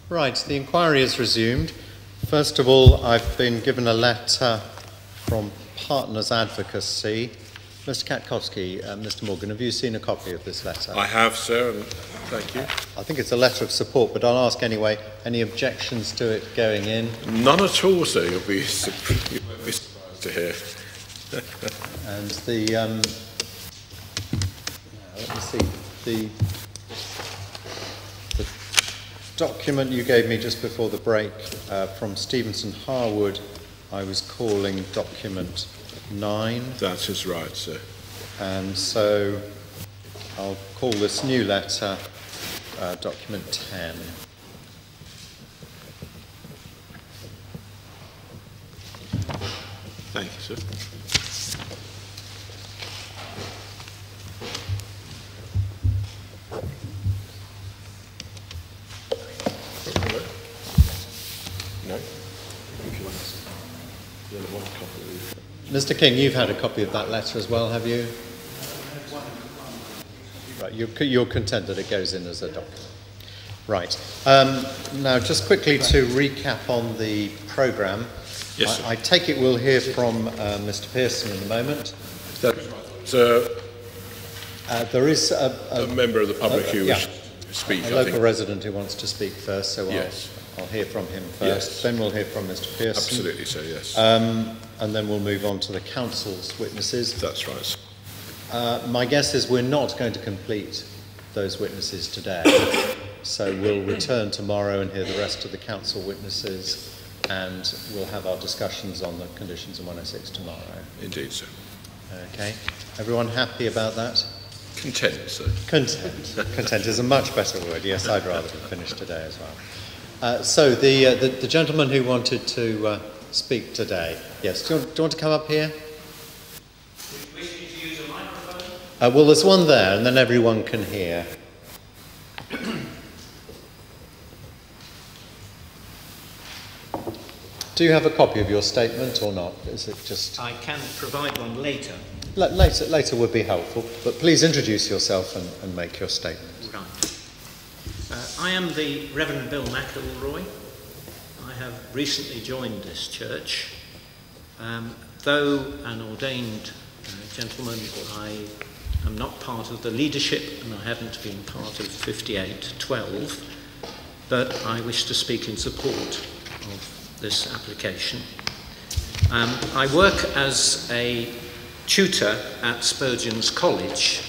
Right, the inquiry is resumed. First of all, I've been given a letter from Partners Advocacy. Mr. Katkowski, Mr. Morgan, have you seen a copy of this letter? I have, sir, and thank you. I think it's a letter of support, but I'll ask anyway, any objections to it going in? None at all, sir. You'll be surprised to hear. And the, let me see, the document you gave me just before the break from Stevenson Harwood, I was calling document 9. That is right, sir. And so I'll call this new letter document 10. Thank you, sir. Mr. King, you've had a copy of that letter as well, have you? Right, you're content that it goes in as a document. Right. Now, just quickly to recap on the programme. Yes, sir. I take it we'll hear from Mr. Pearson in a moment. Sir, there is a member of the public who wishes to speak, a local resident who wants to speak first, so yes. I'll hear from him first. Yes. Then we'll hear from Mr. Pearson. Absolutely, sir, yes. And then we'll move on to the council's witnesses. That's right, sir. My guess is we're not going to complete those witnesses today, so we'll return tomorrow and hear the rest of the council witnesses, and we'll have our discussions on the conditions in 106 tomorrow. Indeed, sir. Okay. Everyone happy about that? Content, sir. Content. Content is a much better word. Yes, I'd rather be finished today as well. So the gentleman who wanted to speak today. Yes, do you want to come up here? Wish you to use a microphone? Well, there's one there, and then everyone can hear. Do you have a copy of your statement or not? Is it just... I can provide one later. Later would be helpful, but please introduce yourself and make your statement. Right. I am the Reverend Bill McElroy. I have recently joined this church. Though an ordained gentleman, I am not part of the leadership, and I haven't been part of 5812, but I wish to speak in support of this application. I work as a tutor at Spurgeon's College.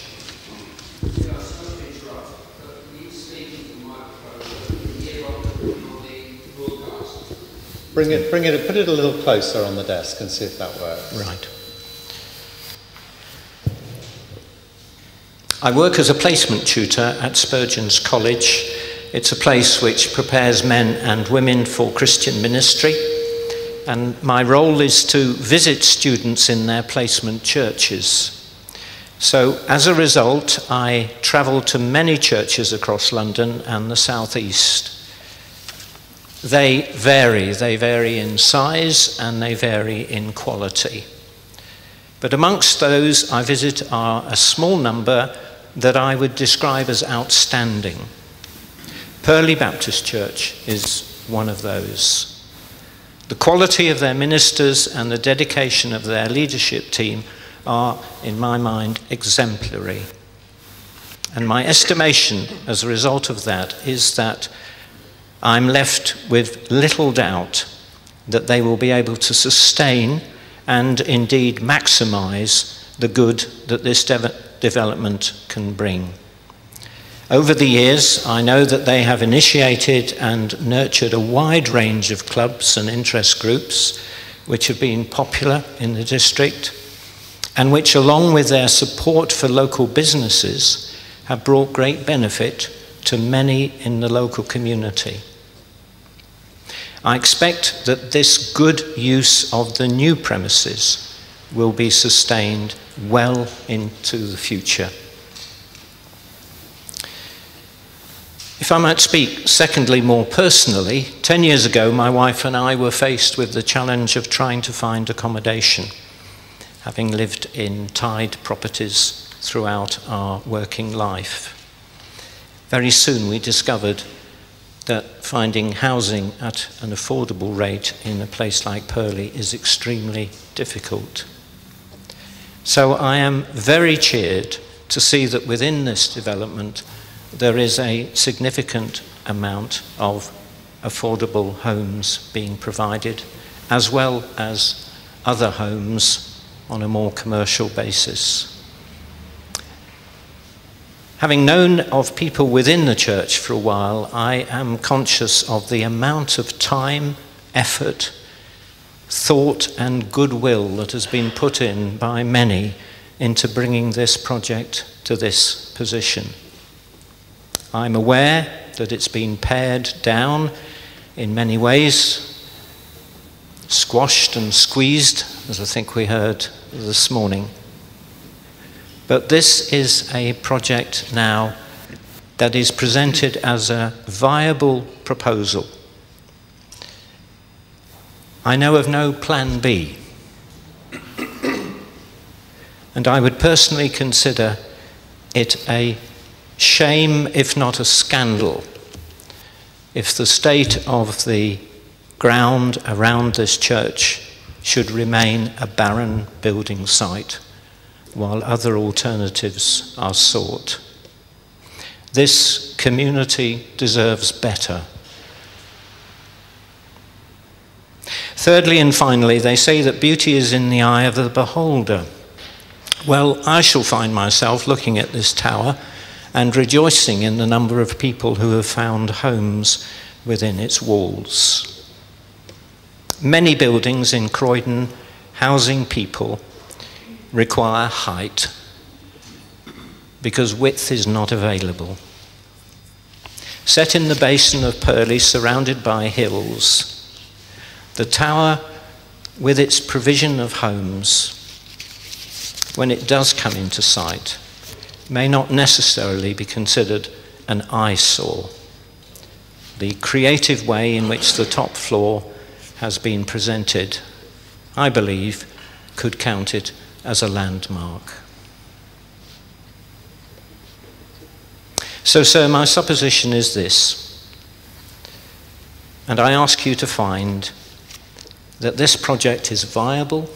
Put it a little closer on the desk and see if that works. Right. I work as a placement tutor at Spurgeon's College. It's a place which prepares men and women for Christian ministry, and my role is to visit students in their placement churches. So as a result, I travel to many churches across London and the South East. They vary in size and they vary in quality. But amongst those I visit are a small number that I would describe as outstanding. Purley Baptist Church is one of those. The quality of their ministers and the dedication of their leadership team are, in my mind, exemplary. And my estimation as a result of that is that I'm left with little doubt that they will be able to sustain and indeed maximize the good that this development can bring. Over the years, I know that they have initiated and nurtured a wide range of clubs and interest groups which have been popular in the district and which, along with their support for local businesses, have brought great benefit to many in the local community. I expect that this good use of the new premises will be sustained well into the future. If I might speak, secondly, more personally, 10 years ago, my wife and I were faced with the challenge of trying to find accommodation, having lived in tied properties throughout our working life. Very soon we discovered that finding housing at an affordable rate in a place like Purley is extremely difficult. So I am very cheered to see that within this development there is a significant amount of affordable homes being provided, as well as other homes on a more commercial basis. Having known of people within the church for a while, I am conscious of the amount of time, effort, thought and goodwill that has been put in by many into bringing this project to this position. I'm aware that it's been pared down in many ways, squashed and squeezed, as I think we heard this morning. But this is a project now that is presented as a viable proposal. I know of no plan B. And I would personally consider it a shame, if not a scandal, if the state of the ground around this church should remain a barren building site while other alternatives are sought. This community deserves better. Thirdly and finally, they say that beauty is in the eye of the beholder. Well, I shall find myself looking at this tower and rejoicing in the number of people who have found homes within its walls. Many buildings in Croydon housing people require height because width is not available. Set in the basin of Purley, surrounded by hills, the tower, with its provision of homes, when it does come into sight, may not necessarily be considered an eyesore. The creative way in which the top floor has been presented, I believe, could count it as a landmark. So, sir, my supposition is this, and I ask you to find that this project is viable,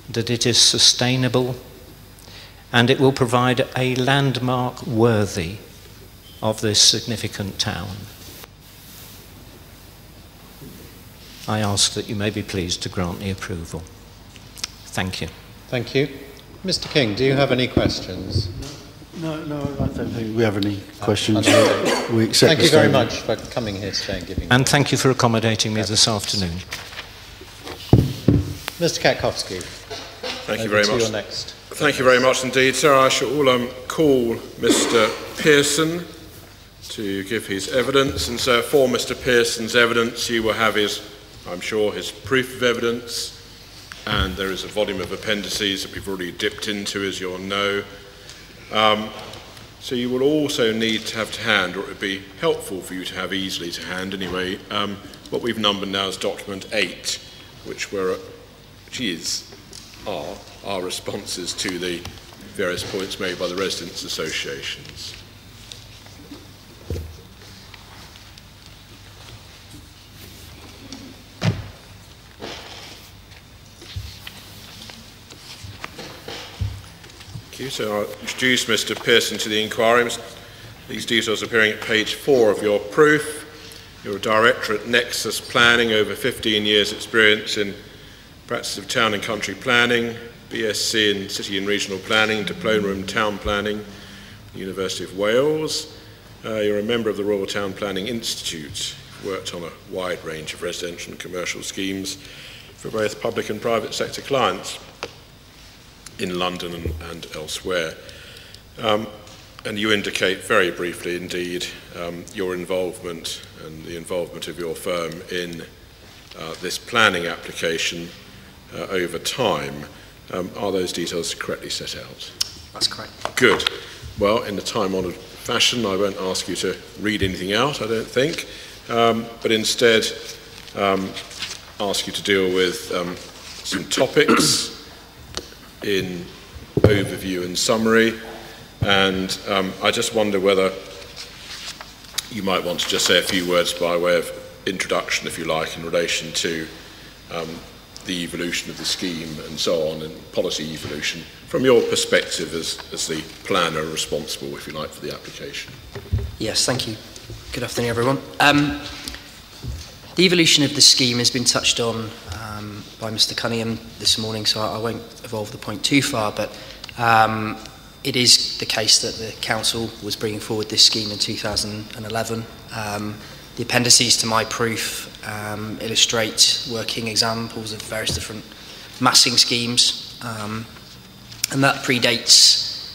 that it is sustainable, and it will provide a landmark worthy of this significant town. I ask that you may be pleased to grant the approval. Thank you. Thank you. Mr. King, do you have any questions? No, I don't think we have any questions. We accept Thank the you very statement. much for coming here today and giving. And thank you for accommodating me this afternoon. Mr. Katkowski. Thank you very much. You're next. Thank you very much indeed, sir. I shall call Mr. Pearson to give his evidence. And so for Mr. Pearson's evidence, you will have his, I'm sure, his proof of evidence. And there is a volume of appendices that we've already dipped into, as you'll know. So you will also need to have to hand, or it would be helpful for you to have easily to hand anyway, what we've numbered now as document 8, which are our responses to the various points made by the residents' associations. So I'll introduce Mr. Pearson to the inquiry. These details appearing at page 4 of your proof. You're a director at Nexus Planning, over 15 years experience in practice of town and country planning, BSc in city and regional planning, diploma in town planning, University of Wales. You're a member of the Royal Town Planning Institute. You've worked on a wide range of residential and commercial schemes for both public and private sector clients in London and elsewhere. And you indicate very briefly indeed your involvement and the involvement of your firm in this planning application over time. Are those details correctly set out? That's correct. Good. Well, in the time-honoured fashion, I won't ask you to read anything out, I don't think, but instead ask you to deal with some topics in overview and summary, and I just wonder whether you might want to just say a few words by way of introduction, if you like, in relation to the evolution of the scheme and so on, and policy evolution, from your perspective as the planner responsible, if you like, for the application. Yes, thank you. Good afternoon, everyone. The evolution of the scheme has been touched on by Mr. Cunningham this morning, so I won't evolve the point too far, but it is the case that the Council was bringing forward this scheme in 2011. The appendices to my proof illustrate working examples of various different massing schemes, and that predates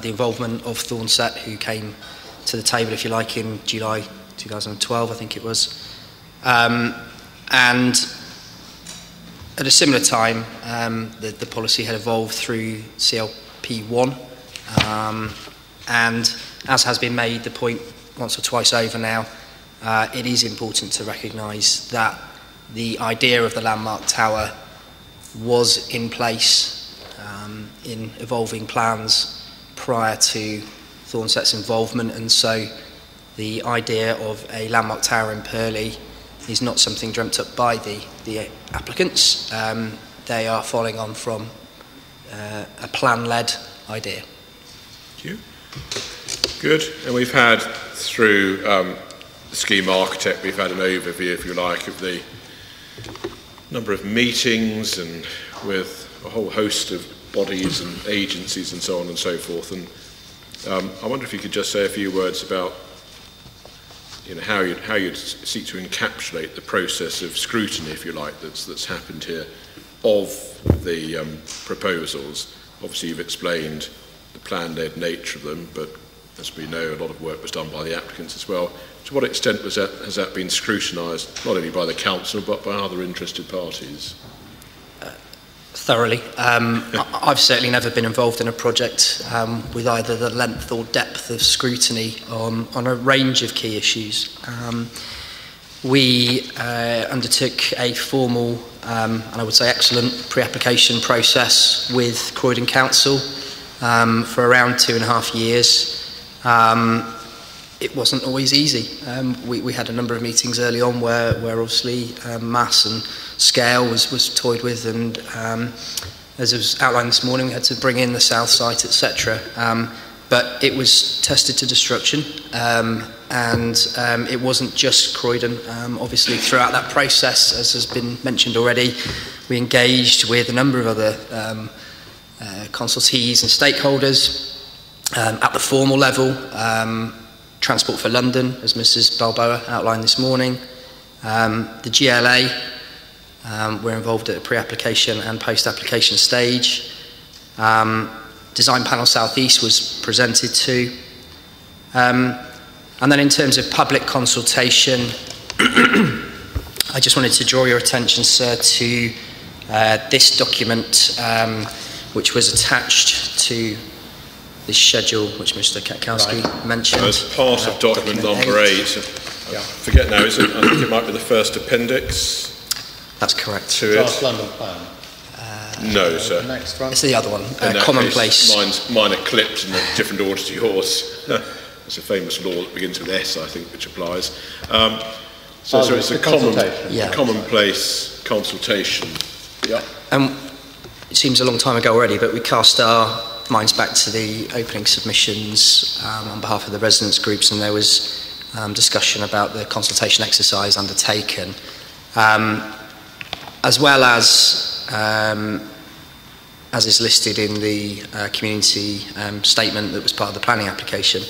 the involvement of Thornset, who came to the table, if you like, in July 2012, I think it was. And at a similar time, the policy had evolved through CLP1, and as has been made the point once or twice over now, it is important to recognise that the idea of the landmark tower was in place in evolving plans prior to Thornset's involvement, and so the idea of a landmark tower in Purley is not something dreamt up by the applicants. They are following on from a plan-led idea. Thank you. Good. And we've had through the scheme architect, we've had an overview, if you like, of the number of meetings and with a whole host of bodies and agencies and so on and so forth. And I wonder if you could just say a few words about how you'd seek to encapsulate the process of scrutiny, if you like, that's happened here of the proposals. Obviously, you've explained the plan-led nature of them, but as we know, a lot of work was done by the applicants as well. To what extent has that been scrutinised, not only by the council, but by other interested parties? Thoroughly. I've certainly never been involved in a project with either the length or depth of scrutiny on a range of key issues. We undertook a formal and I would say excellent pre-application process with Croydon Council for around 2.5 years. It wasn't always easy. We had a number of meetings early on where obviously mass and scale was toyed with, and as it was outlined this morning, we had to bring in the south site, etc. But it was tested to destruction, and it wasn't just Croydon. Obviously, throughout that process, as has been mentioned already, we engaged with a number of other consultees and stakeholders at the formal level. Transport for London, as Mrs. Balboa outlined this morning. The GLA, we're involved at a pre-application and post-application stage. Design Panel South East was presented to. And then in terms of public consultation, I just wanted to draw your attention, sir, to this document, which was attached to this schedule, which Mr. Katkowski mentioned. As part of document number 8. I forget now, I think it might be the first appendix. That's correct. To it. Draft London plan. No, sir. The next one. It's the other one, In commonplace. Case, mine are clipped in a different order to yours. It's a famous law that begins with S, I think, which applies. So it's a commonplace consultation. Yeah. It seems a long time ago already, but we cast our minds back to the opening submissions on behalf of the residents groups, and there was discussion about the consultation exercise undertaken, as well as is listed in the community statement that was part of the planning application,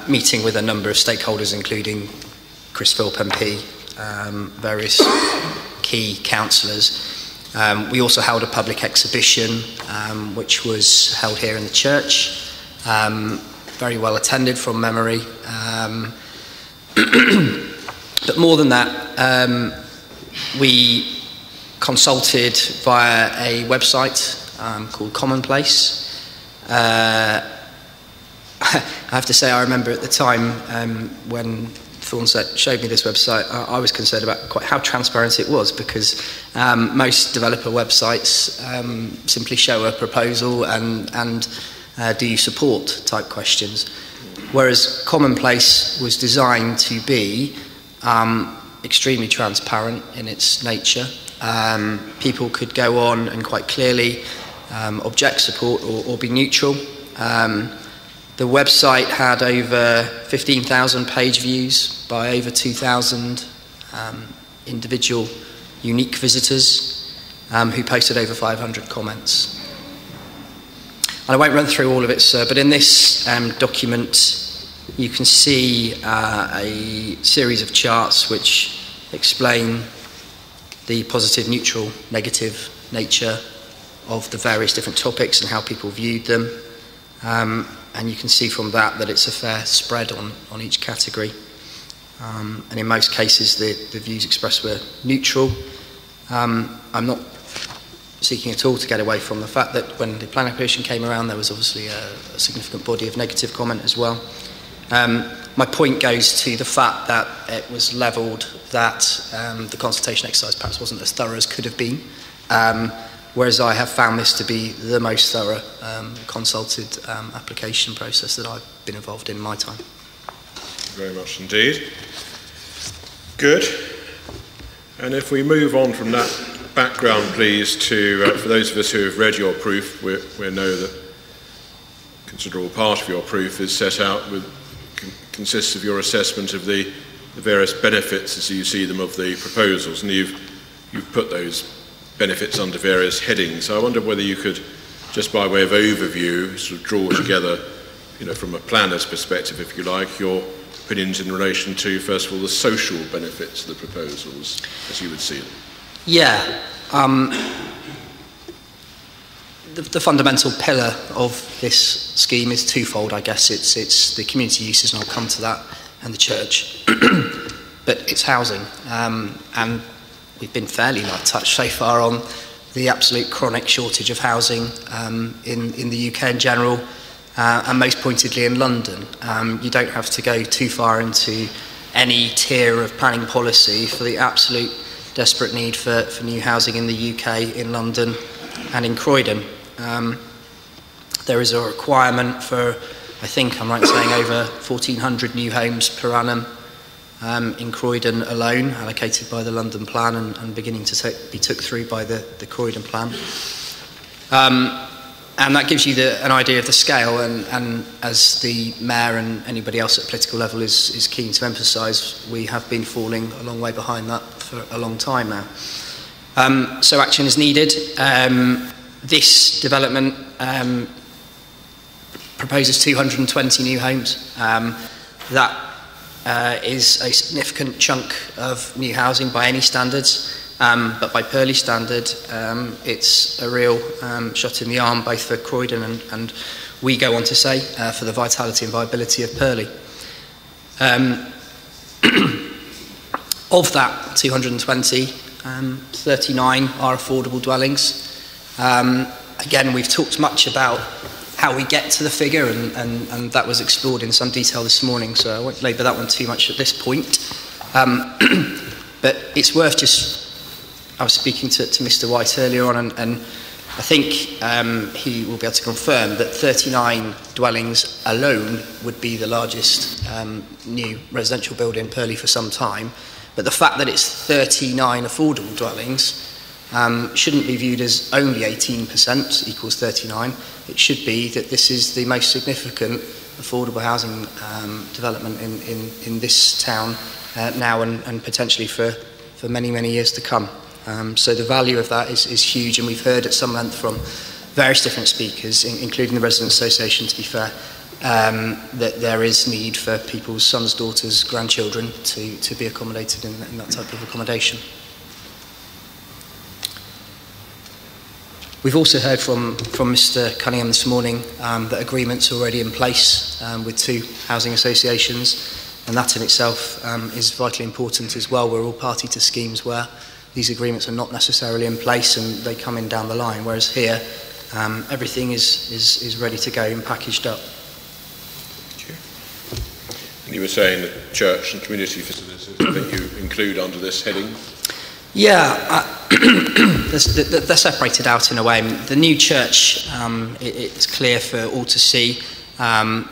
meeting with a number of stakeholders, including Chris Philp MP, various key councillors. We also held a public exhibition, which was held here in the church, very well attended from memory. But more than that, we consulted via a website called Commonplace. I have to say, I remember at the time when Thornset showed me this website, I was concerned about quite how transparent it was, because most developer websites simply show a proposal and do you support type questions, whereas Commonplace was designed to be extremely transparent in its nature. People could go on and quite clearly object, support, or be neutral. The website had over 15,000 page views by over 2,000 individual unique visitors who posted over 500 comments. And I won't run through all of it, sir, but in this document you can see a series of charts which explain the positive, neutral, negative nature of the various different topics and how people viewed them. And you can see from that it's a fair spread on each category. And in most cases, the views expressed were neutral. I'm not seeking at all to get away from the fact that when the planning application came around, there was obviously a significant body of negative comment as well. My point goes to the fact that it was levelled that the consultation exercise perhaps wasn't as thorough as could have been, whereas I have found this to be the most thorough consulted application process that I've been involved in my time. Very much indeed. Good. And if we move on from that background, please, to, for those of us who have read your proof, we know that a considerable part of your proof is set out with, consists of your assessment of the various benefits as you see them of the proposals, and you've put those benefits under various headings. So I wonder whether you could, just by way of overview, sort of draw together, from a planner's perspective, if you like, your opinions in relation to, first of all, the social benefits of the proposals, as you would see them. Yeah. The fundamental pillar of this scheme is twofold, I guess. It's the community uses, and I'll come to that, and the church. But it's housing. And we've been fairly light touched so far on the absolute chronic shortage of housing in the UK in general, and most pointedly in London. You don't have to go too far into any tier of planning policy for the absolute desperate need for new housing in the UK, in London and in Croydon. There is a requirement for, I think I'm right in saying, over 1,400 new homes per annum in Croydon alone, allocated by the London plan and beginning to be took through by the Croydon plan. And that gives you an idea of the scale, and as the Mayor and anybody else at political level is keen to emphasise, we have been falling a long way behind that for a long time now. So action is needed. This development proposes 220 new homes. That is a significant chunk of new housing by any standards. But by Purley standard, it's a real shot in the arm, both for Croydon and we go on to say, for the vitality and viability of Purley. Of that 220, 39 are affordable dwellings. Again, we've talked much about how we get to the figure, and that was explored in some detail this morning, so I won't labour that one too much at this point. But it's worth just... I was speaking to Mr. White earlier on, and I think he will be able to confirm that 39 dwellings alone would be the largest new residential build in Purley for some time. But the fact that it's 39 affordable dwellings shouldn't be viewed as only 18% equals 39. It should be that this is the most significant affordable housing development in this town now and potentially for many, many years to come. So the value of that is huge, and we've heard at some length from various different speakers, including the Residents' Association, to be fair, that there is need for people's sons, daughters, grandchildren to be accommodated in that type of accommodation. We've also heard from Mr. Cunningham this morning that agreements are already in place with 2 housing associations, and that in itself is vitally important as well. We're all party to schemes where these agreements are not necessarily in place and they come in down the line, whereas here everything is ready to go and packaged up. And you were saying that church and community facilities that you include under this heading? Yeah, they're separated out in a way. The new church, it's clear for all to see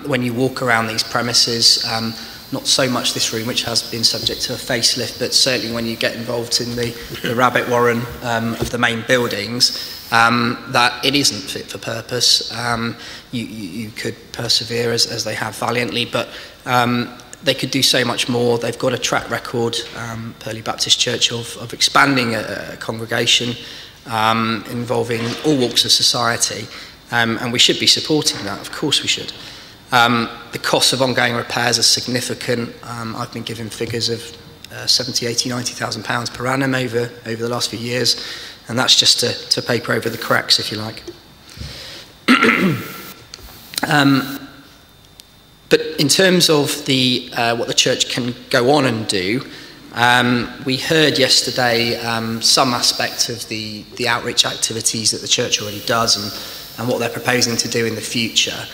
when you walk around these premises, not so much this room, which has been subject to a facelift, but certainly when you get involved in the rabbit warren of the main buildings, that it isn't fit for purpose. You could persevere as they have valiantly, but they could do so much more. They've got a track record, Purley Baptist Church, of expanding a congregation involving all walks of society, and we should be supporting that. Of course we should. The costs of ongoing repairs are significant. I've been given figures of 70, 80, 90,000 pounds per annum over the last few years, and that's just to paper over the cracks, if you like. But in terms of what the church can go on and do, we heard yesterday some aspect of the outreach activities that the church already does and what they're proposing to do in the future.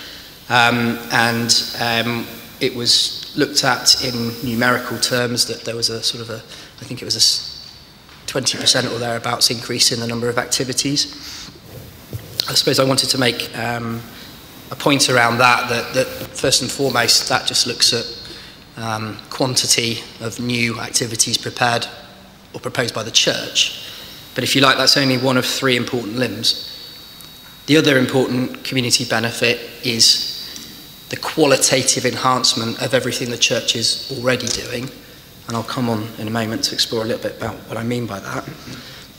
It was looked at in numerical terms that there was a sort of I think it was a 20% or thereabouts increase in the number of activities. I suppose I wanted to make a point around that first and foremost, that just looks at quantity of new activities prepared or proposed by the church. But if you like, that's only one of 3 important limbs. The other important community benefit is the qualitative enhancement of everything the church is already doing, and I'll come on in a moment to explore a little bit about what I mean by that.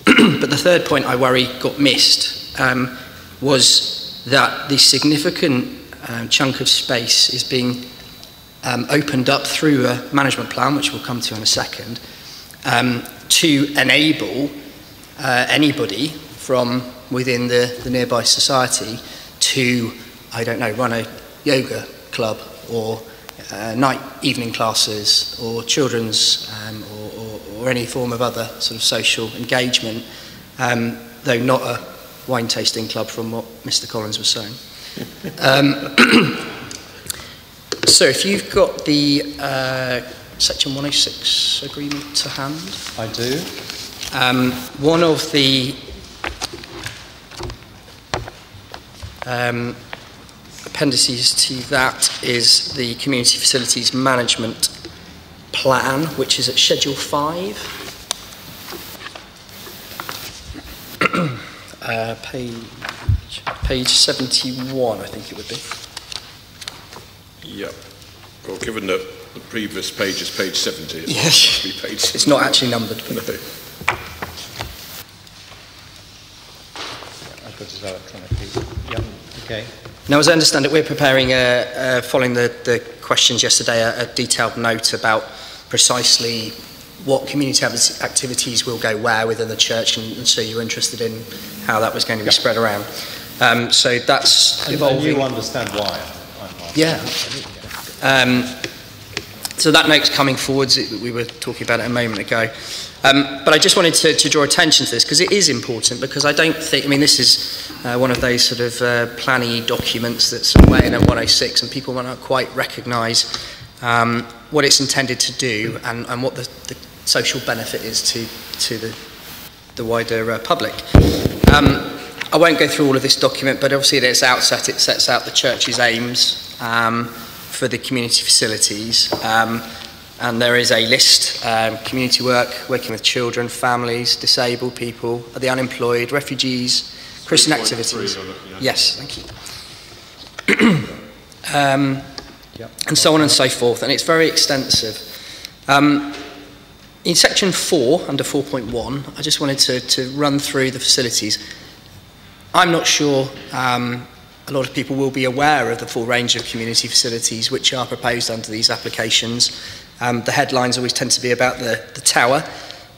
But the third point I worry got missed was that the significant chunk of space is being opened up through a management plan, which we'll come to in a second, to enable anybody from within the nearby society to, I don't know, run a yoga club or night evening classes or children's or any form of other sort of social engagement, though not a wine tasting club from what Mr. Collins was saying. So if you've got the Section 106 agreement to hand. I do. One of the appendices to that is the Community Facilities Management Plan, which is at Schedule 5. Page 71, I think it would be. Yep. Well, given that the previous page is page 70, it yes. must be page 70. It's not actually numbered. No. I've got it electronically. Yeah. Okay. Now, as I understand it, we're preparing, following the questions yesterday, a detailed note about precisely what community activities will go where within the church, and so you're interested in how that was going to be spread around. So that's evolving. And you understand why? Yeah. So that note's coming forwards. We were talking about it a moment ago. But I just wanted to draw attention to this because it is important, because I don't think, I mean, this is one of those sort of planning documents that's somewhere in a 106, and people might not quite recognise what it's intended to do and what the social benefit is to the wider public. I won't go through all of this document, but obviously at its outset it sets out the church's aims for the community facilities, and there is a list: community work, working with children, families, disabled people, the unemployed, refugees, Christian activities. Yes, thank you. And so on and so forth, and it's very extensive. In section 4, under 4.1, I just wanted to run through the facilities. I'm not sure a lot of people will be aware of the full range of community facilities which are proposed under these applications. The headlines always tend to be about the tower,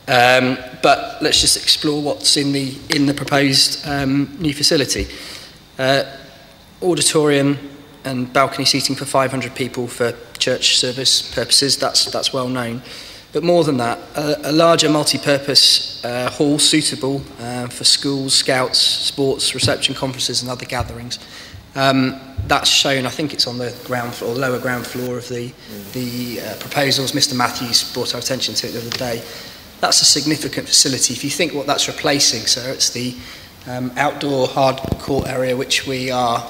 But let's just explore what's in the proposed new facility. Auditorium and balcony seating for 500 people for church service purposes, that's well known. But more than that, a larger multi-purpose hall suitable for schools, scouts, sports, reception, conferences and other gatherings. That's shown, I think it's on the ground floor, lower ground floor of the proposals. Mr. Matthews brought our attention to it the other day. That's a significant facility. If you think what that's replacing, sir, it's the outdoor hard court area which we are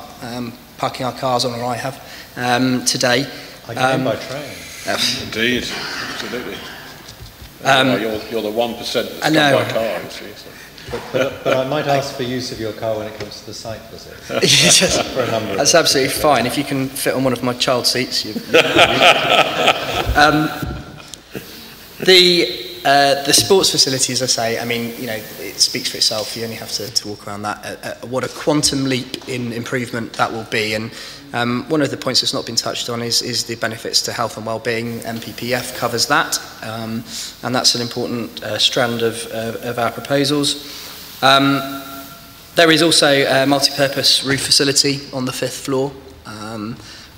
parking our cars on, or I have, today. I came by train. Indeed, absolutely. You're the 1% that's come by car, you see. So. But I might ask for use of your car when it comes to the site visit. For a number That's absolutely fine. If you can fit on one of my child seats. The sports facility, as I say, I mean, you know, it speaks for itself. You only have to walk around that. What a quantum leap in improvement that will be. And one of the points that's not been touched on is the benefits to health and well-being. MPPF covers that, and that's an important strand of our proposals. There is also a multi-purpose roof facility on the 5th floor,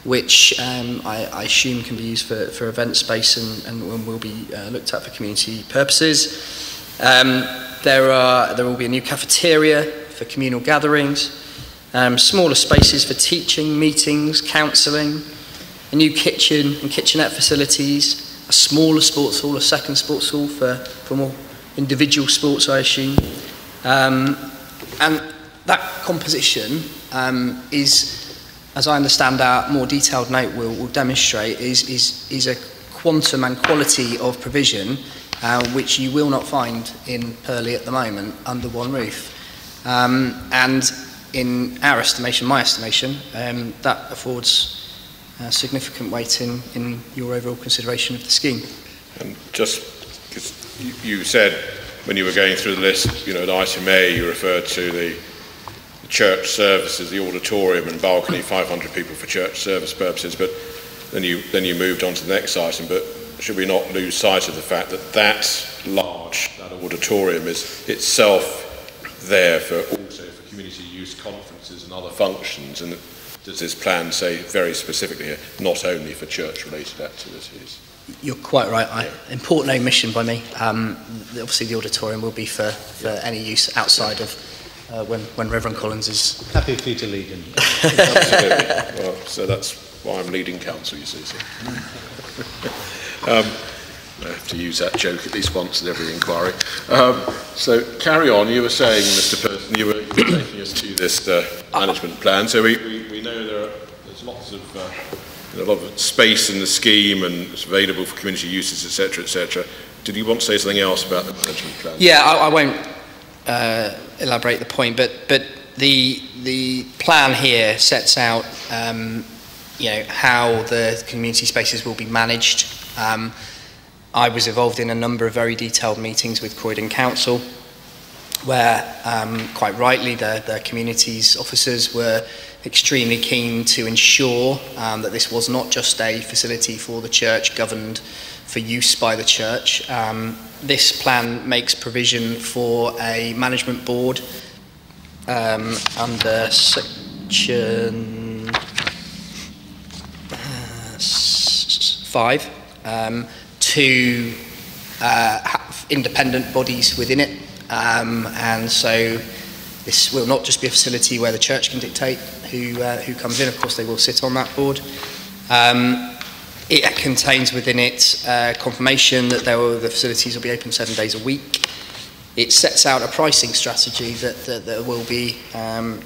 which I assume can be used for event space and will be looked at for community purposes. There will be a new cafeteria for communal gatherings, smaller spaces for teaching, meetings, counselling, a new kitchen and kitchenette facilities, a smaller sports hall, a second sports hall for more individual sports, I assume. And that composition is, as I understand our more detailed note will demonstrate, is a quantum and quality of provision which you will not find in Purley at the moment under one roof. And in our estimation, my estimation, that affords significant weight in your overall consideration of the scheme. And just because you said when you were going through the list, you know, at item A you referred to the church services, the auditorium and balcony, 500 people for church service purposes, but then you moved on to the next item. But should we not lose sight of the fact that that auditorium is itself there also for community use conferences and other functions, and does this plan say very specifically here, not only for church related activities? You're quite right. Important omission by me. Obviously the auditorium will be for any use outside of when Reverend Collins is... Happy for you to lead him. Absolutely. Well, so that's why I'm leading council, you see. I have to use that joke at least once at every inquiry. So carry on. You were saying, Mr. Person, you were taking us to this management plan. So we know there's lots of a lot of space in the scheme and it's available for community uses, etc., etc. Did you want to say something else about the management plan? Yeah, I won't elaborate the point, but the plan here sets out how the community spaces will be managed. I was involved in a number of very detailed meetings with Croydon Council, where quite rightly the communities officers were extremely keen to ensure that this was not just a facility for the church governed for use by the church. This plan makes provision for a management board under section 5 to have independent bodies within it, and so this will not just be a facility where the church can dictate who comes in. Of course they will sit on that board. It contains within it confirmation that the facilities will be open 7 days a week. It sets out a pricing strategy that there will be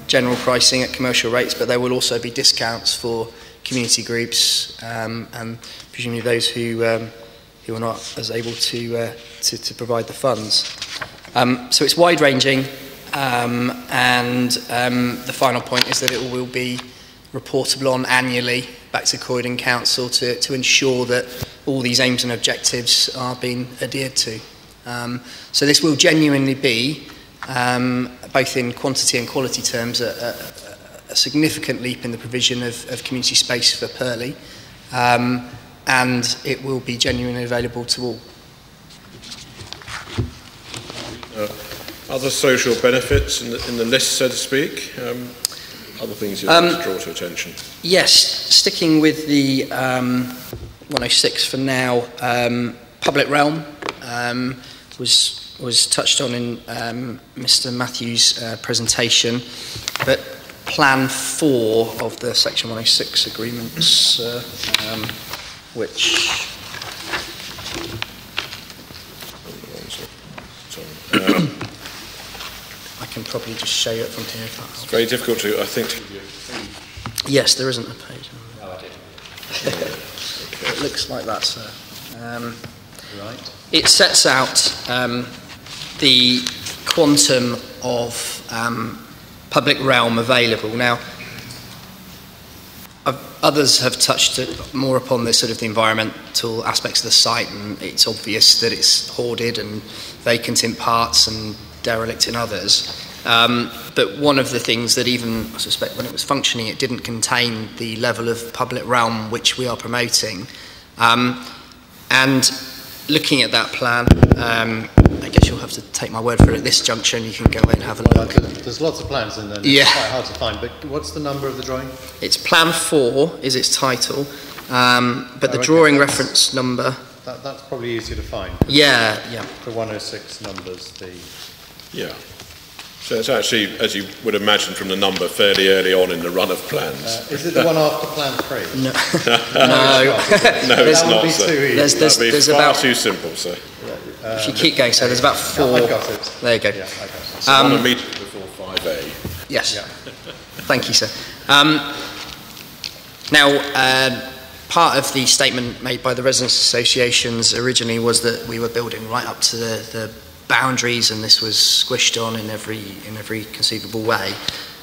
general pricing at commercial rates, but there will also be discounts for community groups and presumably those who are not as able to provide the funds. So it's wide-ranging, and the final point is that it will be reportable on annually back to Croydon Council to ensure that all these aims and objectives are being adhered to. So this will genuinely be, both in quantity and quality terms, a significant leap in the provision of community space for Purley, and it will be genuinely available to all. Other social benefits in the list, so to speak? Other things you'd like to draw to attention? Yes, sticking with the 106 for now, public realm was touched on in Mr. Matthews' presentation, but Plan 4 of the Section 106 agreements, which... I can probably just show you it from here. If that helps. It's very difficult to, I think, to... Yes, there isn't a page. No, I did. It looks like that, sir. Right. It sets out the quantum of public realm available. Now, others have touched more upon this sort of the environmental aspects of the site, and it's obvious that it's hoarded and vacant in parts and derelict in others. But one of the things that even, I suspect, when it was functioning, it didn't contain the level of public realm which we are promoting. And looking at that plan, I guess you'll have to take my word for it at this juncture, and you can go away and have a look. There's lots of plans in there. Yeah. It's quite hard to find, but what's the number of the drawing? It's Plan 4 is its title, but the drawing reference number... That's probably easier to find. Yeah. The 106 numbers, Yeah. So it's actually, as you would imagine from the number, fairly early on in the run of plans. Is it the one after Plan 3? No. No, it's that not, would be sir. too easy. There's far about... too simple, sir. If you keep going, so there's about 4... I got it. There you go. Yeah, I got it. So on a meeting before 5A. Yes. Yeah. Thank you, sir. Now, part of the statement made by the residents' associations originally was that we were building right up to the boundaries, and this was squished on in every conceivable way.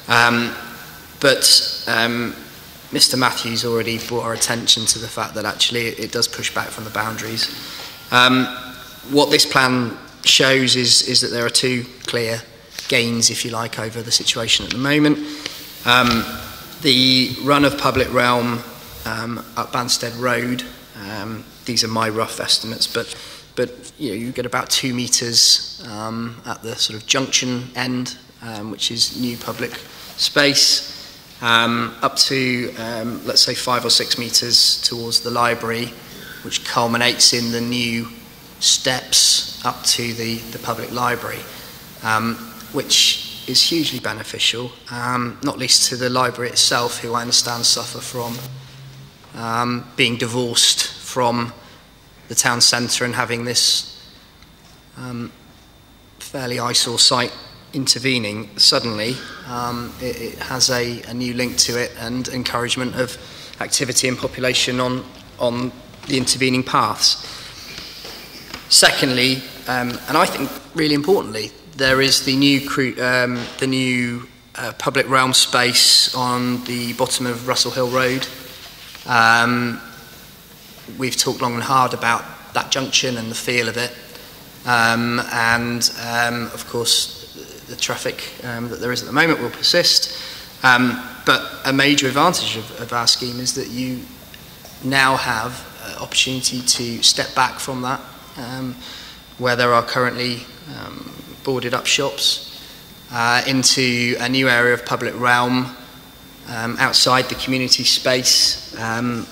But Mr. Matthews already brought our attention to the fact that actually it does push back from the boundaries. What this plan shows is that there are two clear gains, if you like, over the situation at the moment. The run of public realm up Banstead Road, these are my rough estimates, but you get about 2 metres at the sort of junction end, which is new public space, up to let's say 5 or 6 metres towards the library, which culminates in the new steps up to the public library, which is hugely beneficial, not least to the library itself, who I understand suffer from being divorced from the town centre and having this fairly eyesore site intervening. Suddenly it has a new link to it and encouragement of activity and population on the intervening paths. Secondly, and I think really importantly, there is the new public realm space on the bottom of Russell Hill Road. We've talked long and hard about that junction and the feel of it, and of course the traffic that there is at the moment will persist, but a major advantage of our scheme is that you now have opportunity to step back from that, where there are currently boarded up shops, into a new area of public realm outside the community space.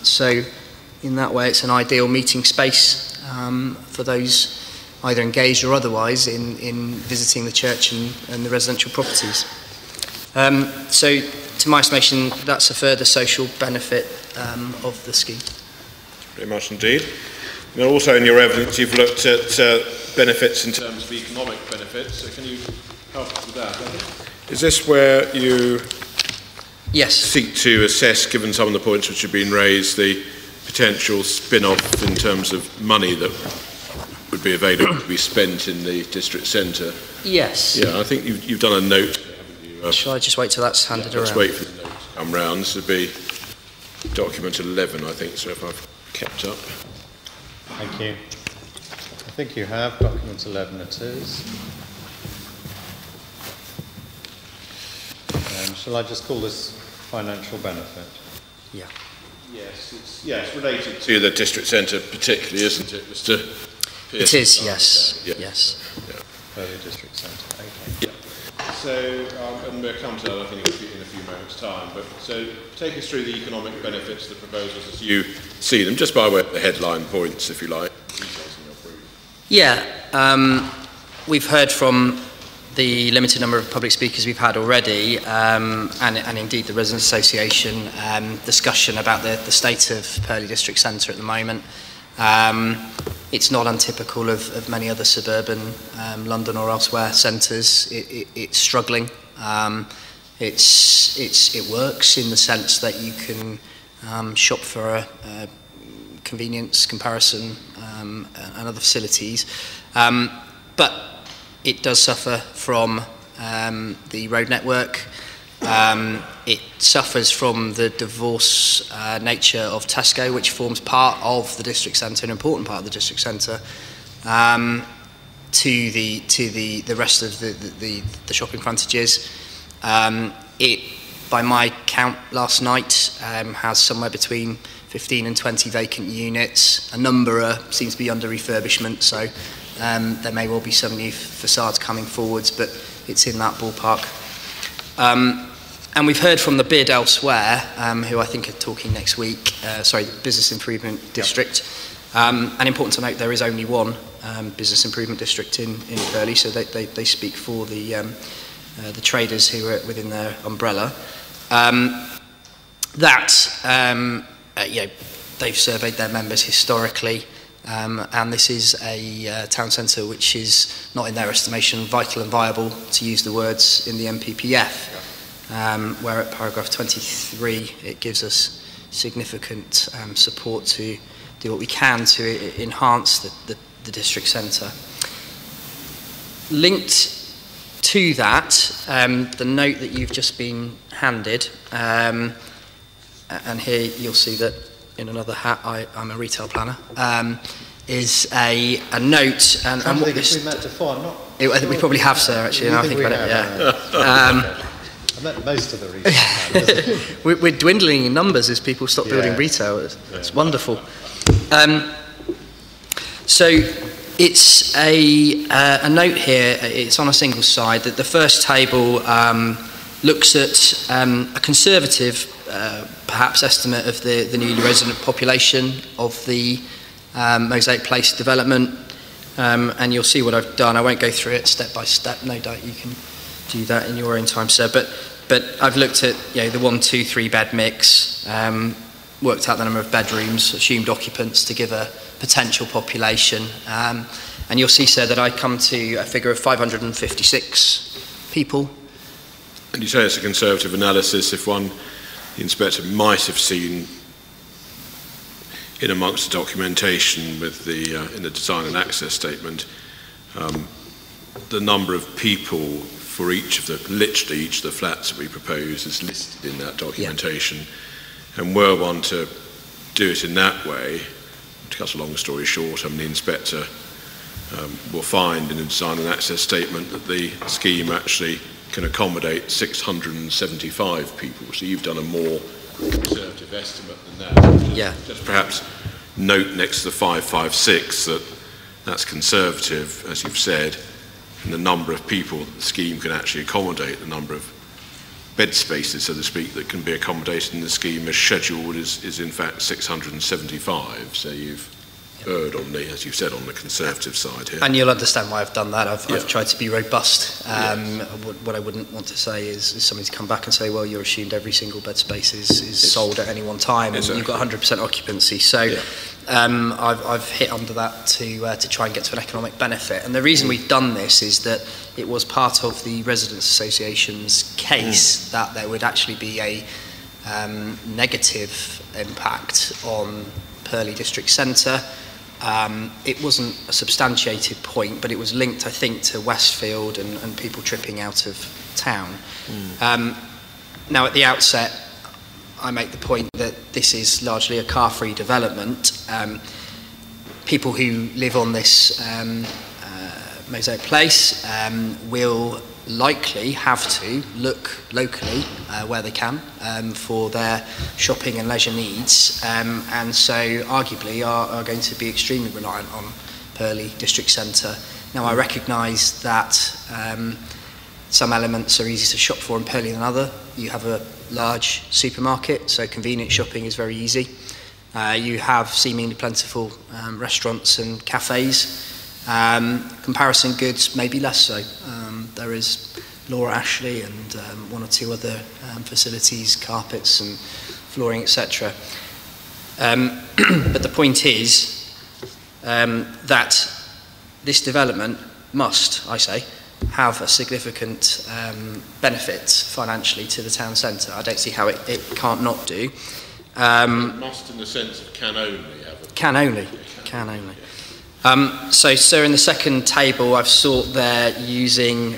So in that way it's an ideal meeting space for those either engaged or otherwise in visiting the church and the residential properties. So to my estimation, that's a further social benefit of the scheme. Very much indeed. And also in your evidence you've looked at benefits in terms of economic benefits, so can you help us with that? Is this where you seek to assess, given some of the points which have been raised, the potential spin-off in terms of money that would be available to be spent in the district centre? Yes. Yeah, I think you've done a note, haven't you? Shall I just wait till that's handed around? Let's wait for the note to come round. This would be document 11, I think, so if I've kept up. Thank you. I think you have. Document 11 it is. Shall I just call this financial benefit? Yeah. Yes, it's related to the district centre particularly, isn't it, Mr. Pearson? It is, yes. Yeah. Yes. Yeah. Purley District Centre. Okay. Yeah. So, and we'll come to that, I think, in a few moments' time. But so, take us through the economic benefits of the proposals as you see them, just by way of the headline points, if you like. Yeah, we've heard from the limited number of public speakers we've had already, and indeed the Residents' Association discussion about the state of Purley District Centre at the moment. It's not untypical of many other suburban London or elsewhere centres. It's struggling. It works in the sense that you can shop for a convenience, comparison, and other facilities, but it does suffer from the road network. It suffers from the divorce nature of Tesco, which forms part of the district centre, an important part of the district centre, to the rest of the shopping frontages. It, by my count last night, has somewhere between 15 and 20 vacant units. A number seem to be under refurbishment, so there may well be some new facades coming forwards, but it's in that ballpark. And we've heard from the bid elsewhere, who I think are talking next week, the Business Improvement District. And important to note, there is only one Business Improvement District in Purley, so they speak for the traders who are within their umbrella. They've surveyed their members historically, and this is a town centre which is not, in their estimation, vital and viable, to use the words in the MPPF, where at paragraph 23 it gives us significant support to do what we can to enhance the district centre. Linked to that, the note that you've just been handed, and here you'll see that in another hat I'm a retail planner, is a note. And what this, we met before, I'm not I think we probably have, sir, actually, now I think about it. Yeah. I met most of the retail planners. We're dwindling in numbers as people stop building retail. It's wonderful. So it's a note here. It's on a single side. That the first table looks at a conservative, perhaps, estimate of the newly resident population of the Mosaic Place development, and you'll see what I've done. I won't go through it step by step. No doubt you can do that in your own time, sir. But I've looked at the 1, 2, 3 bed mix, worked out the number of bedrooms, assumed occupants to give a potential population, and you'll see, sir, that I come to a figure of 556 people. And you say it's a conservative analysis. If the inspector might have seen in amongst the documentation with in the design and access statement, the number of people for literally each of the flats that we propose is listed in that documentation. Yeah. And were one to do it in that way, to cut a long story short, the inspector will find in the design and access statement that the scheme actually can accommodate 675 people. So you've done a more conservative estimate than that. Just perhaps note next to the 556 that's conservative, as you've said, and the number of people that the scheme can actually accommodate, the number of bed spaces, so to speak, that can be accommodated in the scheme as scheduled is in fact 675. So you've erred on as you've said, on the conservative side here. And you'll understand why I've done that. I've tried to be robust. What I wouldn't want to say is somebody to come back and say, well, you're assumed every single bed space is sold at any one time, and you've got 100% occupancy. So I've hit under that to try and get to an economic benefit. And the reason we've done this is that it was part of the Residents' Association's case that there would actually be a negative impact on Purley District Centre. It wasn't a substantiated point, but it was linked, I think, to Westfield and people tripping out of town. Now, at the outset, I make the point that this is largely a car-free development. People who live on this Mosaic Place will likely have to look locally where they can for their shopping and leisure needs, and so arguably are going to be extremely reliant on Purley District Centre Now, I recognise that some elements are easier to shop for in Purley than other. You have a large supermarket, so convenient shopping is very easy. You have seemingly plentiful restaurants and cafes. Comparison goods maybe less so. There is Laura Ashley and one or two other facilities, carpets and flooring, etc. But the point is that this development must, I say, have a significant benefit financially to the town centre. I don't see how it can't not do. Must in the sense of can only have a... Can only. So, sir, in the second table, I've sought there using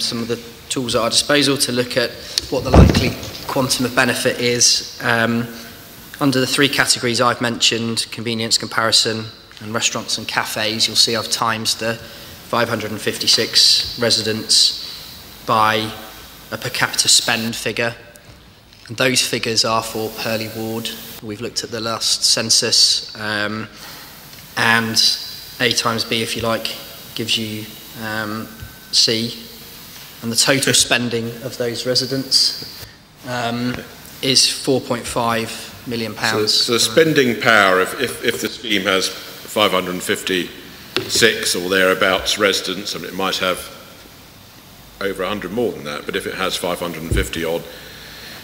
some of the tools at our disposal to look at what the likely quantum of benefit is. Under the three categories I've mentioned, convenience, comparison, and restaurants and cafes, you'll see I've times the 556 residents by a per capita spend figure. And those figures are for Purley Ward. We've looked at the last census, and A times B, if you like, gives you C. And the total spending of those residents is £4.5 million. So the spending power, if the scheme has 556 or thereabouts residents, I mean, it might have over 100 more than that, but if it has 550 odd,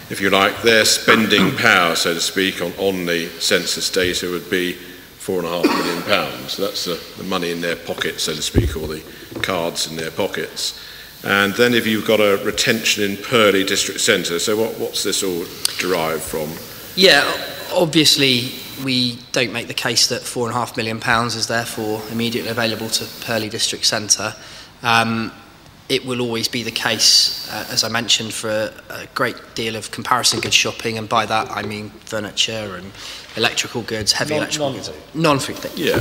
if you like, their spending power, so to speak, on the census data would be £4.5 million. So that's the money in their pockets, so to speak, or the cards in their pockets. And then if you've got a retention in Purley District Centre, so what's this all derived from? Yeah, obviously we don't make the case that £4.5 million is therefore immediately available to Purley District Centre. It will always be the case, as I mentioned, for a great deal of comparison goods shopping, and by that I mean furniture and electrical goods, heavy electrical goods, non-food things. Yeah,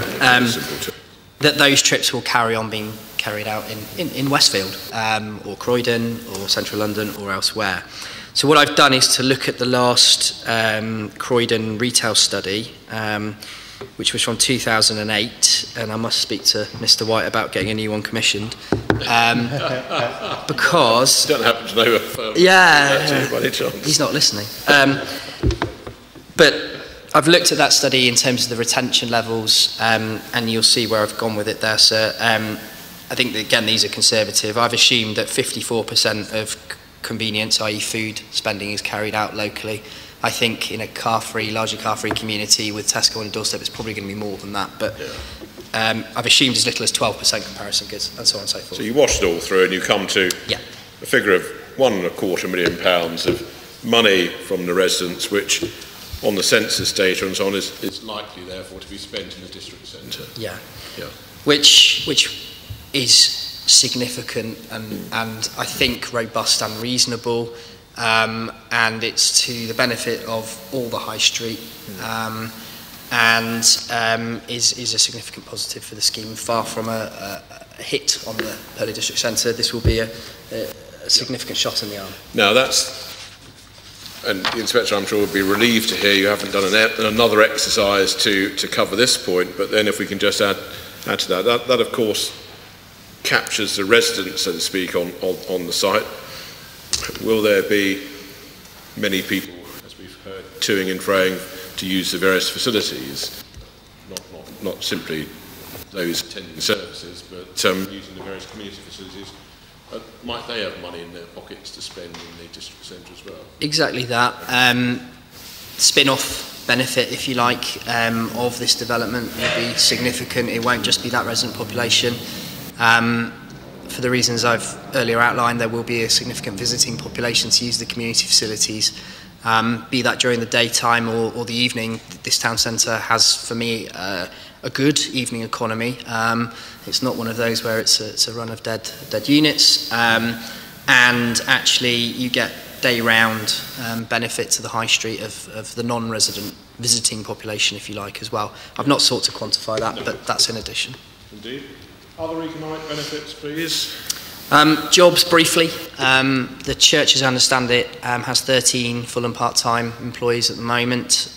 that those trips will carry on being carried out in Westfield or Croydon or Central London or elsewhere. So what I've done is to look at the last Croydon retail study, which was from 2008, and I must speak to Mr. White about getting a new one commissioned. Because... You don't happen to know if... yeah, by any chance. He's not listening. But I've looked at that study in terms of the retention levels, and you'll see where I've gone with it there, sir. I think that, again, these are conservative. I've assumed that 54% of convenience, i.e. food spending, is carried out locally. I think in a larger car-free community with Tesco on a doorstep, it's probably going to be more than that. But I've assumed as little as 12% comparison goods, and so on and so forth. So you wash it all through and you come to a figure of £1.25 million of money from the residents, which on the census data and so on is likely, therefore, to be spent in the district centre. Yeah. Which is significant and I think robust and reasonable. And it's to the benefit of all the high street, and is a significant positive for the scheme. Far from a hit on the Purley District Centre, this will be a significant shot in the arm. Now and the Inspector, I'm sure, would be relieved to hear you haven't done another exercise to cover this point, but then if we can just add to that of course captures the residents, so to speak, on the site. Will there be many people, as we've heard, toing and froing to use the various facilities, not simply those attending services, but using the various community facilities? Might they have money in their pockets to spend in the district centre as well? Exactly that. Spin-off benefit, if you like, of this development will be significant. It won't just be that resident population. For the reasons I've earlier outlined, there will be a significant visiting population to use the community facilities, be that during the daytime or the evening. This town centre has, for me, a good evening economy. It's not one of those where it's a run of dead units, and actually you get day-round benefit to the high street of the non-resident visiting population, if you like, as well. I've not sought to quantify that, but that's in addition. Indeed. Other economic benefits, please? Jobs, briefly. The church, as I understand it, has 13 full and part-time employees at the moment.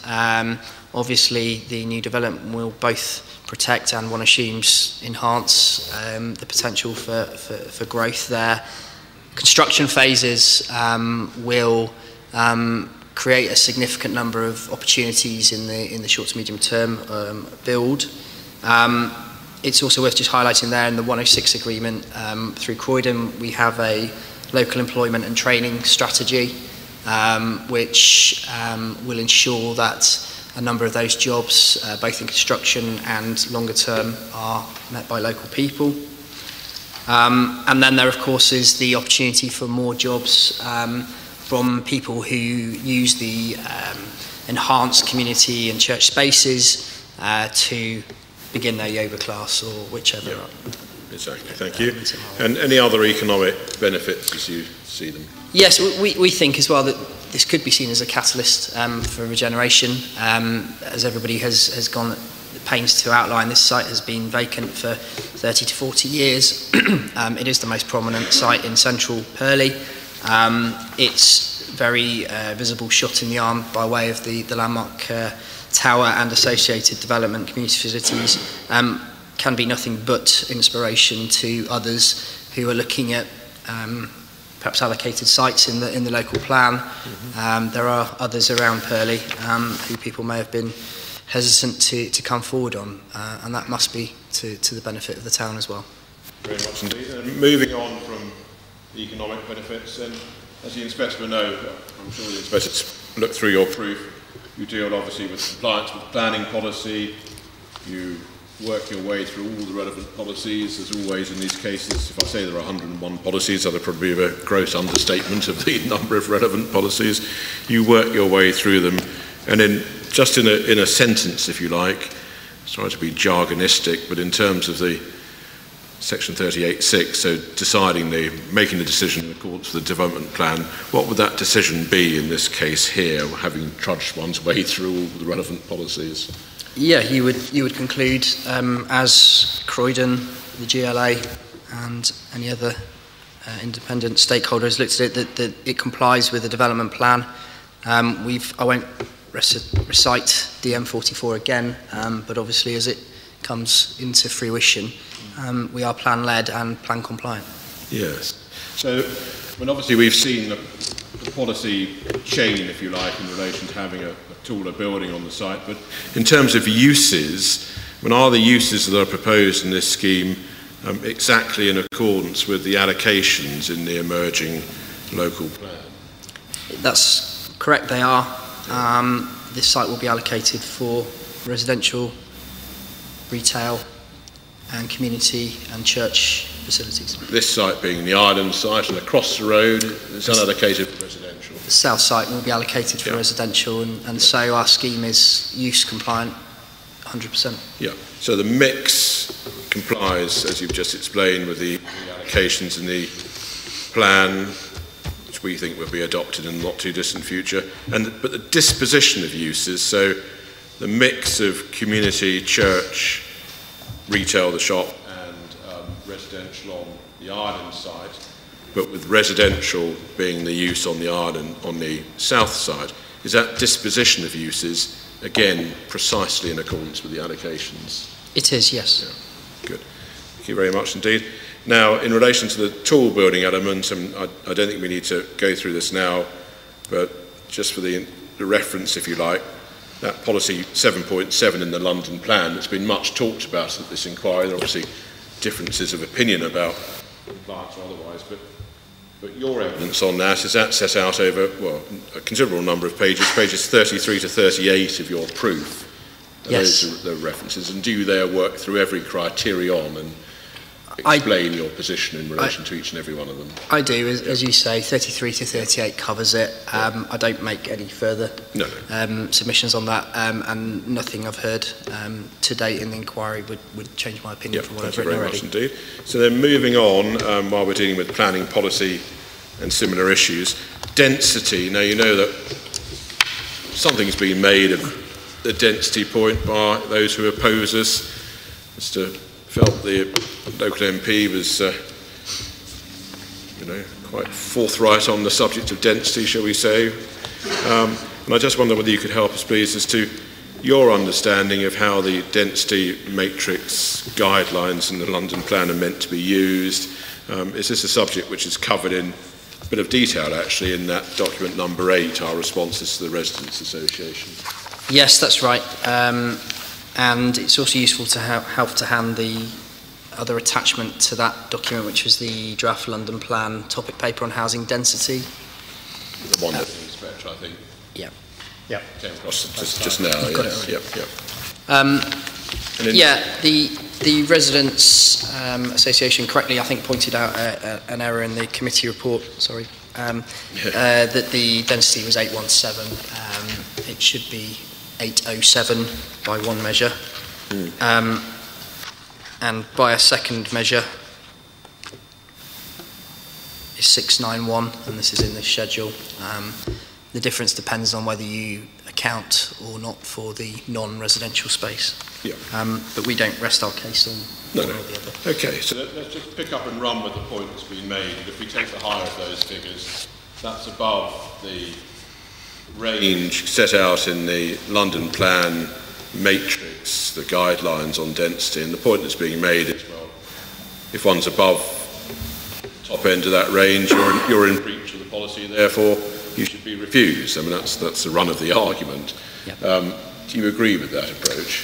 Obviously, the new development will both protect and, one assumes, enhance the potential for growth there. Construction phases will create a significant number of opportunities in the short to medium term build. It's also worth just highlighting there in the 106 agreement through Croydon, we have a local employment and training strategy which will ensure that a number of those jobs, both in construction and longer term, are met by local people. And then there, of course, is the opportunity for more jobs from people who use the enhanced community and church spaces to begin their yoga class or whichever. Yeah, exactly, thank you. And any other economic benefits as you see them? Yes, we think as well that this could be seen as a catalyst for regeneration. As everybody has gone at pains to outline, this site has been vacant for 30 to 40 years. It is the most prominent site in central Purley. It's very visible shot in the arm by way of the landmark tower and associated development community facilities. Can be nothing but inspiration to others who are looking at perhaps allocated sites in the local plan. There are others around Purley who people may have been hesitant to come forward on, and that must be to the benefit of the town as well. Very much indeed. And moving on from the economic benefits, and as the Inspector will know, I'm sure the Inspector's looked through your proof, you deal obviously with compliance with planning policy, you work your way through all the relevant policies. As always in these cases, if I say there are 101 policies, that'll probably be a gross understatement of the number of relevant policies. You work your way through them, and in a sentence, if you like, sorry to be jargonistic, but in terms of the Section 38.6, so making the decision in accordance with the development plan, what would that decision be in this case here, having trudged one's way through all the relevant policies? Yeah, you would conclude, as Croydon, the GLA, and any other independent stakeholders looked at it, that it complies with the development plan. I won't recite DM44 again, but obviously as it comes into fruition, we are plan-led and plan-compliant. Yes. So, obviously we've seen the policy chain, if you like, in relation to having a taller building on the site, but in terms of uses, are the uses that are proposed in this scheme exactly in accordance with the allocations in the emerging local plan? That's correct, they are. This site will be allocated for residential, retail and community and church facilities. This site being the island site, and across the road it's unallocated for residential. The south site will be allocated for residential, and so our scheme is use compliant 100%. Yeah, so the mix complies, as you've just explained, with the allocations in the plan, which we think will be adopted in the not too distant future, but the disposition of uses, so the mix of community, church, retail, the shop, and residential on the island site, but with residential being the use on the island on the south side. Is that disposition of uses, again, precisely in accordance with the allocations? It is, yes. Yeah. Good. Thank you very much indeed. Now, in relation to the tall building element, I don't think we need to go through this now, but just for the reference, if you like, that policy 7.7 in the London plan, that's been much talked about at this inquiry. There are obviously differences of opinion about compliance or otherwise, but your evidence on that is that set out over, well, a considerable number of pages 33 to 38 of your proof. Yes. Those are the references, and do you there work through every criterion and explain your position in relation to each and every one of them? I do, as you say, 33 to 38 covers it. I don't make any further submissions on that, and nothing I've heard to date in the inquiry would change my opinion from what I've written already. Thank you very much indeed. So then moving on, while we're dealing with planning policy and similar issues, density. Now you know that something's been made of the density point by those who oppose us. Mr. Felt the local MP was, quite forthright on the subject of density, shall we say. And I just wonder whether you could help us, please, as to your understanding of how the density matrix guidelines in the London Plan are meant to be used. Is this a subject which is covered in a bit of detail, actually, in that document number 8, our responses to the Residents' Association? Yes, that's right. And it's also useful to have to hand the other attachment to that document, which was the draft London Plan topic paper on housing density. The one that the inspector, I think, Yeah. came across just now. Yes. The Residents' Association correctly, I think, pointed out an error in the committee report. Sorry, that the density was 817. It should be 807 by one measure, and by a second measure is 691, and this is in the schedule. The difference depends on whether you account or not for the non-residential space. But we don't rest our case on one or the other. Okay, so let's just pick up and run with the point that's been made. If we take the higher of those figures, that's above the range set out in the London Plan matrix, the guidelines on density. And the point that's being made is, well, if one's above the top end of that range, you're in breach of the policy, therefore you should be refused. I mean, that's the run of the argument. Do you agree with that approach?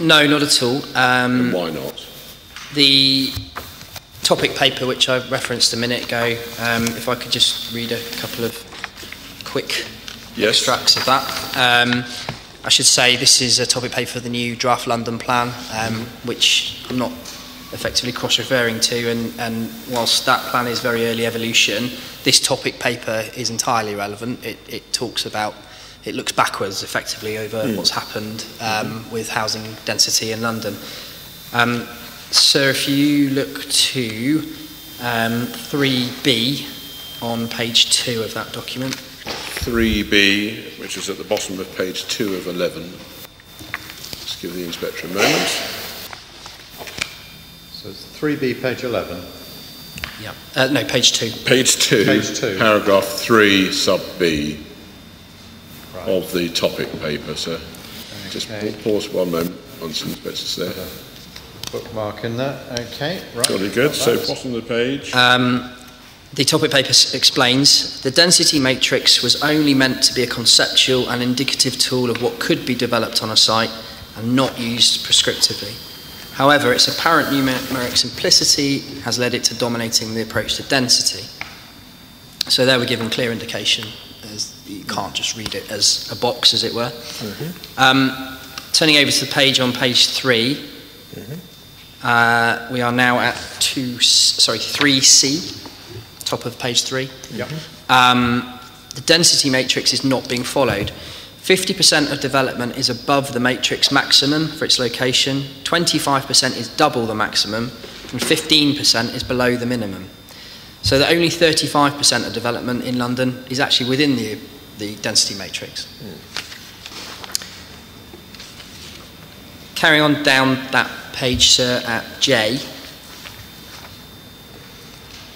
No, not at all. And why not? The topic paper, which I referenced a minute ago, if I could just read a couple of quick extracts of that. I should say this is a topic paper for the new draft London Plan, which I'm not effectively cross-referring to, and whilst that plan is very early evolution, this topic paper is entirely relevant. It talks about, it looks backwards effectively over what's happened with housing density in London. So if you look to 3B on page 2 of that document. 3B, which is at the bottom of page 2 of 11. Just give the inspector a moment. So it's 3B, page 11. No, page 2. Page 2, paragraph 3, sub B of the topic paper, sir. Just pause 1 moment once the inspector's there. Bookmark in there. Okay, right. Jolly good. So bottom of the page. The topic paper explains, the density matrix was only meant to be a conceptual and indicative tool of what could be developed on a site and not used prescriptively. However, its apparent numeric simplicity has led it to dominating the approach to density. So there we're given clear indication, as you can't just read it as a box, as it were. Turning over to the page on page 3, we are now at 3C. Top of page 3. The density matrix is not being followed. 50% of development is above the matrix maximum for its location, 25% is double the maximum, and 15% is below the minimum. So that only 35% of development in London is actually within the density matrix. Carrying on down that page, sir, at J.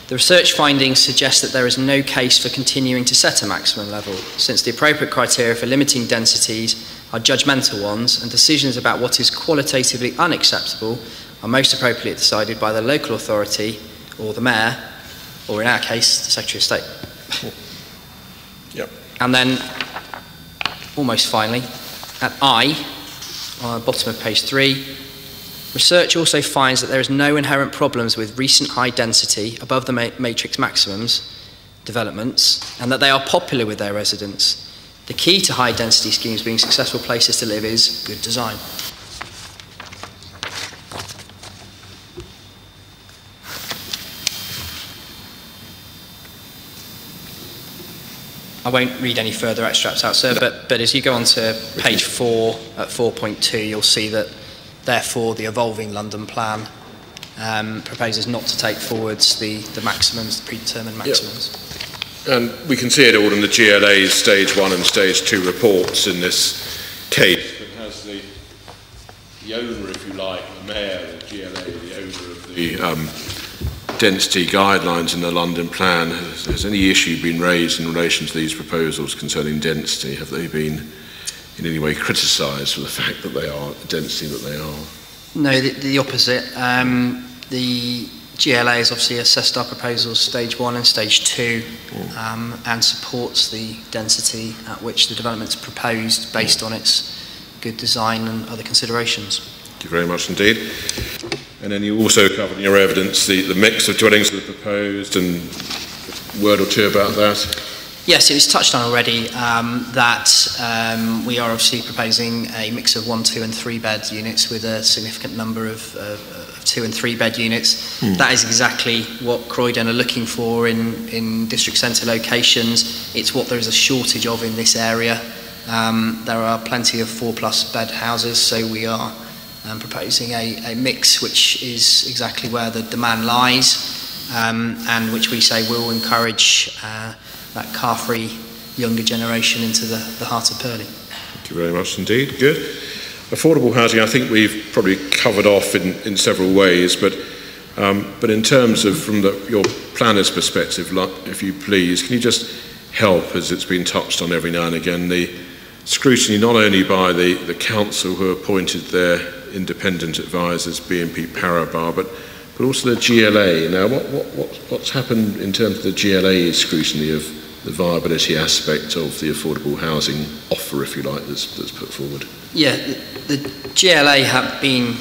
The research findings suggest that there is no case for continuing to set a maximum level, since the appropriate criteria for limiting densities are judgmental ones, and decisions about what is qualitatively unacceptable are most appropriately decided by the local authority or the mayor, or in our case, the Secretary of State. And then, almost finally, at I, on the bottom of page 3, research also finds that there is no inherent problems with recent high density above the matrix maximums developments, and that they are popular with their residents. The key to high density schemes being successful places to live is good design. I won't read any further extracts out, sir, but as you go on to page 4 at 4.2, you'll see that therefore, the evolving London Plan proposes not to take forwards the maximums, the predetermined maximums. And we can see it all in the GLA's Stage 1 and Stage 2 reports in this case. It has the owner, if you like, the mayor, the GLA, the owner of the density guidelines in the London Plan. Has any issue been raised in relation to these proposals concerning density? Have they been in any way criticised for the fact that they are the density that they are? No, the opposite. The GLA has obviously assessed our proposals stage 1 and stage 2 and supports the density at which the development's proposed based on its good design and other considerations. Thank you very much indeed. And then you also covered in your evidence the mix of dwellings that are proposed, and a word or two about that. Yes, it was touched on already that we are obviously proposing a mix of 1, 2 and 3 bed units with a significant number of 2 and 3 bed units. That is exactly what Croydon are looking for in district centre locations. It's what there is a shortage of in this area. There are plenty of 4+ bed houses, so we are proposing a mix which is exactly where the demand lies, and which we say will encourage that car-free younger generation into the heart of Purley. Thank you very much indeed. Good. Affordable housing, I think we've probably covered off in several ways, but in terms of from your planner's perspective, if you please, can you just help, as it's been touched on every now and again, the scrutiny not only by the council who appointed their independent advisors, BNP Paribas, but also the GLA. Now, what's happened in terms of the GLA scrutiny of the viability aspect of the affordable housing offer, if you like, that's put forward? Yeah, the GLA have been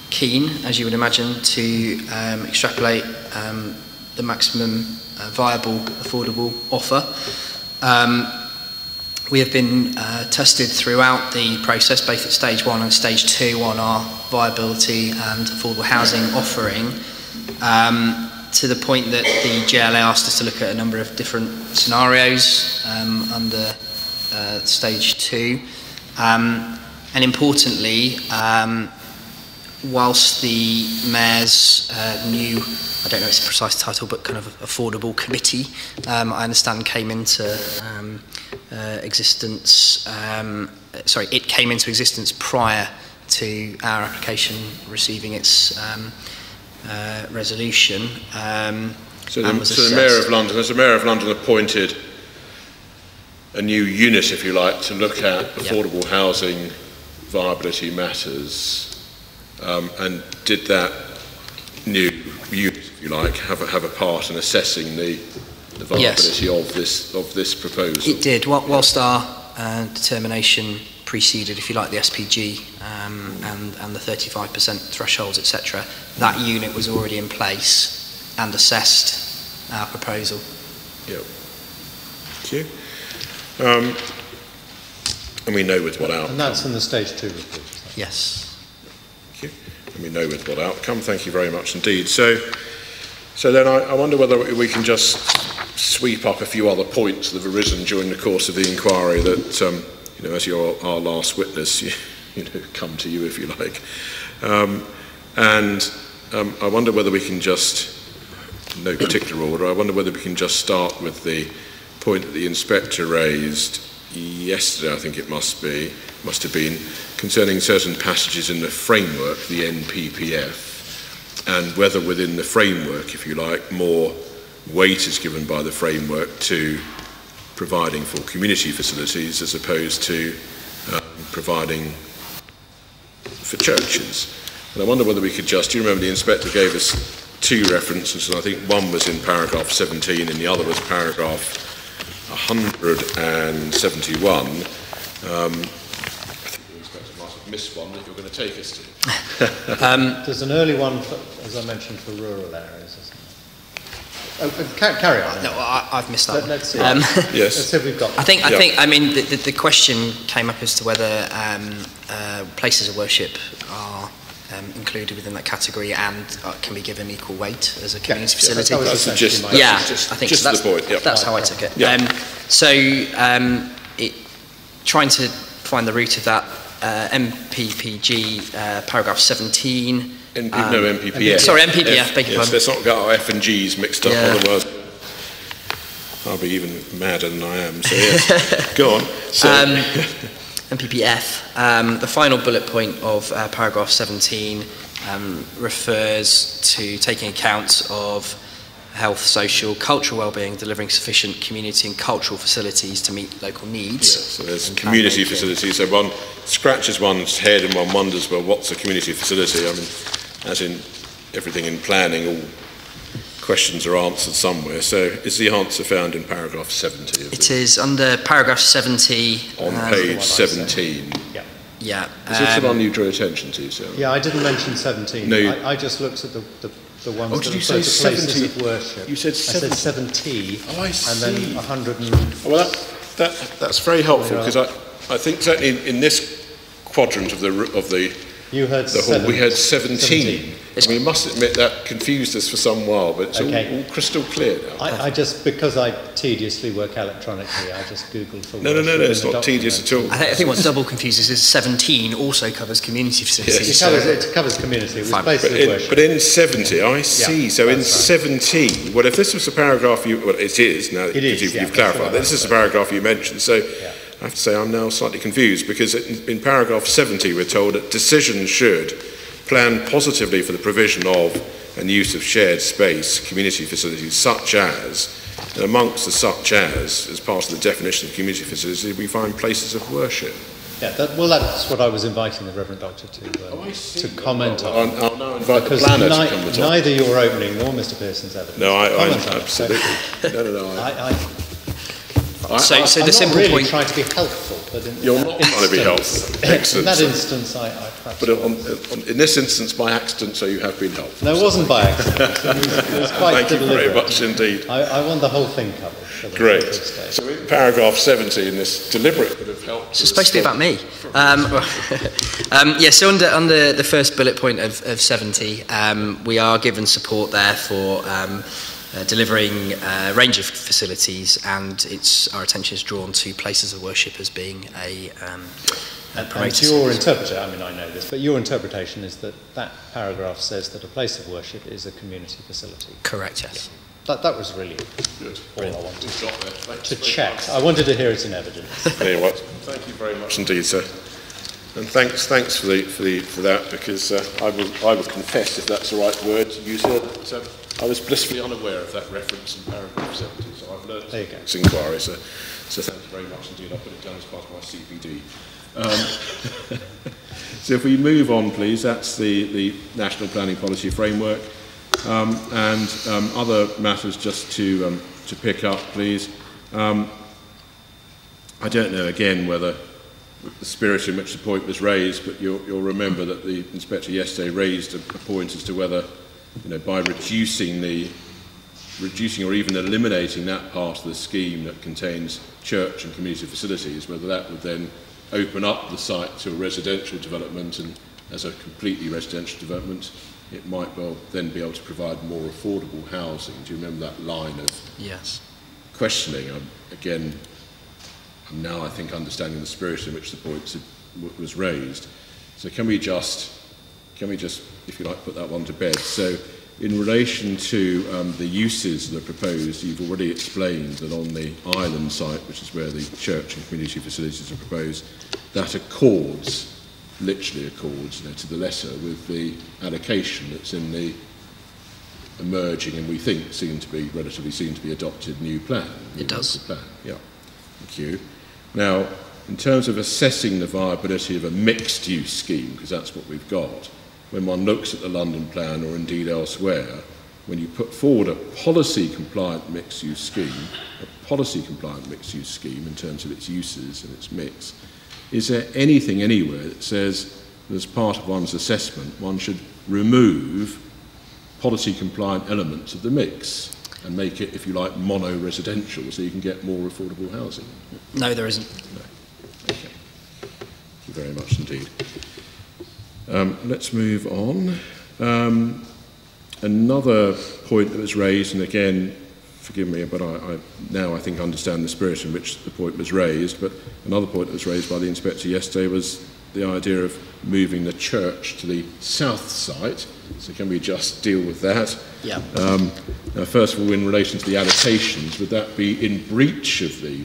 keen, as you would imagine, to extrapolate the maximum viable affordable offer. We have been tested throughout the process, both at stage 1 and stage 2, on our viability and affordable housing offering, to the point that the GLA asked us to look at a number of different scenarios under stage 2. And importantly, whilst the Mayor's new, I don't know its precise title, but kind of affordable committee, I understand came into existence, it came into existence prior to our application receiving its resolution. So the Mayor of London, has the Mayor of London appointed a new unit, if you like, to look at affordable housing viability matters, and did that new unit, if you like, have a part in assessing the viability of this proposal? It did. Whilst our determination preceded, if you like, the SPG and the 35% thresholds, etc., that unit was already in place and assessed our proposal. Yep. Thank you. And we know with what outcome. And that's in the stage 2 report. Yes. Thank you. And we know with what outcome. Thank you very much indeed. So then I wonder whether we can just sweep up a few other points that have arisen during the course of the inquiry that, as you're our last witness, come to you if you like. And I wonder whether we can just, in no particular order, I wonder whether we can just start with the point that the inspector raised yesterday, I think it must have been, concerning certain passages in the framework, the NPPF, and whether within the framework, if you like, more weight is given by the framework to providing for community facilities as opposed to providing for churches. And I wonder whether we could just, do you remember the inspector gave us 2 references, and I think one was in paragraph 17 and the other was paragraph 171. I think the inspector might have missed one that you're going to take us to. There's an early one, as I mentioned, for rural areas, isn't there? Carry on. No, I've missed that one. Let's see. Yes. Let's see if we've got I think, the question came up as to whether places of worship are included within that category and can be given equal weight as a community facility. That was essentially I just think so. the point. Yep. That's how I took it. Yep. Trying to find the root of that, MPPG paragraph 17. MPPF. Sorry, MPPF. Beg your pardon. Let's not get our F and G's mixed up. Otherwise, I'll be even madder than I am. So yes, go on. So. MPPF, the final bullet point of paragraph 17 refers to taking account of health, social, cultural well-being, delivering sufficient community and cultural facilities to meet local needs. Yeah, so there's community facilities. So one scratches one's head and one wonders, well, what's a community facility? I mean, as in everything in planning, all questions are answered somewhere. So is the answer found in paragraph 70? It is under paragraph 70. On page 17. Yeah. Yeah. Is this the one you drew attention to, sir? Yeah, I didn't mention 17. No, I just looked at the ones that did you refer say to places 70? of worship. You said 70. I said 70. Oh, I see. And then 100 and... Well, that's very helpful, because I think certainly in this quadrant of the You heard the hall, we had 17. 17. I mean, we must admit that confused us for some while, but it's all crystal clear now. I just, because I tediously work electronically, I just Googled for No, it's not tedious at all. I think what double confuses is 17 also covers community facilities. Yes. It covers community. It was places of worship. But in 70, I see. Yeah, so in right. 17, well, if this was the paragraph well, it is now. It is, You've clarified. This is the paragraph you mentioned. So Yeah. I have to say I'm now slightly confused, because in paragraph 70 we're told that decisions should plan positively for the provision of and use of shared space, community facilities, such as, and amongst the such as part of the definition of community facilities, we find places of worship. Yeah, that's what I was inviting the Reverend Doctor to comment on. I'll now invite the Because planner to come to talk. neither your opening nor Mr. Pearson's evidence. No, I comment on it. absolutely. So I'm the not simple really point. trying to be helpful, but in You're that not trying to be instance- helpful. Excellent. In that instance, I perhaps... But in this instance, by accident, so you have been helpful. No, it wasn't by accident. It was quite Thank you very deliberate. much indeed. I want the whole thing covered. For the Great. for this day. So in paragraph 70, in this deliberate bit of help... It's supposed to be about me. So under the first bullet point of 70, we are given support there for delivering a range of facilities, and our attention is drawn to places of worship as being a And your interpretation, I mean, I know this, but your interpretation is that paragraph says that a place of worship is a community facility. Correct, yes. That was really Good. all I wanted We've got there. Thanks to very check. much. I wanted to hear it in evidence. Anyway, thank you very much indeed, sir. And thanks for that, because I will confess, if that's the right word to use here, that I was blissfully unaware of that reference in paragraph 70, so I've learned There you go. this inquiry, so thank you very much indeed. I'll put it down as part of my CPD. So if we move on, please, that's the National Planning Policy Framework, and other matters just to pick up, please. I don't know, again, whether the spirit in which the point was raised, but you'll remember that the Inspector yesterday raised a point as to whether, by reducing or even eliminating that part of the scheme that contains church and community facilities, whether that would then open up the site to a residential development, and as a completely residential development, it might well then be able to provide more affordable housing. Do you remember that line of questioning? Again, I'm now, I think, understanding the spirit in which the point was raised. So can we just, if you like, put that one to bed? So in relation to the uses that are proposed, you've already explained that on the island site, which is where the church and community facilities are proposed, that literally accords, to the letter with the allocation that's in the emerging, and we think relatively soon to be adopted new plan. It does. Plan. Yeah. Thank you. Now, in terms of assessing the viability of a mixed-use scheme, because that's what we've got, when one looks at the London plan or indeed elsewhere, when you put forward a policy-compliant mixed-use scheme in terms of its uses and its mix, is there anything anywhere that says that as part of one's assessment one should remove policy-compliant elements of the mix and make it, if you like, mono-residential so you can get more affordable housing? No, there isn't. No. Okay. Thank you very much indeed. Let's move on. Another point that was raised, and again, forgive me, but I now I think understand the spirit in which the point was raised, but another point that was raised by the Inspector yesterday was the idea of moving the church to the south site. So can we just deal with that? Yeah. Now, first of all, in relation to the allocations, would that be in breach of the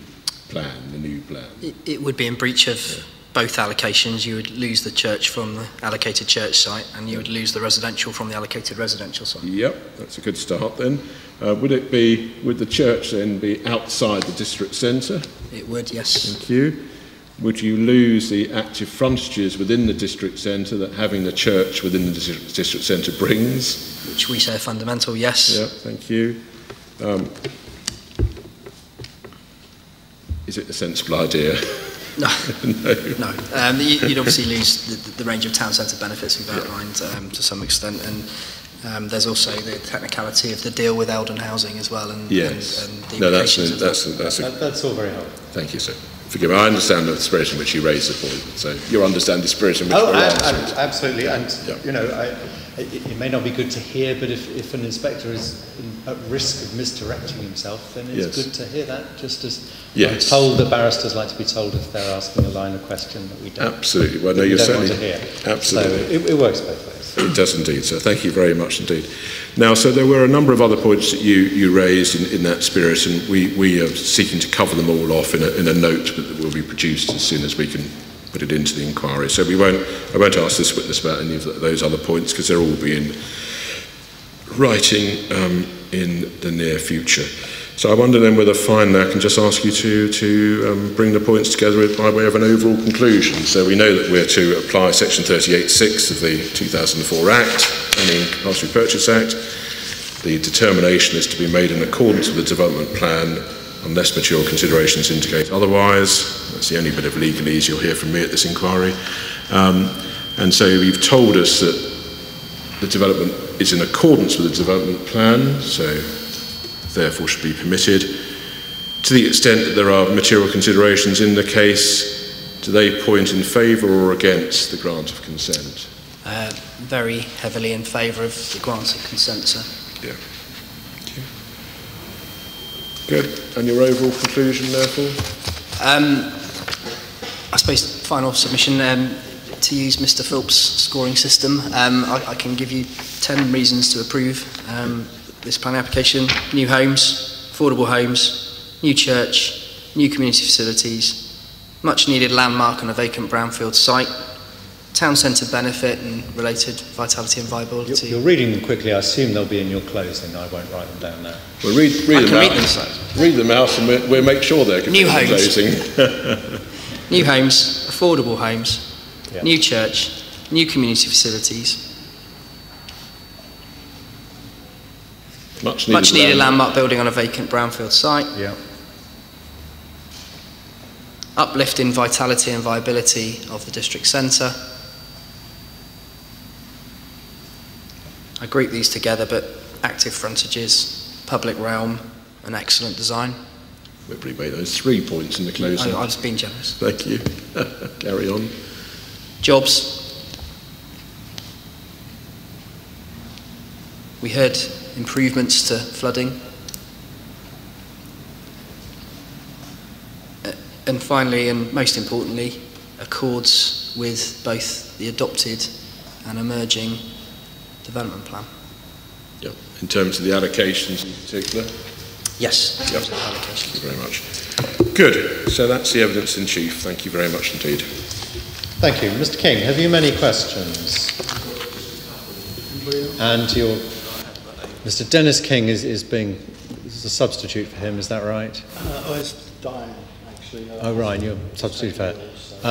plan, the new plan? It would be in breach of both allocations, you would lose the church from the allocated church site, and you would lose the residential from the allocated residential site. Yep, that's a good start then. Would the church then be outside the district centre? It would, yes. Thank you. Would you lose the active frontages within the district centre that having the church within the district centre brings? Which we say are fundamental, yes. Yeah, thank you. Is it a sensible idea? No. No. No. You'd obviously lose the range of town centre benefits we've outlined to some extent, and there's also the technicality of the deal with Eldon Housing as well, and, yes. and the no, implications that's all very helpful. Thank you, sir. Forgive me, I understand the spirit in which you raised the point, so you understand the spirit in which we're answering. Absolutely, and you know, it may not be good to hear, but if an inspector is at risk of misdirecting himself, then it's good to hear that, just as I'm told that barristers like to be told if they're asking a line of question that we don't. Absolutely, well, no, you're certainly want to hear. Absolutely. So it works both ways. It does indeed, sir. Thank you very much indeed. Now, so there were a number of other points that you raised in that spirit, and we are seeking to cover them all off in a note that will be produced as soon as we can put it into the inquiry. So I won't ask this witness about any of those other points, because they'll all be in writing in the near future. So I wonder then whether finally I can just ask you to bring the points together by way of an overall conclusion. So we know that we're to apply section 38(6) of the 2004 Act and the Compulsory Purchase Act. The determination is to be made in accordance with the development plan unless mature considerations indicate otherwise. That's the only bit of legalese you'll hear from me at this inquiry. And so you've told us that the development is in accordance with the development plan, so therefore should be permitted. To the extent that there are material considerations in the case, do they point in favour or against the grant of consent? Very heavily in favour of the grant of consent, sir. Yeah. Good. And your overall conclusion, therefore? I suppose final submission, to use Mr. Philps' scoring system, I can give you 10 reasons to approve this planning application. New homes, affordable homes, new church, new community facilities, much needed landmark on a vacant brownfield site, town centre benefit and related vitality and viability. You're reading them quickly. I assume they'll be in your closing. I won't write them down now. Well, read them out and we'll make sure they're new homes. Closing. New homes, affordable homes, new church, new community facilities, much needed landmark building on a vacant brownfield site, uplift in vitality and viability of the district centre. I group these together, but active frontages, public realm, and excellent design. We've already made those 3 points in the closing. I was being generous. Thank you. Carry on. Jobs. We heard improvements to flooding. And finally, and most importantly, accords with both the adopted and emerging development plan. Yeah. In terms of the allocations in particular? Yes. Yep. Thank you very much. Good. So that's the evidence in chief. Thank you very much indeed. Thank you. Mr. King, have you many questions? And Mr. Dennis King is being a substitute for him, is that right? It's Diane, actually. Oh, right, you're a substitute for her.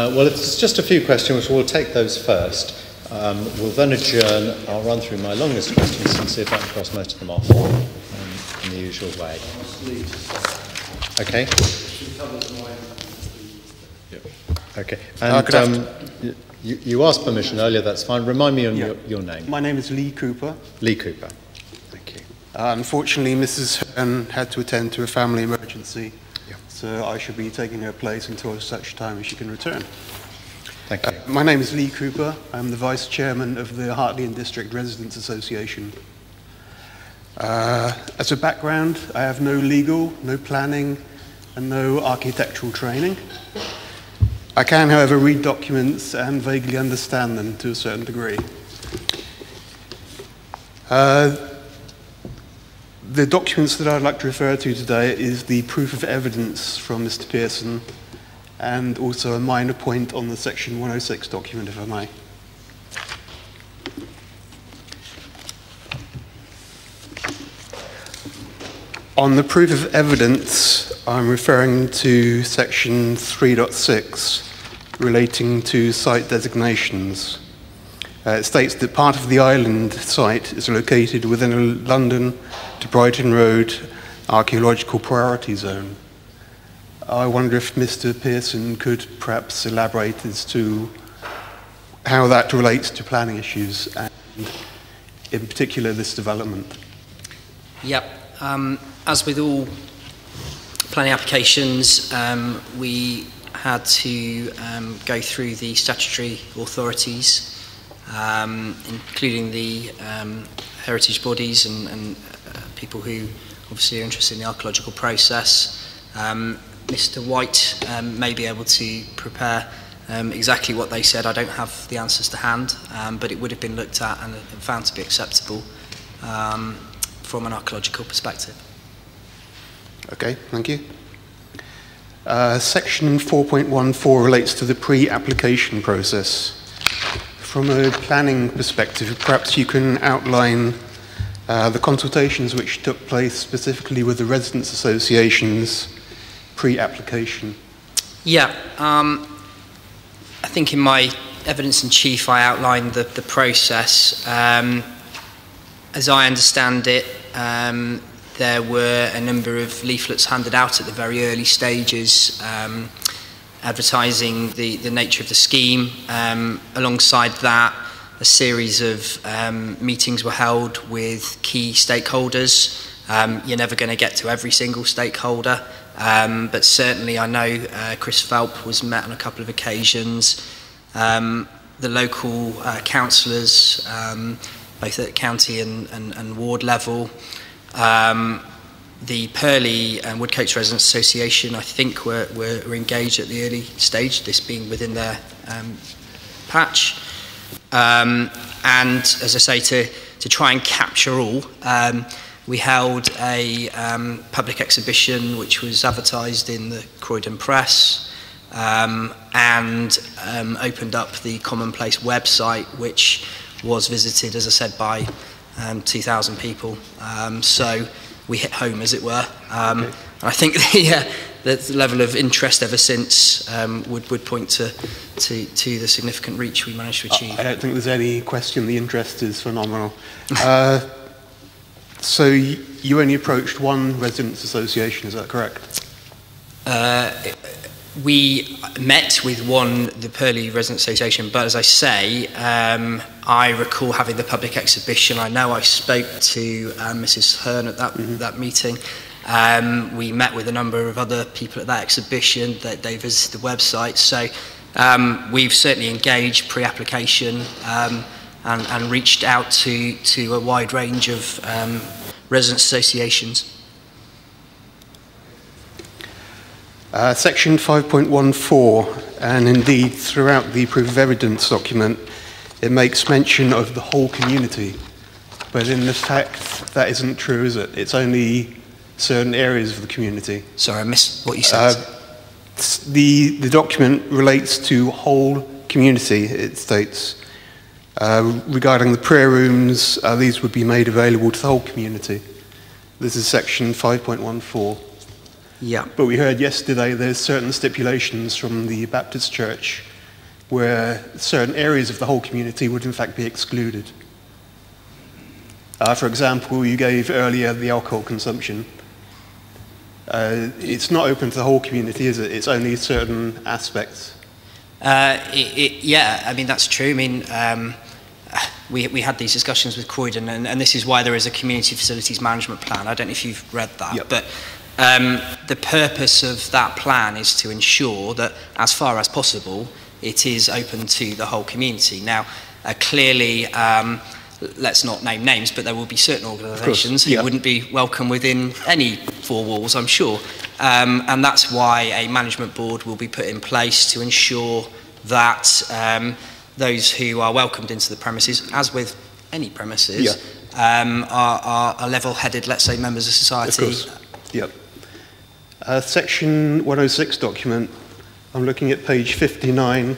Well, if it's just a few questions, we'll take those first. We'll then adjourn. I'll run through my long list of questions and see if I can cross most of them off in the usual way. Okay. Okay. And you asked permission earlier, that's fine. Remind me of your name. My name is Lee Cooper. Lee Cooper. Thank you. Unfortunately, Mrs. Hearn had to attend to a family emergency, so I should be taking her place until such time as she can return. Thank you. My name is Lee Cooper. I'm the Vice Chairman of the Hartley and District Residents Association. As a background, I have no legal, no planning, and no architectural training. I can, however, read documents and vaguely understand them to a certain degree. The documents that I'd like to refer to today is the proof of evidence from Mr. Pearson and also a minor point on the section 106 document, if I may. On the proof of evidence, I'm referring to section 3.6 relating to site designations. It states that part of the island site is located within a London to Brighton Road archaeological priority zone. I wonder if Mr. Pearson could perhaps elaborate as to how that relates to planning issues and in particular this development. Yep. As with all planning applications, we had to go through the statutory authorities, including the heritage bodies and people who obviously are interested in the archaeological process. Mr. White may be able to prepare exactly what they said. I don't have the answers to hand, but it would have been looked at and found to be acceptable from an archaeological perspective. Okay, thank you. Section 4.14 relates to the pre-application process. From a planning perspective, perhaps you can outline the consultations which took place specifically with the residents' associations pre-application. Yeah, I think in my evidence in chief I outlined the process. As I understand it, there were a number of leaflets handed out at the very early stages advertising the nature of the scheme. Alongside that, a series of meetings were held with key stakeholders. You're never going to get to every single stakeholder, but certainly I know Chris Phelp was met on a couple of occasions. The local councillors, both at county and ward level, the Purley and Woodcoats Residents Association, I think, were engaged at the early stage, this being within their patch. And as I say, to try and capture all, we held a public exhibition which was advertised in the Croydon Press and opened up the Commonplace website, which was visited, as I said, by 2,000 people. So we hit home, as it were. Okay. I think the level of interest ever since would point to the significant reach we managed to achieve. I don't think there's any question the interest is phenomenal. So you only approached one residents' association, is that correct? We met with the Purley Residents Association, but as I say, I recall having the public exhibition. I know I spoke to Mrs. Hearn at that meeting. We met with a number of other people at that exhibition. They visited the website. So we've certainly engaged pre-application and reached out to a wide range of residents' associations. Section 5.14, and indeed throughout the proof of evidence document, it makes mention of the whole community. But in the fact, that isn't true, is it? It's only certain areas of the community. Sorry, I missed what you said. The document relates to whole community, it states. Regarding the prayer rooms, these would be made available to the whole community. This is section 5.14. Yeah. But we heard yesterday there's certain stipulations from the Baptist Church where certain areas of the whole community would in fact be excluded. For example, you gave earlier the alcohol consumption. It's not open to the whole community, is it? It's only certain aspects. Yeah, I mean, that's true. I mean, we had these discussions with Croydon, and this is why there is a community facilities management plan. I don't know if you've read that, yep. But the purpose of that plan is to ensure that, as far as possible, it is open to the whole community. Now, clearly, let's not name names, but there will be certain organisations who wouldn't be welcome within any four walls, I'm sure. And that's why a management board will be put in place to ensure that those who are welcomed into the premises, as with any premises, are level-headed, let's say, members of society. Of course. Yep. Section 106 document I'm looking at page 59,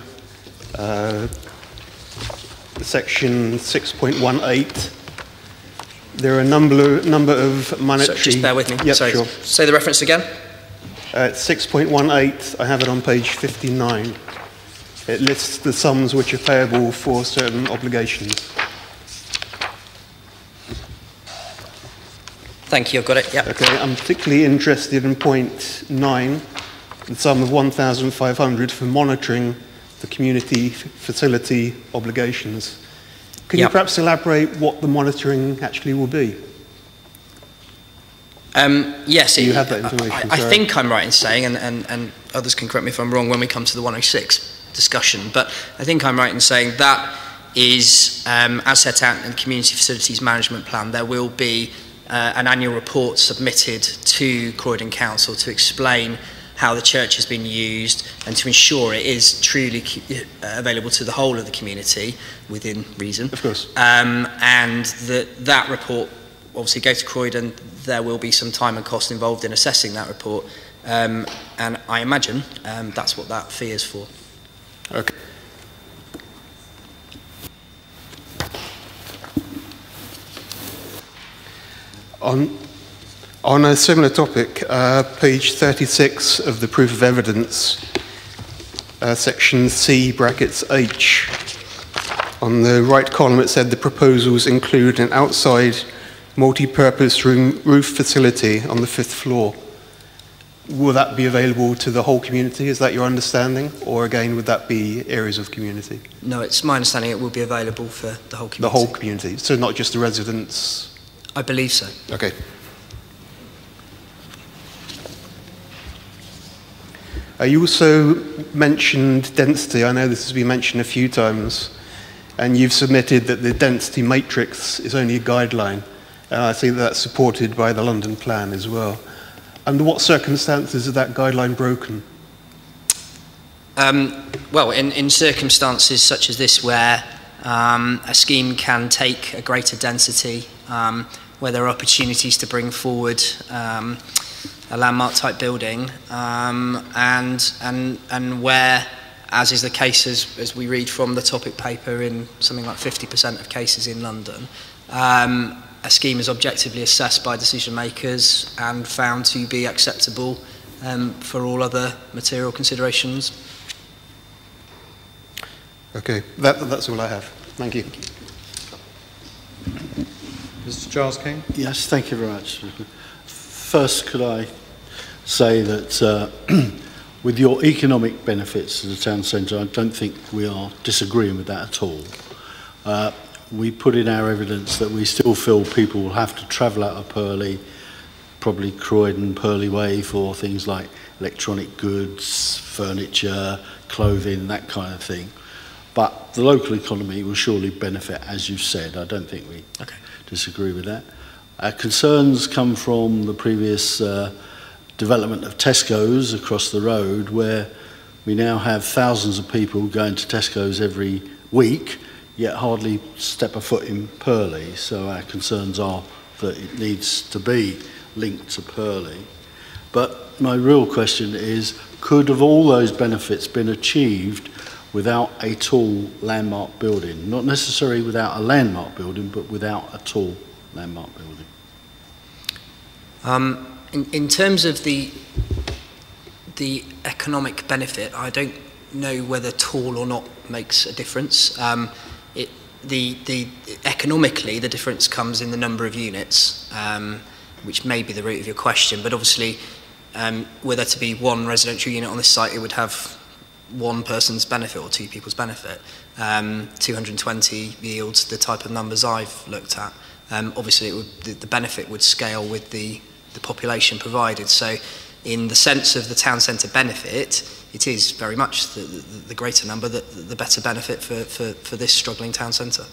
section 6.18. There are a number of monetary... So just bear with me. Yep, Sorry. sure. Say the reference again. 6.18, I have it on page 59. It lists the sums which are payable for certain obligations. Thank you, I've got it. Yep. Okay, I'm particularly interested in point 9, the sum of 1,500 for monitoring the community facility obligations. Can you perhaps elaborate what the monitoring actually will be? Yes. Do you have that information? I think I'm right in saying, and others can correct me if I'm wrong when we come to the 106 discussion, but I think I'm right in saying that is, as set out in the Community Facilities Management Plan, there will be an annual report submitted to Croydon Council to explain how the church has been used and to ensure it is truly available to the whole of the community within reason. Of course. And that report obviously goes to Croydon. There will be some time and cost involved in assessing that report. And I imagine that's what that fee is for. Okay. On a similar topic, page 36 of the proof of evidence, section C brackets H. On the right column it said the proposals include an outside multi-purpose roof facility on the 5th floor. Will that be available to the whole community? Is that your understanding? Or again, would that be areas of community? No, it's my understanding it will be available for the whole community. The whole community, so not just the residents? I believe so. Okay. You also mentioned density. I know this has been mentioned a few times, and you've submitted that the density matrix is only a guideline, and I think that's supported by the London plan as well. Under what circumstances is that guideline broken? Well, in circumstances such as this where a scheme can take a greater density, where there are opportunities to bring forward a landmark type building, and where, as is the case as we read from the topic paper in something like 50% of cases in London, a scheme is objectively assessed by decision makers and found to be acceptable for all other material considerations. Okay, that's all I have. Thank you. Mr. Giles King? Yes, thank you very much. First, could I say that with your economic benefits to the town centre, I don't think we are disagreeing with that at all. We put in our evidence that we still feel people will have to travel out of Purley, probably Croydon, Purley Way, for things like electronic goods, furniture, clothing, that kind of thing. But the local economy will surely benefit, as you've said. I don't think we disagree with that. Our concerns come from the previous development of Tesco's across the road, where we now have thousands of people going to Tesco's every week, yet hardly step a foot in Purley. So our concerns are that it needs to be linked to Purley. But my real question is, could have all those benefits been achieved without a tall landmark building? Not necessarily without a landmark building, but without a tall landmark building. In terms of the economic benefit, I don't know whether tall or not makes a difference. Economically, the difference comes in the number of units, which may be the root of your question. But obviously, were there to be one residential unit on this site, it would have one person's benefit or two people's benefit. 220 yields the type of numbers I've looked at. Obviously, the benefit would scale with the population provided. So in the sense of the town centre benefit, it is very much the greater number, the better benefit for this struggling town centre.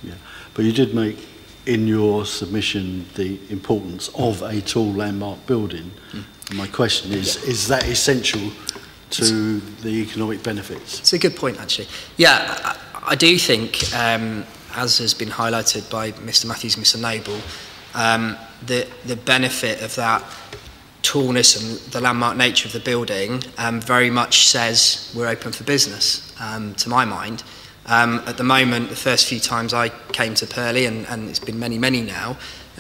Yeah, but you did make in your submission the importance of a tall landmark building. My question is that essential to the economic benefits? It's a good point, actually. Yeah, I do think, as has been highlighted by Mr. Matthews and Mr. Noble, the benefit of that tallness and the landmark nature of the building very much says we're open for business, to my mind. At the moment, the first few times I came to Purley, and it's been many, many now,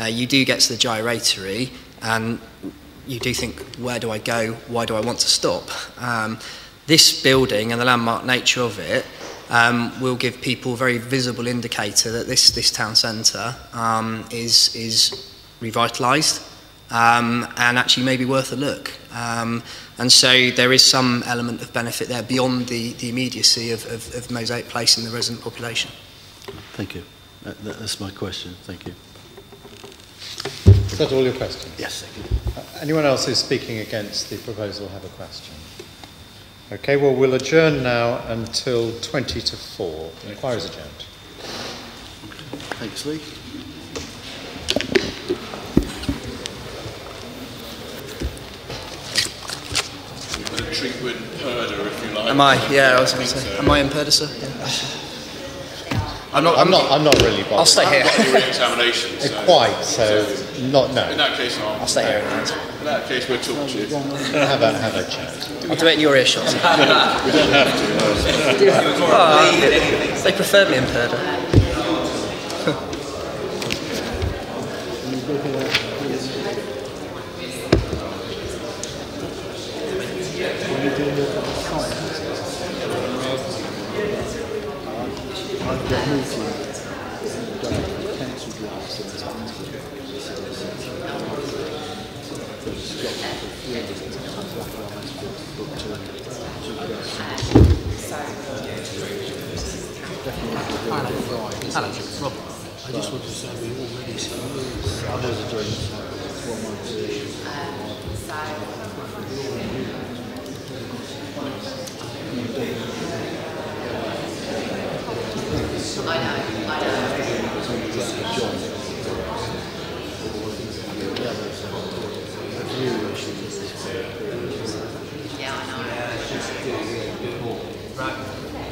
you do get to the gyratory and you do think, where do I go? Why do I want to stop? This building and the landmark nature of it will give people a very visible indicator that this town centre is revitalised and actually maybe worth a look. And so there is some element of benefit there beyond the immediacy of Mosaic Place and the resident population. Thank you. That's my question. Thank you. Is that all your questions? Yes, thank you. Anyone else who's speaking against the proposal have a question? Okay, well, we'll adjourn now until 20 to 4. The inquiry is adjourned. Thanks, Lee. Treat you in Purder, if you like. Am I? Yeah, I was going to say. Am I in Purder, sir? Yeah. I'm not really bothered. I'll stay here. I've got your examination. Quite, so not, no. In that case, I'll stay here. In that case, we'll talk to you. Have a chat. I'll do it in your earshot. We don't have to. They preferred me in Purder. Hello, Rob. I just wanted to say we already see others are doing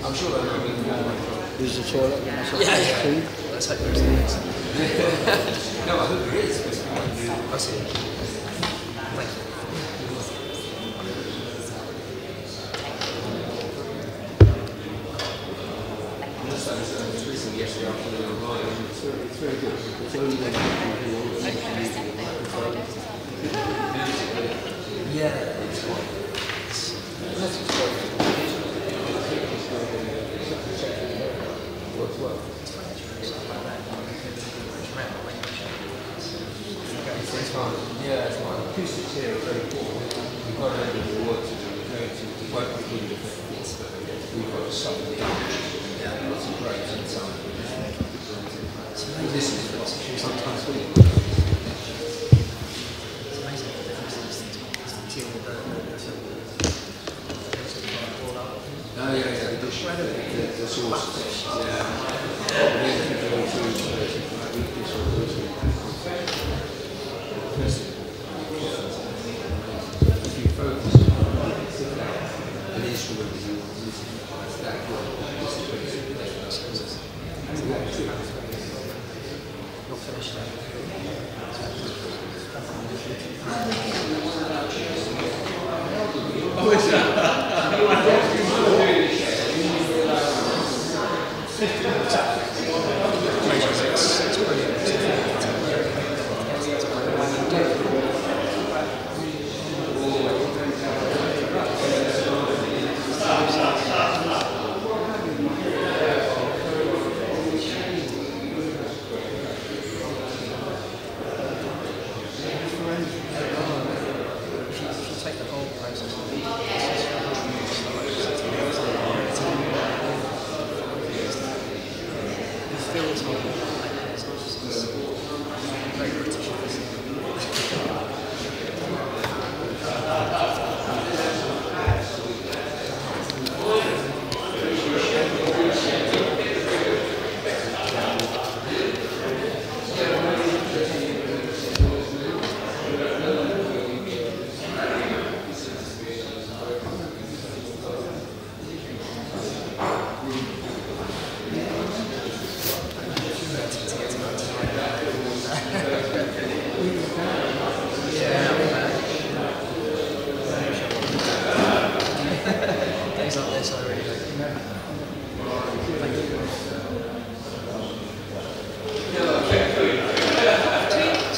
I'm sure that will be Is the toilet? Yeah. Let's hope there is. No, I hope there is. I see it. Thank you. Yesterday afternoon, it's very good. It's only when yeah, it's well. It's fine. Yeah, it's fine. Acoustics here are very poor. We've got a little bit of work to do. We're going to work with really different things, but we've got to suffer the yeah, lots of breaks inside. This is sometimes we. It's amazing the difference to deal with oh, yeah, the shredder, the sources. If you focus on an instrument that you want to listen to, it's that good. Not finished yet. Oh, is that? Take the whole process.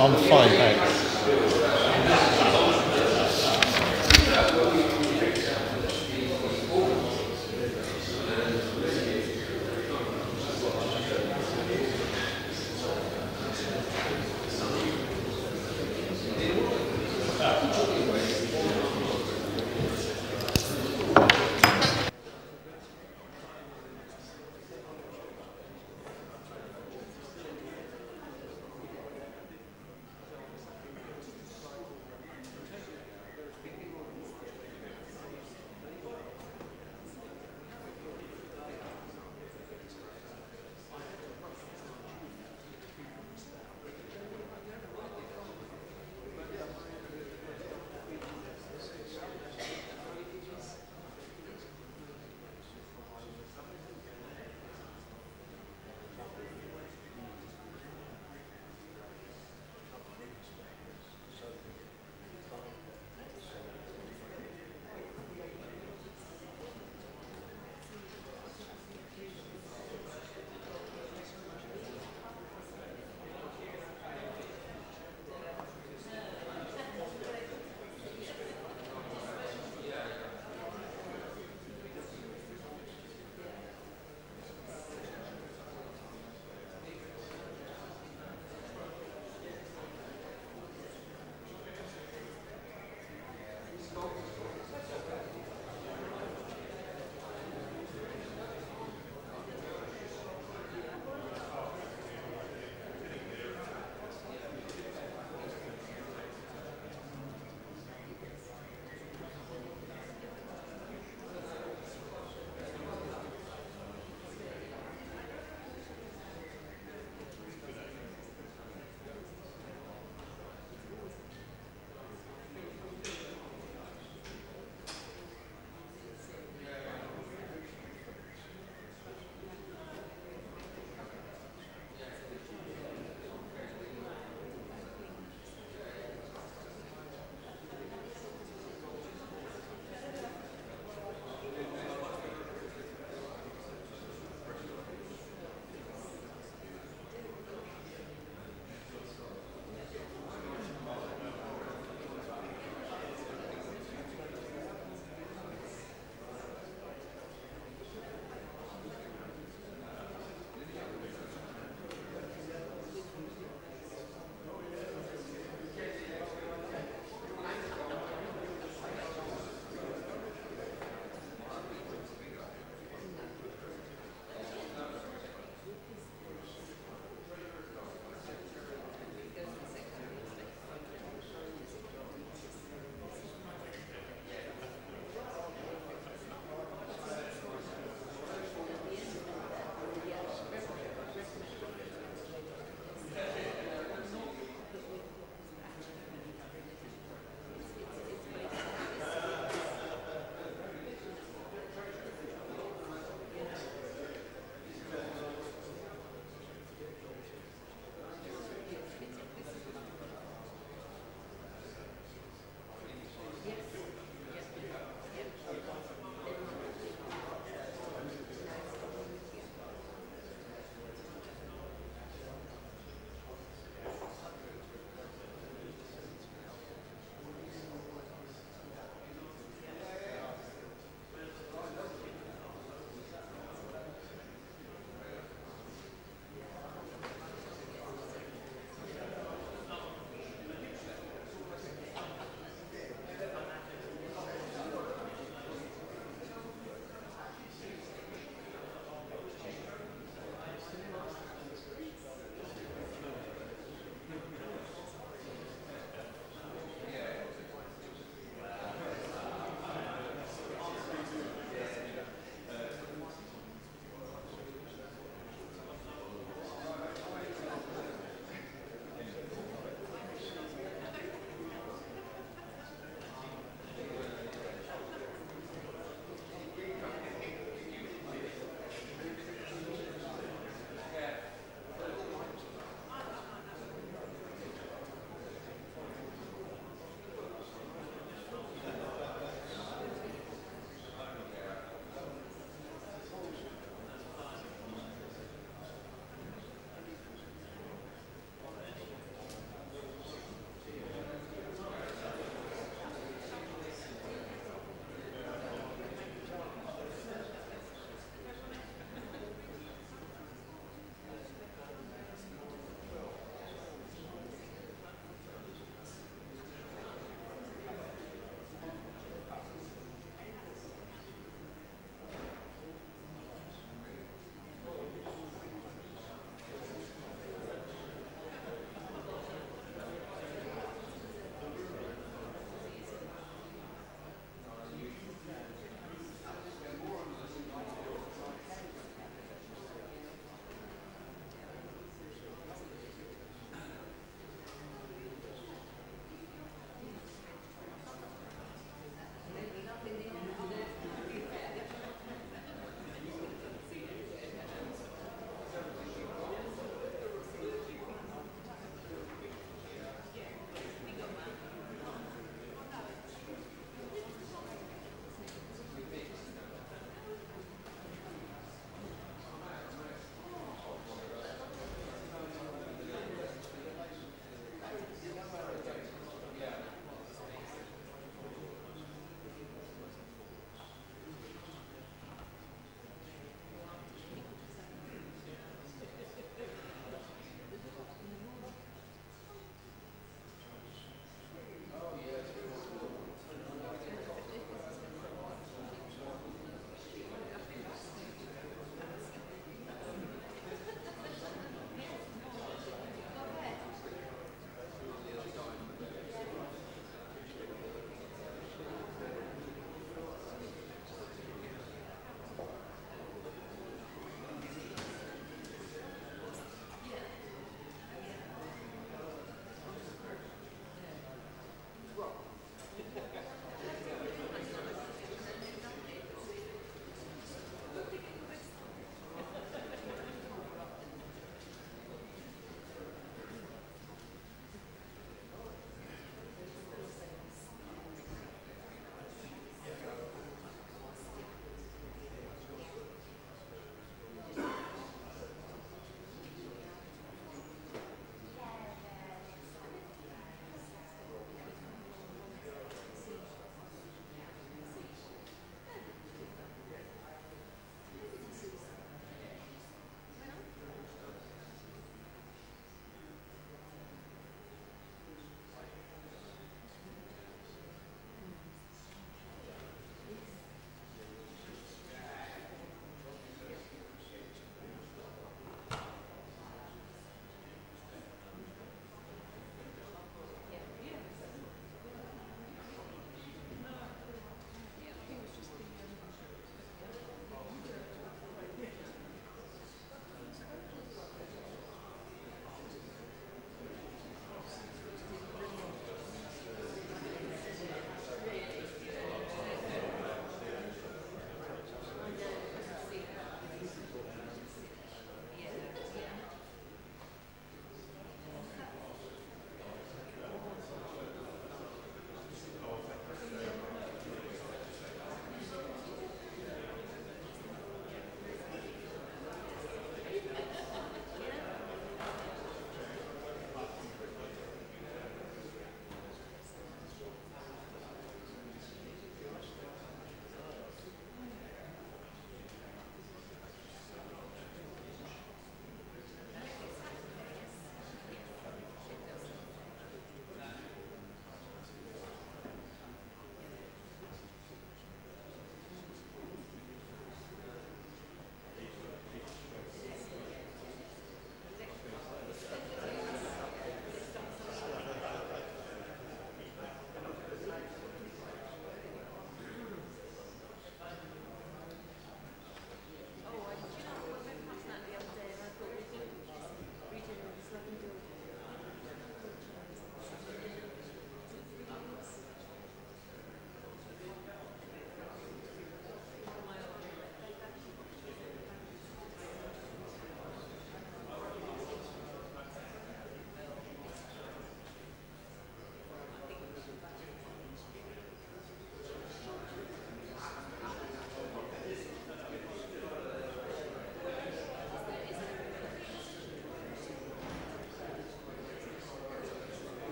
I'm fine, thanks.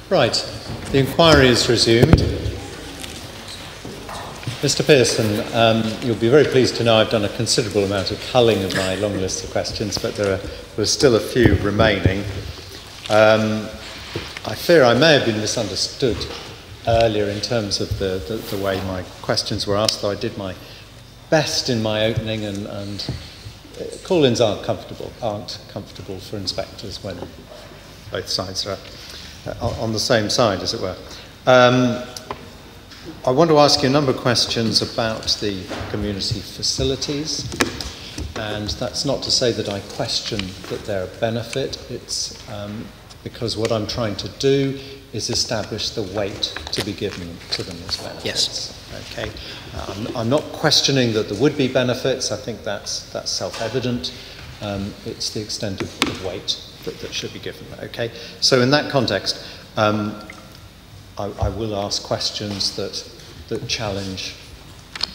Right, the inquiry is resumed. Mr. Pearson, you'll be very pleased to know I've done a considerable amount of culling of my long list of questions, but there are still a few remaining. I fear I may have been misunderstood earlier in terms of the way my questions were asked, though I did my best in my opening, and call-ins aren't comfortable for inspectors when both sides are on the same side, as it were. I want to ask you a number of questions about the community facilities, and that's not to say that I question that they're a benefit. It's because what I'm trying to do is establish the weight to be given to them as benefits. Yes. Okay. I'm not questioning that there would be benefits. I think that's self-evident. It's the extent of weight that should be given. Okay. So in that context, I will ask questions that challenge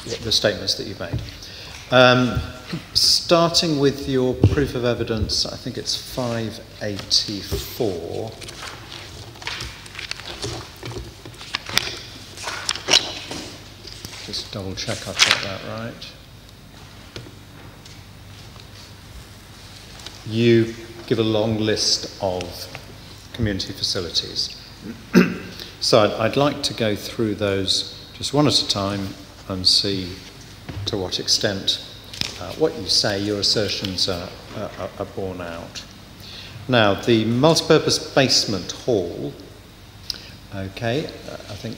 the statements that you've made. Starting with your proof of evidence, I think it's 584. Just double check I've got that right. You give a long list of community facilities. So I'd like to go through those just one at a time and see to what extent what you say, your assertions are borne out. Now, the multipurpose basement hall, okay, I think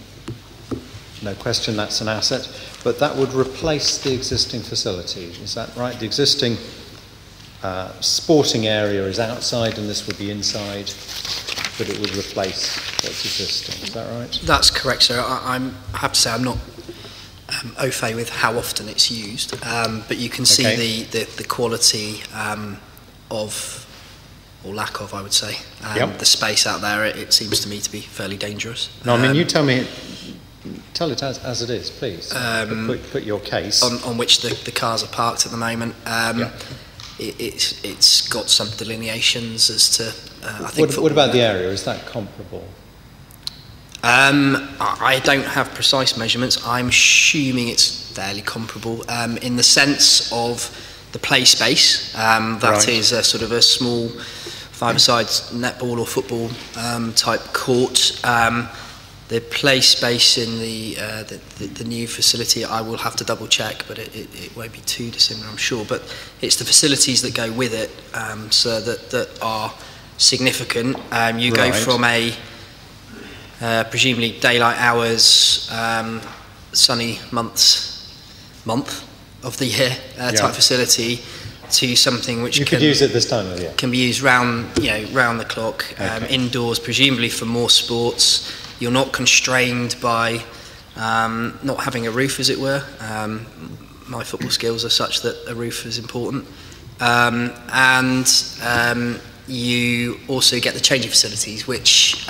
no question that's an asset, but that would replace the existing facility, is that right? The existing sporting area is outside and this would be inside, but it would replace what's existing, is that right? That's correct, sir. I have to say I'm not au fait with how often it's used, but you can see the quality of, or lack of, I would say, the space out there. It seems to me to be fairly dangerous. No, I mean, you tell it as it is, please. Put your case. On which the cars are parked at the moment. It's got some delineations as to, I think... What about the area? Is that comparable? I don't have precise measurements. I'm assuming it's fairly comparable in the sense of the play space. That is a sort of a small five-a-side netball or football type court. The play space in the new facility, I will have to double check, but it won't be too dissimilar, I'm sure. But it's the facilities that go with it, so that are significant. You go from a presumably daylight hours, sunny month of the year type facility to something which you could use it this time of year. Can be used round the clock, indoors, presumably for more sports. You're not constrained by not having a roof, as it were. My football skills are such that a roof is important, and you also get the changing facilities, which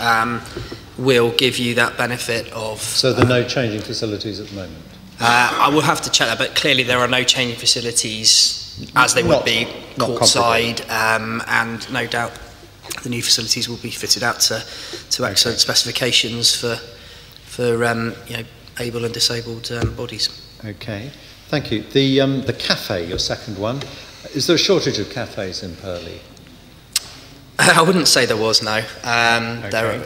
will give you that benefit of... So there are no changing facilities at the moment? I will have to check that, but clearly there are no changing facilities as they would be courtside, and no doubt the new facilities will be fitted out to excellent specifications for able and disabled bodies. Okay, thank you. The cafe, your second one, is there a shortage of cafes in Purley? I wouldn't say there was, no. There are,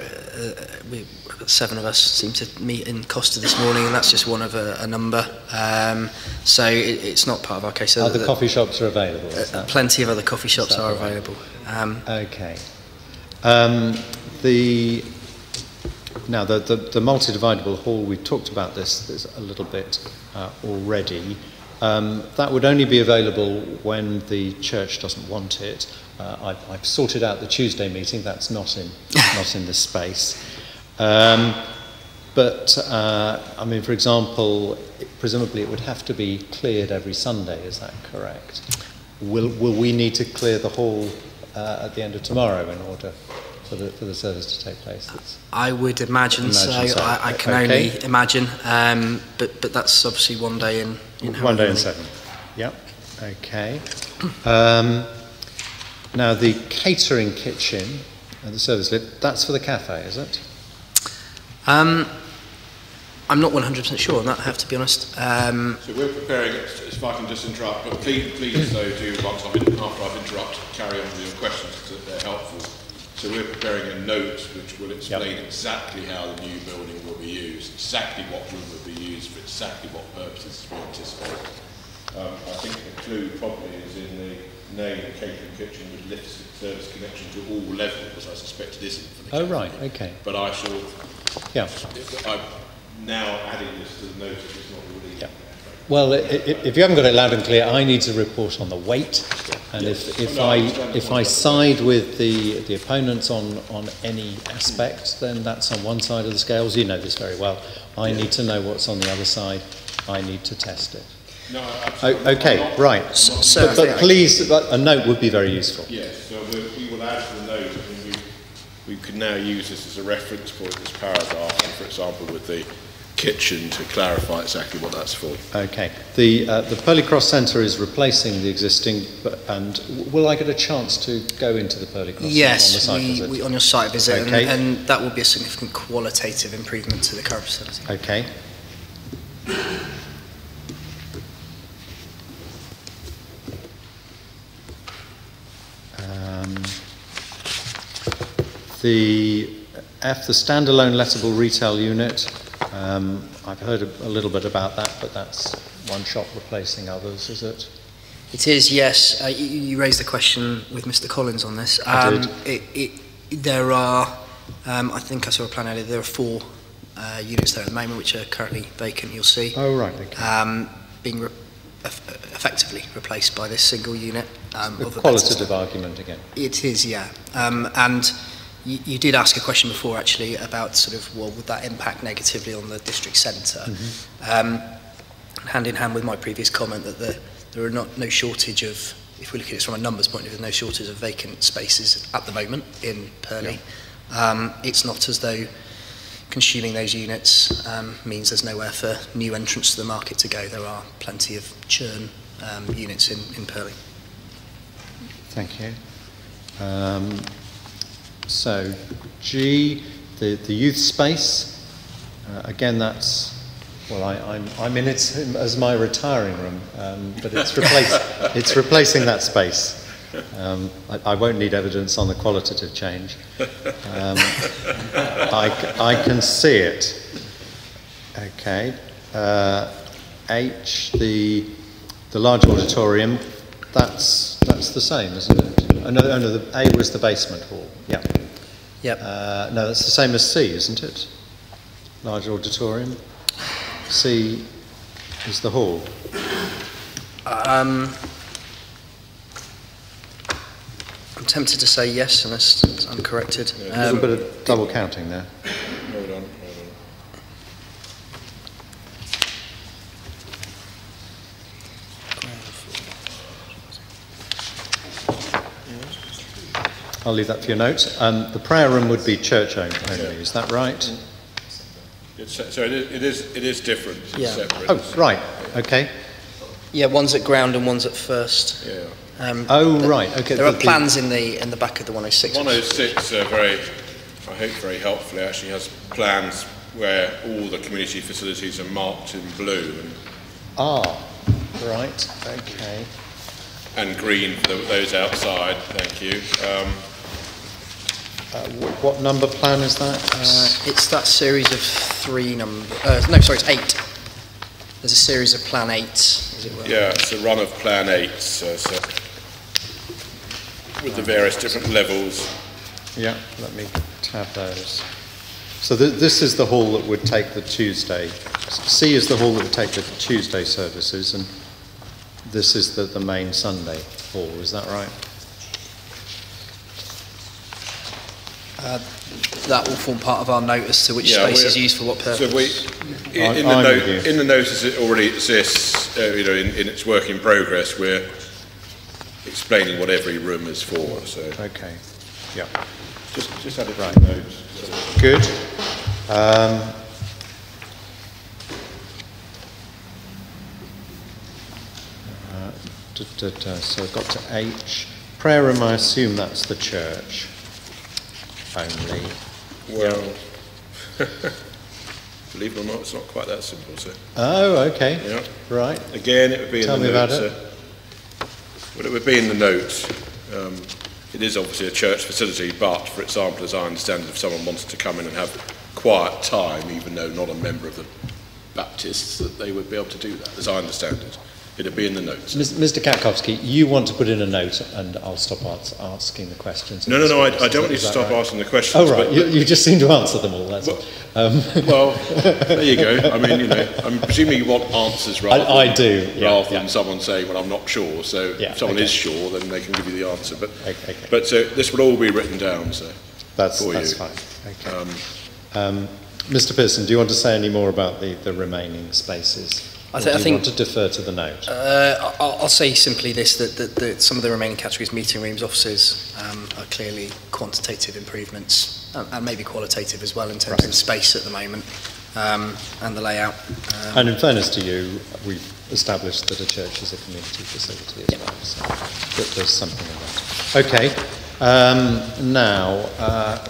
seven of us seem to meet in Costa this morning, and that's just one of a number. So it's not part of our case. Other coffee shops are available? Plenty of other coffee shops are available. Okay. The multi-dividable hall, we've talked about this a little bit already. That would only be available when the church doesn't want it. I've sorted out the Tuesday meeting. That's not in this space. But I mean, for example, presumably it would have to be cleared every Sunday. Is that correct? Will we need to clear the hall at the end of tomorrow in order for the service to take place? I would imagine so. I can only imagine. But that's obviously one day in 7. Yep. Okay. Now the catering kitchen and the service lift, that's for the cafe, is it? I'm not 100% sure on that, I have to be honest. So we're preparing, if I can just interrupt, but please though do, after I've interrupted, carry on with your questions because they're helpful. So we're preparing a note which will explain exactly how the new building will be used, exactly what room will be used for exactly what purposes we anticipate. I think the clue probably is in the name catering kitchen with lift service connection to all levels. I suspect it isn't for the catering. right, okay. But I shall. Yeah. I'm now adding this to the note if it's not already. Yeah. Well, if you haven't got it loud and clear, I need to report on the weight, and if I side with the opponents on any aspect, then that's on one side of the scales. You know this very well. I need to know what's on the other side. I need to test it. No, okay, right. So but please, a note would be very useful. Yes, so we will add to the note, and we could now use this as a reference point, this paragraph, for example, with the kitchen to clarify exactly what that's for. Okay. The Purley Cross Centre is replacing the existing, and will I get a chance to go into the Purley Cross Centre on the site visit? Yes, on your site visit, Okay. and that will be a significant qualitative improvement to the current facility. Okay. The standalone lettable retail unit, I've heard a little bit about that, but that's one shop replacing others, is it? It is, yes. You raised the question with Mr. Collins on this. I did. There are, I think I saw a plan earlier, there are 4 units there at the moment which are currently vacant, you'll see. Oh, right, okay. Being effectively replaced by this single unit. A qualitative argument again. It is, yeah. And you did ask a question before, actually, about sort of, well, would that impact negatively on the district centre? Mm-hmm. Hand in hand with my previous comment that there are no shortage of, if we look at it from a numbers point of view, no shortage of vacant spaces at the moment in Purley. Yeah. It's not as though consuming those units means there's nowhere for new entrants to the market to go. There are plenty of churn units in Purley. Thank you. So, G, the youth space, again that's, well, I'm in it as my retiring room, but it's replacing that space. I won't need evidence on the qualitative change. I can see it. Okay. H, the large auditorium, that's the same, isn't it? Oh, no, the A was the basement hall. Yeah. Yep. No, that's the same as C, isn't it? Large auditorium. C is the hall. I'm tempted to say yes, unless I'm corrected. A little bit of double counting there. Hold on. I'll leave that for your notes. The prayer room would be church only, is that right? So it is different. It's Yeah. separate. Oh, right. Okay. Yeah, one's at ground and one's at first. Yeah. Right. Okay. There are plans in the back of the 106. 106 I hope very helpfully, actually has plans where all the community facilities are marked in blue right. Okay. and green for those outside. Thank you. What number plan is that? It's that series of 3 it's 8. There's a series of plan 8, as it were. Yeah, it's a run of plan 8, so with the various different levels. Yeah, let me tab those. So this is the hall that would take the Tuesday. C is the hall that would take the Tuesday services, and this is the main Sunday hall. Is that right? That will form part of our note as to which space is used for what purpose. So in the notice it already exists, in its work in progress, we're explaining what every room is for. So Okay. Yeah. just had it right notes. Good. So I've got to H. Prayer room, I assume that's the church only. Well, Believe it or not, it's not quite that simple. So. Oh, okay. Yeah. Right. Again, it would be in the notes. Tell me about it. Well, it would be in the notes. It is obviously a church facility, but, for example, as I understand it, if someone wanted to come in and have quiet time, even though not a member of the Baptists, that they would be able to do that, as I understand it. It'd be in the notes. Mr. Katkowski, you want to put in a note, and I'll stop asking the questions. No, I don't want you to stop asking the questions. Oh, right. You just seem to answer them all. That's all. Well, there you go. I mean, I'm presuming you want answers rather than someone saying, well, I'm not sure. So if someone is sure, then they can give you the answer. But so this will all be written down. So that's fine. Okay. Mr. Pearson, do you want to say any more about the remaining spaces? I think want to defer to the note. I'll say simply this: that some of the remaining categories, meeting rooms, offices, are clearly quantitative improvements, and maybe qualitative as well in terms of space at the moment and the layout. And in fairness to you, we've established that a church is a community facility as well, so there's something in that. Okay. Now, a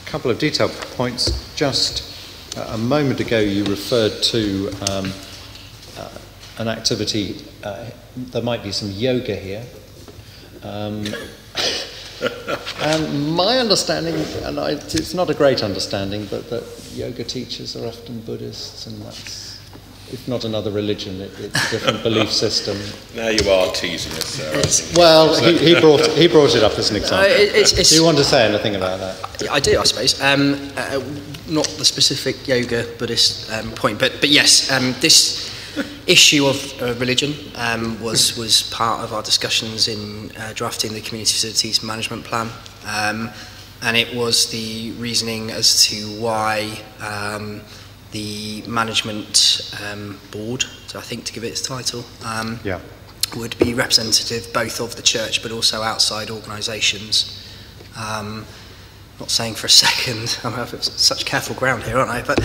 couple of detailed points. Just a moment ago, you referred to an activity, there might be some yoga here. And my understanding, and it's not a great understanding, but that yoga teachers are often Buddhists, and that's, if not another religion, it's a different belief system. Now you are teasing us, Sarah. Well, he brought it up as an example. Do you want to say anything about that? I do, I suppose. Not the specific yoga Buddhist point, but yes, this issue of religion was part of our discussions in drafting the community facilities management plan, and it was the reasoning as to why the management board, so I think to give it its title, would be representative both of the church but also outside organisations. Not saying for a second, I'm such careful ground here, aren't I? But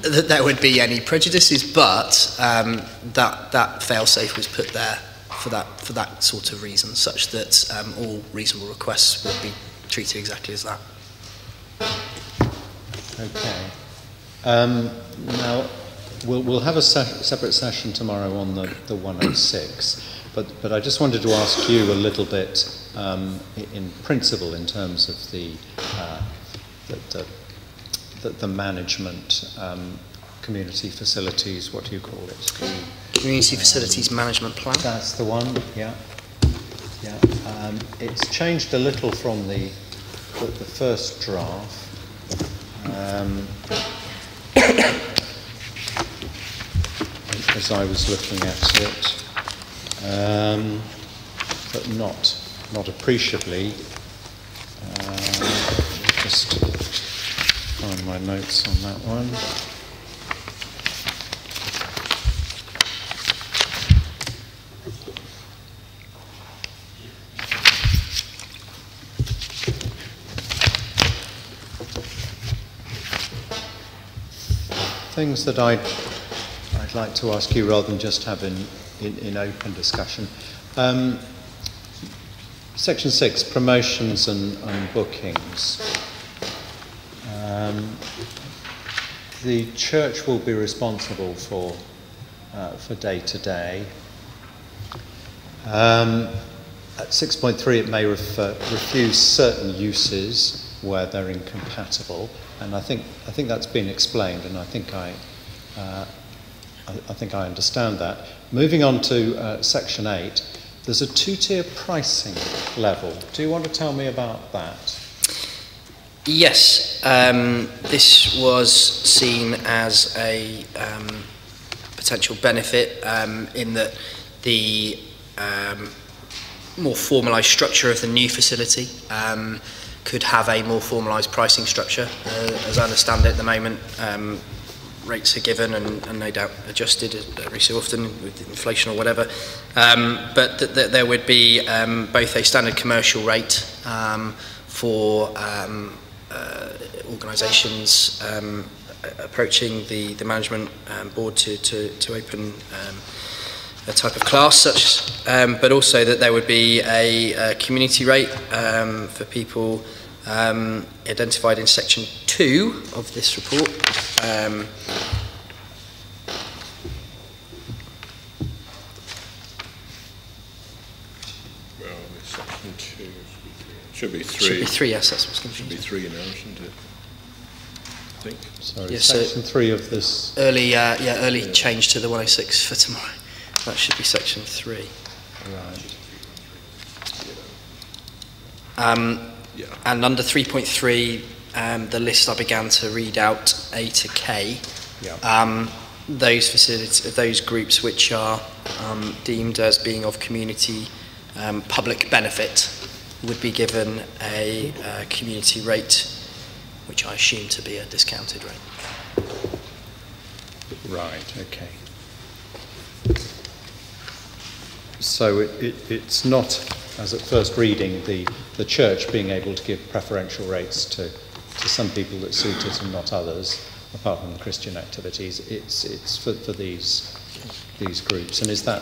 that there would be any prejudices, but that fail-safe was put there for that sort of reason, such that all reasonable requests would be treated exactly as that. Okay. Now we'll have a separate session tomorrow on the 106, but I just wanted to ask you a little bit in principle in terms of the management, community facilities, what do you call it? Community facilities management plan. That's the one, yeah. It's changed a little from the first draft. As I was looking at it, but not appreciably. Just find my notes on that one. Things that I'd like to ask you rather than just have in open discussion. Section 6, promotions and bookings. The church will be responsible for day-to-day. At 6.3, it may refuse certain uses where they're incompatible, and I think that's been explained, and I think I understand that. Moving on to Section 8, there's a two-tier pricing level. Do you want to tell me about that? Yes, this was seen as a potential benefit in that the more formalised structure of the new facility could have a more formalised pricing structure. As I understand it at the moment, rates are given and no doubt adjusted every so often with inflation or whatever, but that there would be both a standard commercial rate for organisations approaching the management board to open a type of class such, but also that there would be a community rate for people identified in section 2 of this report, Should be 3. Should be 3, yes, that's what's Should be confusing. 3 now, shouldn't it? I think. Sorry, Yes, so section 3 of this. Early change to the 106 for tomorrow. That should be section 3. Right. Yeah. And under 3.3, the list I began to read out, A to K, Yeah. those facilities, those groups which are deemed as being of community public benefit would be given a community rate, which I assume to be a discounted rate. Right, okay. So it's not, as at first reading, the church being able to give preferential rates to some people that suit it and not others, apart from the Christian activities. It's for these groups. And is that,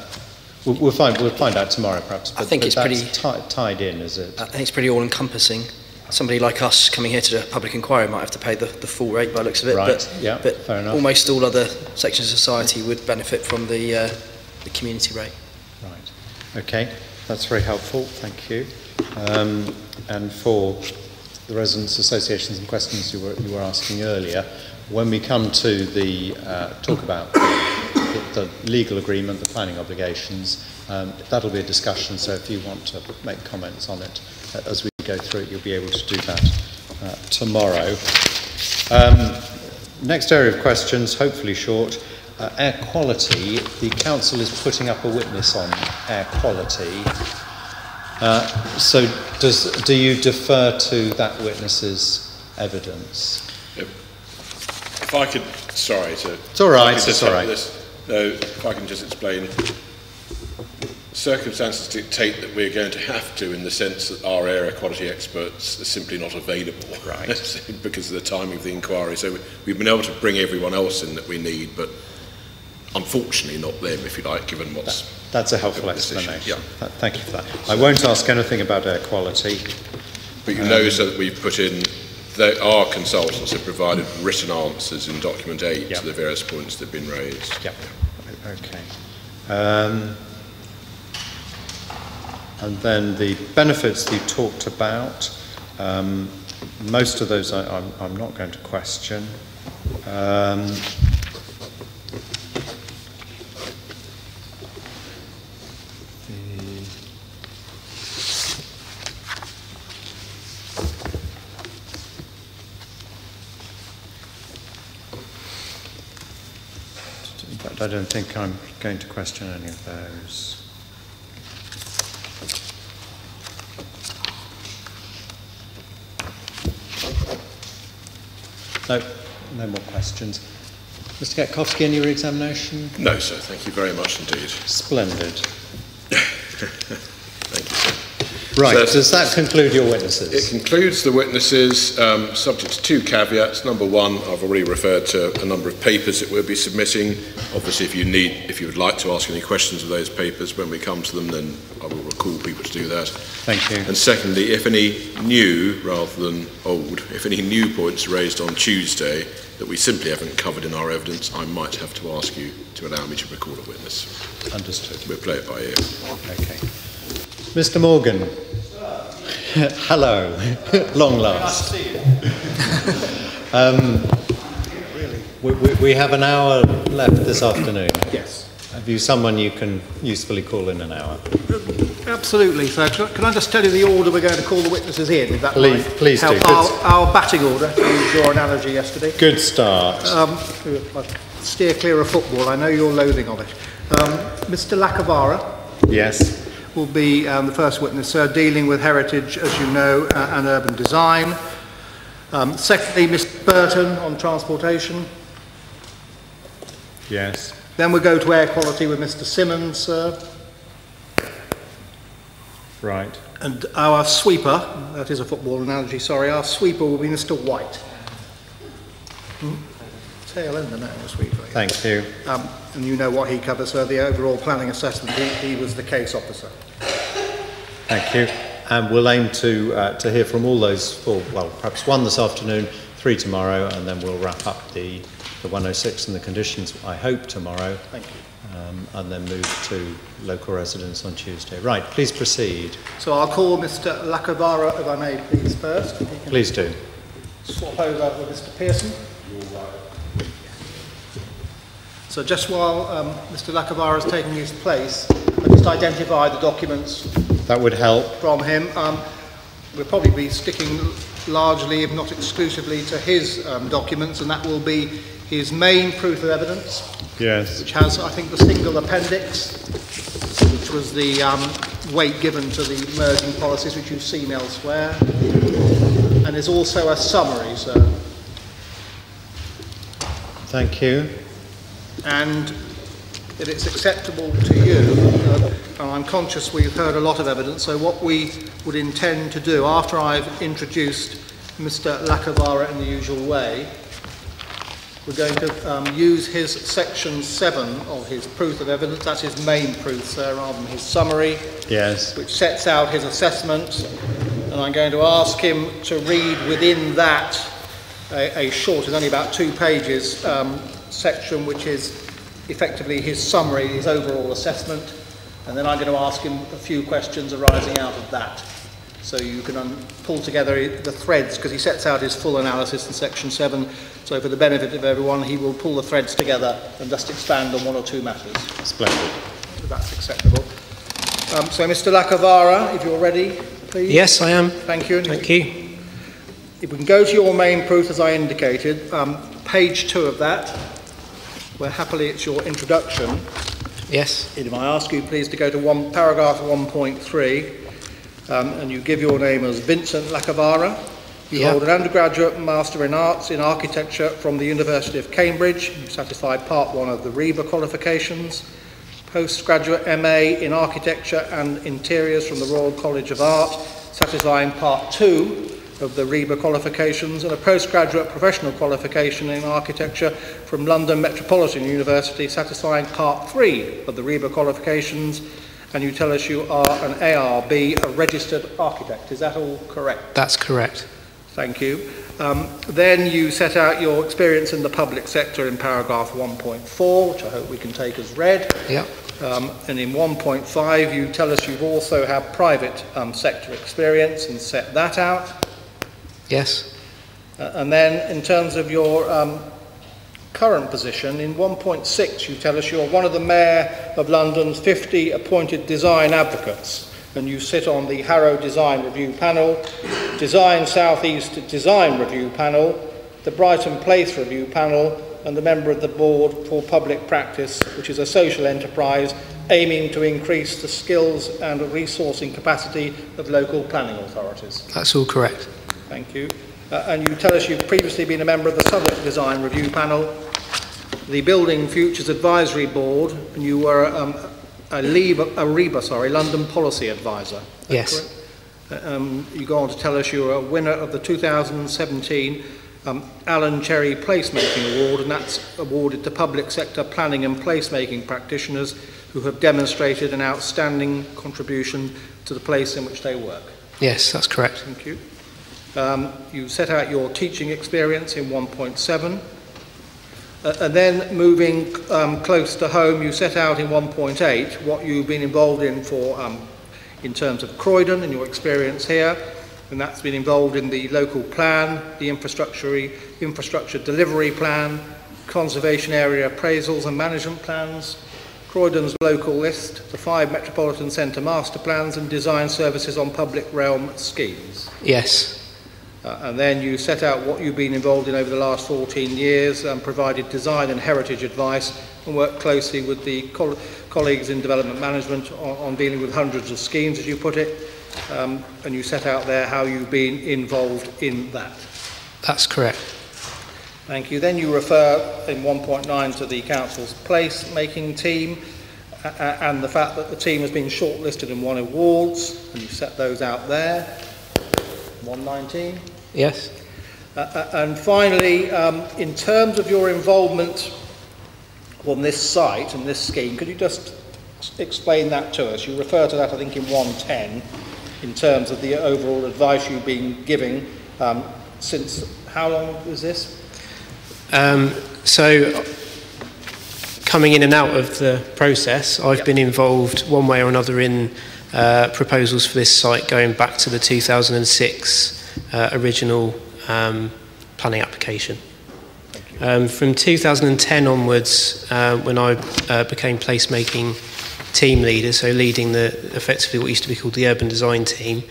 we'll find out tomorrow perhaps, but I think it's that's pretty tied in, is it? I think it's pretty all-encompassing. Somebody like us coming here to do a public inquiry might have to pay the full rate by the looks of it, Right, yeah, but fair enough. almost all other sections of society would benefit from the community rate. Right, okay, that's very helpful, thank you. And for the residents' associations and questions you were asking earlier, when we come to the talk about the legal agreement, the planning obligations, that'll be a discussion, so if you want to make comments on it as we go through it, you'll be able to do that tomorrow. Next area of questions, hopefully short. Air quality. The council is putting up a witness on air quality. So do you defer to that witness's evidence? If I could, sorry to... It's all right, it's all right. If I can just explain. Circumstances dictate that we're going to have to, in the sense that our air quality experts are simply not available, right? Because of the timing of the inquiry. So we've been able to bring everyone else in that we need, but unfortunately not them, if you like, given what's... That's a helpful explanation. Yeah. Thank you for that. I won't ask anything about air quality. But you know, so that we've put in, our consultants have provided written answers in document 8 to the various points that have been raised. Yep. Okay. And then the benefits you talked about, most of those I'm not going to question. In fact, I don't think I'm going to question any of those. No more questions. Mr. Gatkowski, any re-examination? No, sir. Thank you very much indeed. Splendid. Thank you, sir. Right, So, does that conclude your witnesses? It concludes the witnesses, subject to 2 caveats. Number 1, I've already referred to a number of papers that we'll be submitting. Obviously, if you would like to ask any questions of those papers when we come to them, then I will recall people to do that. Thank you. And secondly, if any new, rather than old, if any new points are raised on Tuesday that we simply haven't covered in our evidence, I might have to ask you to allow me to recall a witness. Understood. We'll play it by ear. Okay. Mr. Morgan. Hello. Long last. Nice to see you. We have an hour left this afternoon. Yes. Have you someone you can usefully call in an hour? Absolutely. So can I just tell you the order we're going to call the witnesses in? Is that Please, right? please do. Our batting order, to use your analogy yesterday. Good start. I steer clear of football. I know you're loathing of it. Mr. Lacavara. Yes. Will be the first witness, dealing with heritage, as you know, and urban design. Secondly, Mr. Burton on transportation. Yes. Then we'll go to air quality with Mr. Simmons, Right. and our sweeper, that is a football analogy, sorry, our sweeper will be Mr. White. Tail end of the sweeper. Thank you. And you know what he covers, the overall planning assessment. He was the case officer. Thank you. And we'll aim to hear from all those 4, well, perhaps 1 this afternoon, 3 tomorrow, and then we'll wrap up the 106 and the conditions, I hope, tomorrow. Thank you. And then move to local residence on Tuesday. Right, please proceed. So I'll call Mr. Lacavara, if I may, please, first. Please do. Swap over with Mr. Pearson. So just while Mr. Lacavara is taking his place, I'll just identify the documents That would help. from him. We'll probably be sticking largely, if not exclusively, to his documents, and that will be his main proof of evidence, Yes. which has, I think, the single appendix, which was the weight given to the merging policies, which you've seen elsewhere. And there's also a summary, sir. Thank you. And if it's acceptable to you, and I'm conscious we've heard a lot of evidence, so what we would intend to do, after I've introduced Mr. Lacavara in the usual way, we're going to use his section 7 of his proof of evidence, that's his main proof, sir, rather than his summary, Yes. which sets out his assessment, and I'm going to ask him to read within that a short, it's only about 2 pages, section which is effectively his summary, his overall assessment, and then I'm going to ask him a few questions arising out of that. So you can pull together the threads, because he sets out his full analysis in section 7, so for the benefit of everyone, he will pull the threads together and just expand on 1 or 2 matters. Splendid. If that's acceptable. So Mr. Lacavara, if you're ready, please. Yes, I am. Thank you. Thank you. If we can go to your main proof, as I indicated, page 2 of that, where happily it's your introduction. Yes. If I ask you please to go to paragraph 1.3, and you give your name as Vincent Lacavara. You hold an undergraduate Master in Arts in Architecture from the University of Cambridge. You satisfied Part 1 of the REBA qualifications. Postgraduate MA in Architecture and Interiors from the Royal College of Art, satisfying Part 2 of the REBA qualifications, and a postgraduate professional qualification in architecture from London Metropolitan University, satisfying Part 3 of the REBA qualifications, and you tell us you are an ARB, a registered architect. Is that all correct? That's correct. Thank you. Then you set out your experience in the public sector in paragraph 1.4, which I hope we can take as read. Yep. And in 1.5 you tell us you've also had private sector experience and set that out. Yes. And then in terms of your current position, in 1.6 you tell us you're one of the Mayor of London's 50 appointed design advocates, and you sit on the Harrow Design Review Panel, Design South East Design Review Panel, the Brighton Place Review Panel, and the member of the Board for Public Practice, which is a social enterprise aiming to increase the skills and resourcing capacity of local planning authorities. That's all correct. Thank you. And you tell us you've previously been a member of the Southwark Design Review Panel, the Building Futures Advisory Board, and you were a REBA, London Policy Advisor. Yes. You go on to tell us you're a winner of the 2017 Alan Cherry Placemaking Award, and that's awarded to public sector planning and placemaking practitioners who have demonstrated an outstanding contribution to the place in which they work. Yes, that's correct. Thank you. You set out your teaching experience in 1.7. And then moving close to home, you set out in 1.8 what you've been involved in in terms of Croydon and your experience here. And that's been involved in the local plan, the infrastructure delivery plan, conservation area appraisals and management plans, Croydon's local list, the 5 Metropolitan Centre master plans, and design services on public realm schemes. Yes. And then you set out what you've been involved in over the last 14 years and provided design and heritage advice and worked closely with the colleagues in development management on dealing with hundreds of schemes, as you put it. And you set out there how you've been involved in that. That's correct. Thank you. Then you refer in 1.9 to the Council's place-making team and the fact that the team has been shortlisted and won awards, and you set those out there. 119. Yes. And finally, in terms of your involvement on this site and this scheme, could you just explain that to us? You refer to that, I think, in 110, in terms of the overall advice you've been giving since how long is this? So, coming in and out of the process, I've been involved one way or another in proposals for this site going back to the 2006 original planning application. From 2010 onwards, when I became placemaking team leader, so leading effectively what used to be called the urban design team,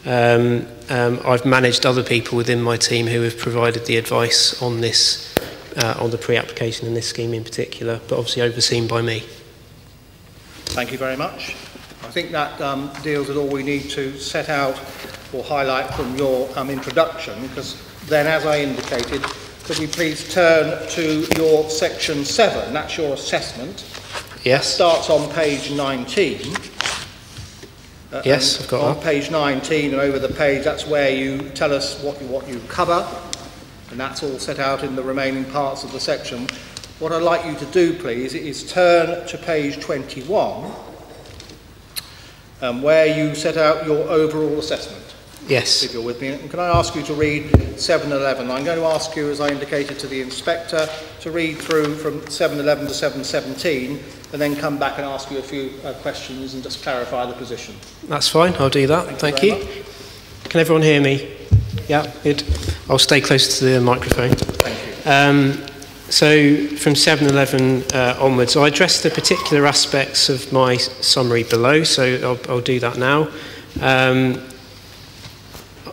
I've managed other people within my team who have provided the advice on this, on the pre-application in this scheme in particular, but obviously overseen by me. Thank you very much. I think that deals with all we need to set out or highlight from your introduction, because then, as I indicated, could we please turn to your section 7, that's your assessment. Yes. It starts on page 19. Yes, I've got on that. Page 19 and over the page, that's where you tell us what you cover, and that's all set out in the remaining parts of the section. What I'd like you to do, please, is turn to page 21, where you set out your overall assessment. Yes. If you're with me. And can I ask you to read 711? I'm going to ask you, as I indicated to the inspector, to read through from 711 to 717 and then come back and ask you a few questions and just clarify the position. That's fine, I'll do that. Thank you. Can everyone hear me? Yeah, good. I'll stay close to the microphone. Thank you. So from 711 onwards, I addressed the particular aspects of my summary below, so I'll do that now.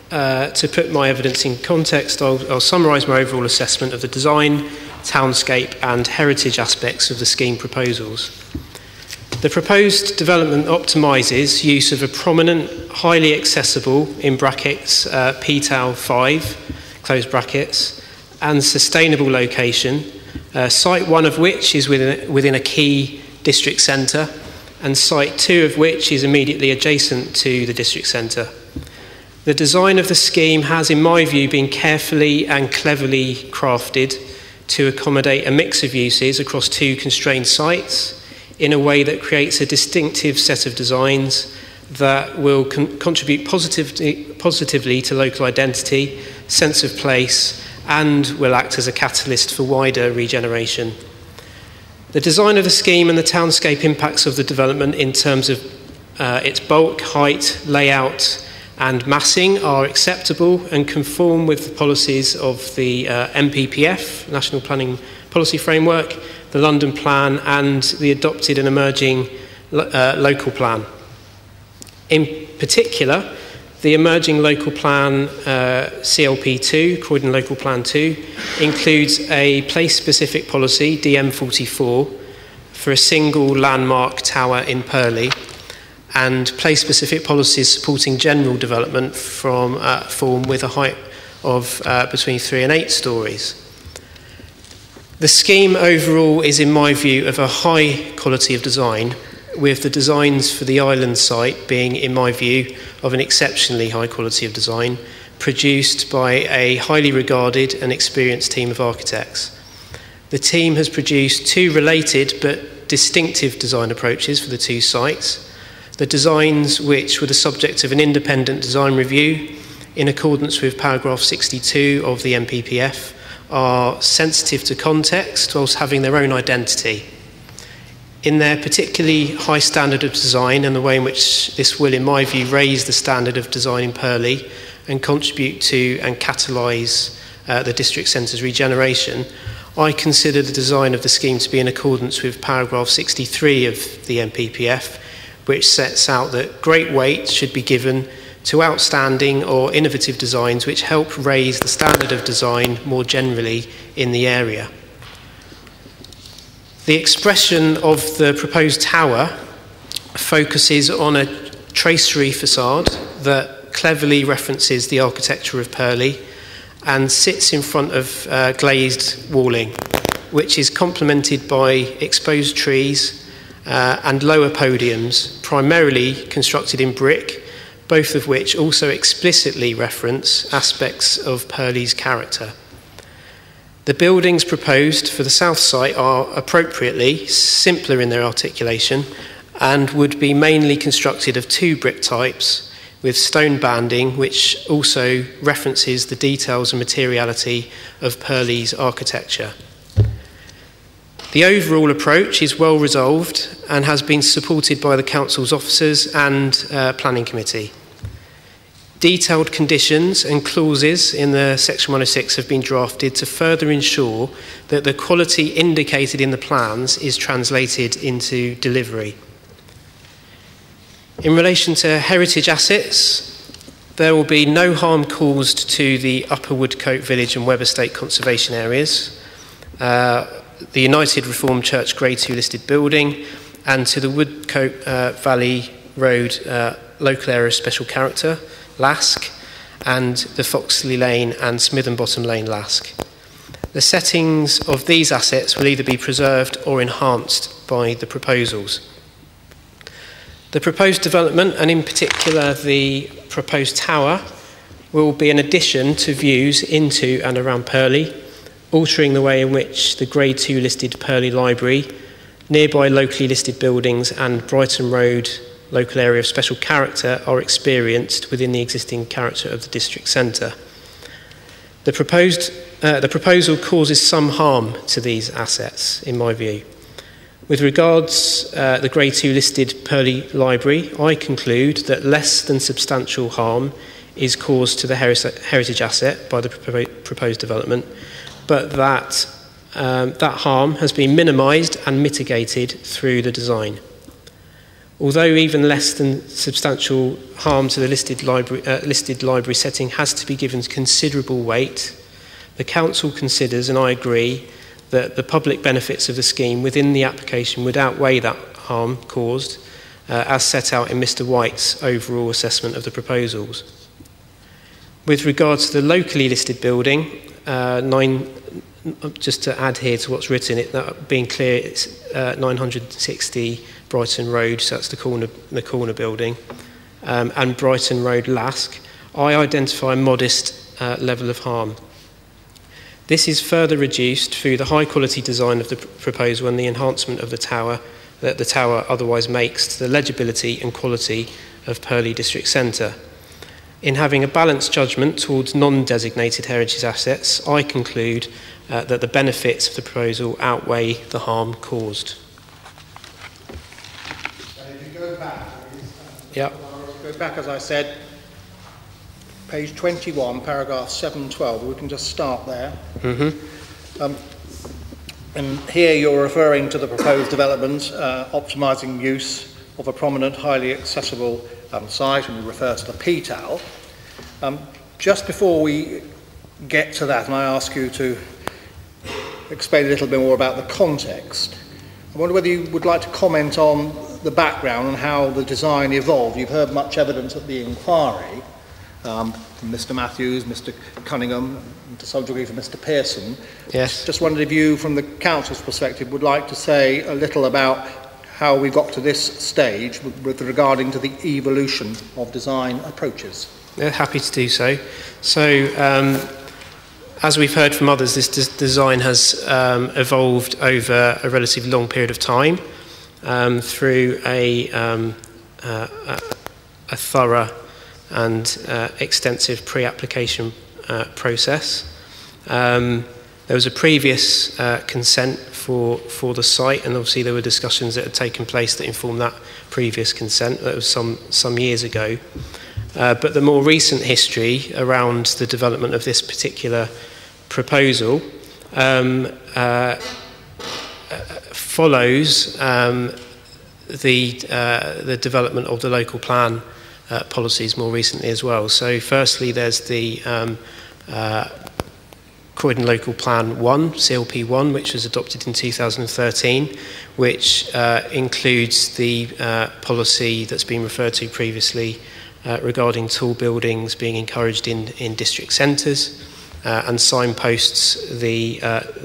To put my evidence in context, I'll summarise my overall assessment of the design, townscape and heritage aspects of the scheme proposals. The proposed development optimises use of a prominent, highly accessible, in brackets, PTAL 5, close brackets, and sustainable location, site 1 of which is within a key district centre, and site 2 of which is immediately adjacent to the district centre. The design of the scheme has, in my view, been carefully and cleverly crafted to accommodate a mix of uses across 2 constrained sites in a way that creates a distinctive set of designs that will contribute positively to local identity, sense of place, and will act as a catalyst for wider regeneration. The design of the scheme and the townscape impacts of the development in terms of its bulk, height, layout, and massing are acceptable and conform with the policies of the NPPF, National Planning Policy Framework, the London Plan, and the adopted and emerging local plan. In particular, the emerging local plan CLP2, Croydon Local Plan 2, includes a place-specific policy, DM44, for a single landmark tower in Purley, and place-specific policies supporting general development form with a height of between 3 and 8 stories. The scheme overall is, in my view, of a high quality of design, with the designs for the island site being, in my view, of an exceptionally high quality of design, produced by a highly regarded and experienced team of architects. The team has produced 2 related but distinctive design approaches for the 2 sites. The designs, which were the subject of an independent design review in accordance with paragraph 62 of the NPPF, are sensitive to context whilst having their own identity. In their particularly high standard of design and the way in which this will, in my view, raise the standard of design in Purley and contribute to and catalyse the district centre's regeneration, I consider the design of the scheme to be in accordance with paragraph 63 of the NPPF, which sets out that great weight should be given to outstanding or innovative designs which help raise the standard of design more generally in the area. The expression of the proposed tower focuses on a tracery facade that cleverly references the architecture of Purley and sits in front of glazed walling, which is complemented by exposed trees and lower podiums, primarily constructed in brick, both of which also explicitly reference aspects of Purley's character. The buildings proposed for the south site are appropriately simpler in their articulation and would be mainly constructed of 2 brick types, with stone banding, which also references the details and materiality of Purley's architecture. The overall approach is well resolved and has been supported by the Council's officers and Planning Committee. Detailed conditions and clauses in the Section 106 have been drafted to further ensure that the quality indicated in the plans is translated into delivery. In relation to heritage assets, there will be no harm caused to the Upper Woodcote Village and Webb Estate conservation areas, the United Reformed Church Grade 2 listed building, and to the Woodcote Valley Road local area of special character, Lask, and the Foxley Lane and Smith and Bottom Lane, Lask. The settings of these assets will either be preserved or enhanced by the proposals. The proposed development, and in particular the proposed tower, will be an addition to views into and around Purley, altering the way in which the Grade 2 listed Purley Library, nearby locally listed buildings and Brighton Road local area of special character are experienced within the existing character of the district centre. The proposal causes some harm to these assets, in my view. With regards the Grade 2 listed Purley Library, I conclude that less than substantial harm is caused to the heritage asset by the proposed development, but that harm has been minimised and mitigated through the design. Although even less than substantial harm to the listed library setting has to be given considerable weight, the Council considers, and I agree, that the public benefits of the scheme within the application would outweigh that harm caused, as set out in Mr. White's overall assessment of the proposals. With regards to the locally listed building, just to add here to what's written, that being clear, it's 960 Brighton Road, so that's the corner building, and Brighton Road, Lask. I identify a modest level of harm. This is further reduced through the high quality design of the proposal and the enhancement of the tower that the tower otherwise makes to the legibility and quality of Purley District Centre. In having a balanced judgment towards non-designated heritage assets, I conclude that the benefits of the proposal outweigh the harm caused. If you go back, yep. Go back, as I said, page 21, paragraph 712. We can just start there. Mm-hmm. And here you're referring to the proposed development, optimising use of a prominent, highly accessible site, and you refer to the PTAL. Just before we get to that, and I ask you to explain a little bit more about the context, I wonder whether you would like to comment on the background and how the design evolved. You've heard much evidence at the inquiry from Mr. Matthews, Mr. Cunningham, and to some degree from Mr. Pearson. Yes. Just wondered if you, from the Council's perspective, would like to say a little about how we got to this stage with regarding to the evolution of design approaches. Yeah, happy to do so. So, as we've heard from others, this design has evolved over a relatively long period of time through a thorough and extensive pre-application process. There was a previous consent for the site, and obviously there were discussions that had taken place that informed that previous consent. That was some years ago. But the more recent history around the development of this particular proposal follows the development of the local plan policies more recently as well. So firstly, there's the Croydon Local Plan 1, CLP 1, which was adopted in 2013, which includes the policy that's been referred to previously regarding tall buildings being encouraged in district centres, and signposts the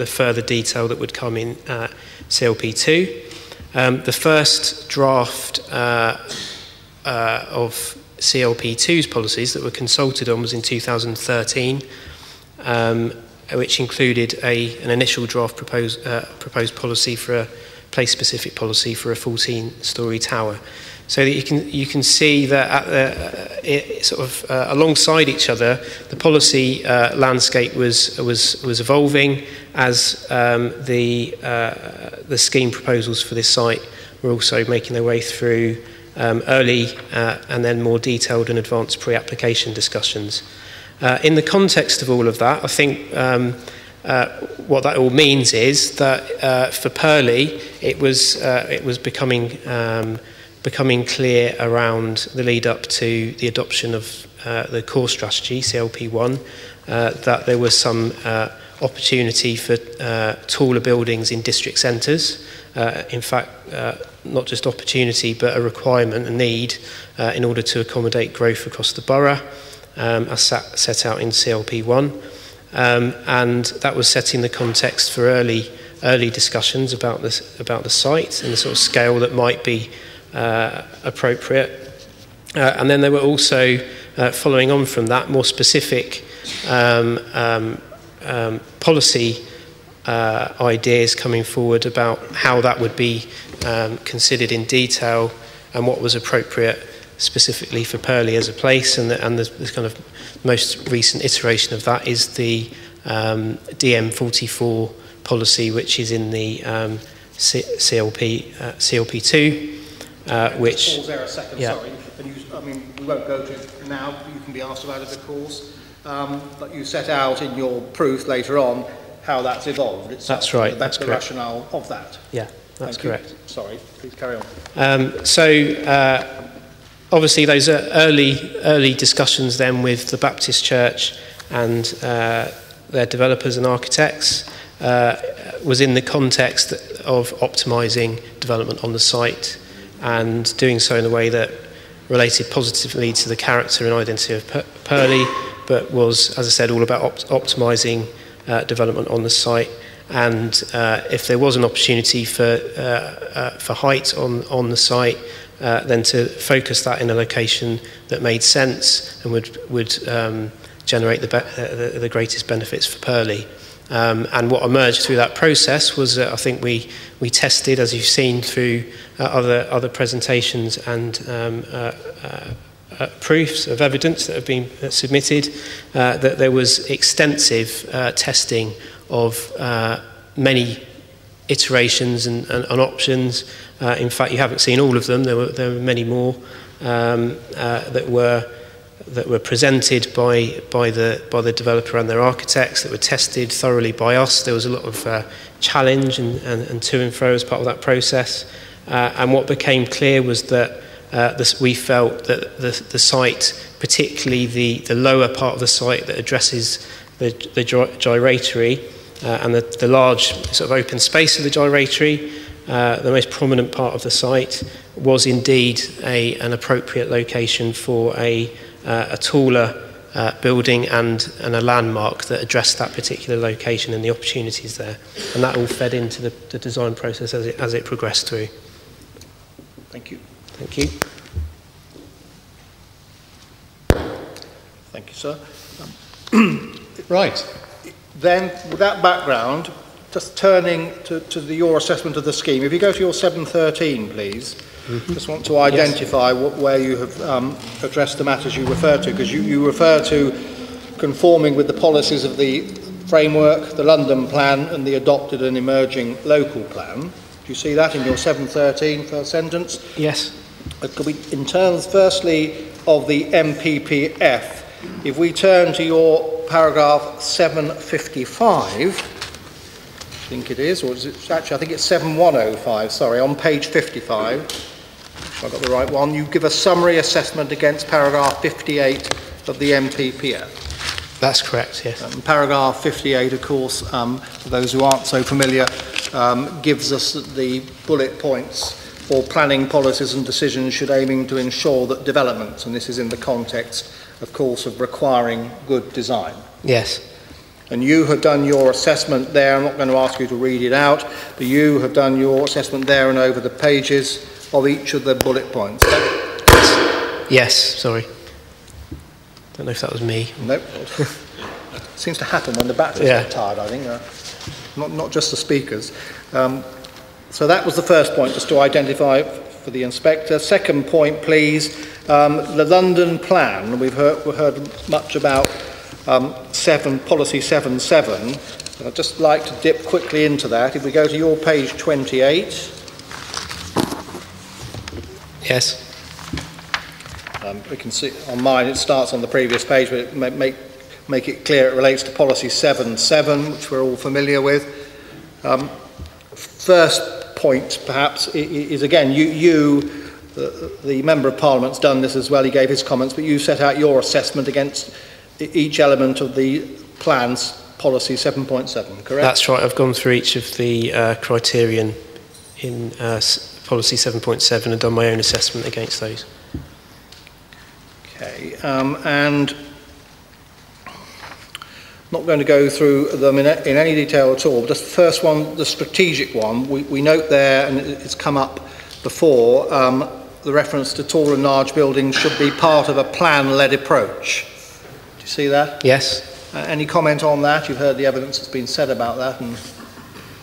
further detail that would come in CLP 2. The first draft of CLP 2's policies that were consulted on was in 2013, which included an initial draft proposed policy for a place-specific policy for a 14-storey tower. so that you can see that alongside each other, the policy landscape was evolving as the scheme proposals for this site were also making their way through early and then more detailed and advanced pre-application discussions. In the context of all of that, I think what that all means is that for Purley, it was becoming clear around the lead up to the adoption of the core strategy, CLP1, that there was some opportunity for taller buildings in district centres. In fact, not just opportunity, but a requirement, a need, in order to accommodate growth across the borough, as set out in CLP1. And that was setting the context for early discussions about the site and the sort of scale that might be appropriate. And then there were also, following on from that, more specific policy ideas coming forward about how that would be considered in detail and what was appropriate specifically for Purley as a place. And the kind of most recent iteration of that is the DM44 policy, which is in the CLP2, which... Pause there a second, yeah. Sorry. And we won't go to it now, you can be asked about it, of course. But you set out in your proof later on how that's evolved. That's right. That's the rationale of that. Yeah, that's correct. Sorry, please carry on. Obviously, those are early discussions then with the Baptist Church and their developers and architects was in the context of optimising development on the site and doing so in a way that related positively to the character and identity of Purley, but was, as I said, all about optimising development on the site. And if there was an opportunity for height on the site, then to focus that in a location that made sense and would generate the greatest benefits for Purley. And what emerged through that process was, I think we tested, as you've seen through other presentations and proofs of evidence that have been submitted, that there was extensive testing of many iterations and options. In fact, you haven't seen all of them. There were many more that were presented by the developer and their architects, that were tested thoroughly by us. There was a lot of challenge and to and fro as part of that process. And what became clear was that we felt that the site, particularly the lower part of the site that addresses the gyratory and the large sort of open space of the gyratory, the most prominent part of the site, was indeed an appropriate location for a taller building and a landmark that addressed that particular location and the opportunities there. And that all fed into the design process as it progressed through. Thank you. Thank you. Thank you, sir. Right. Then, with that background, just turning to your assessment of the scheme, if you go to your 713, please. Mm-hmm. Just want to identify where you have addressed the matters you refer to, because you refer to conforming with the policies of the framework, the London plan, and the adopted and emerging local plan. Do you see that in your 713 first sentence? Yes. In terms, firstly, of the MPPF, if we turn to your paragraph 755, I think it is, or is it actually, I think it's 7105, sorry, on page 55, if I got the right one, you give a summary assessment against paragraph 58 of the MPPF. That's correct, yes. Paragraph 58, of course, for those who aren't so familiar, gives us the bullet points for planning policies and decisions should aiming to ensure that developments, and this is in the context, of course, of requiring good design. Yes. And you have done your assessment there. I'm not going to ask you to read it out, but you have done your assessment there and over the pages of each of the bullet points. Yes, sorry. Don't know if that was me. Nope. Seems to happen when the batteries get tired, I think. Not just the speakers. So that was the first point, just to identify for the inspector. Second point, please, the London plan. We've heard much about policy 7.7. I'd just like to dip quickly into that. If we go to your page 28. Yes. We can see on mine it starts on the previous page, but it make it clear it relates to policy 7.7, which we're all familiar with. First point, perhaps, is again, the Member of Parliament's done this as well, he gave his comments, but you set out your assessment against each element of the plan's policy 7.7, correct? That's right, I've gone through each of the criterion in policy 7.7 and done my own assessment against those. Okay, and not going to go through them in any detail at all. Just the first one, the strategic one, we note there, and it's come up before, the reference to tall and large buildings should be part of a plan-led approach. Do you see that? Yes. Any comment on that? You've heard the evidence that's been said about that. And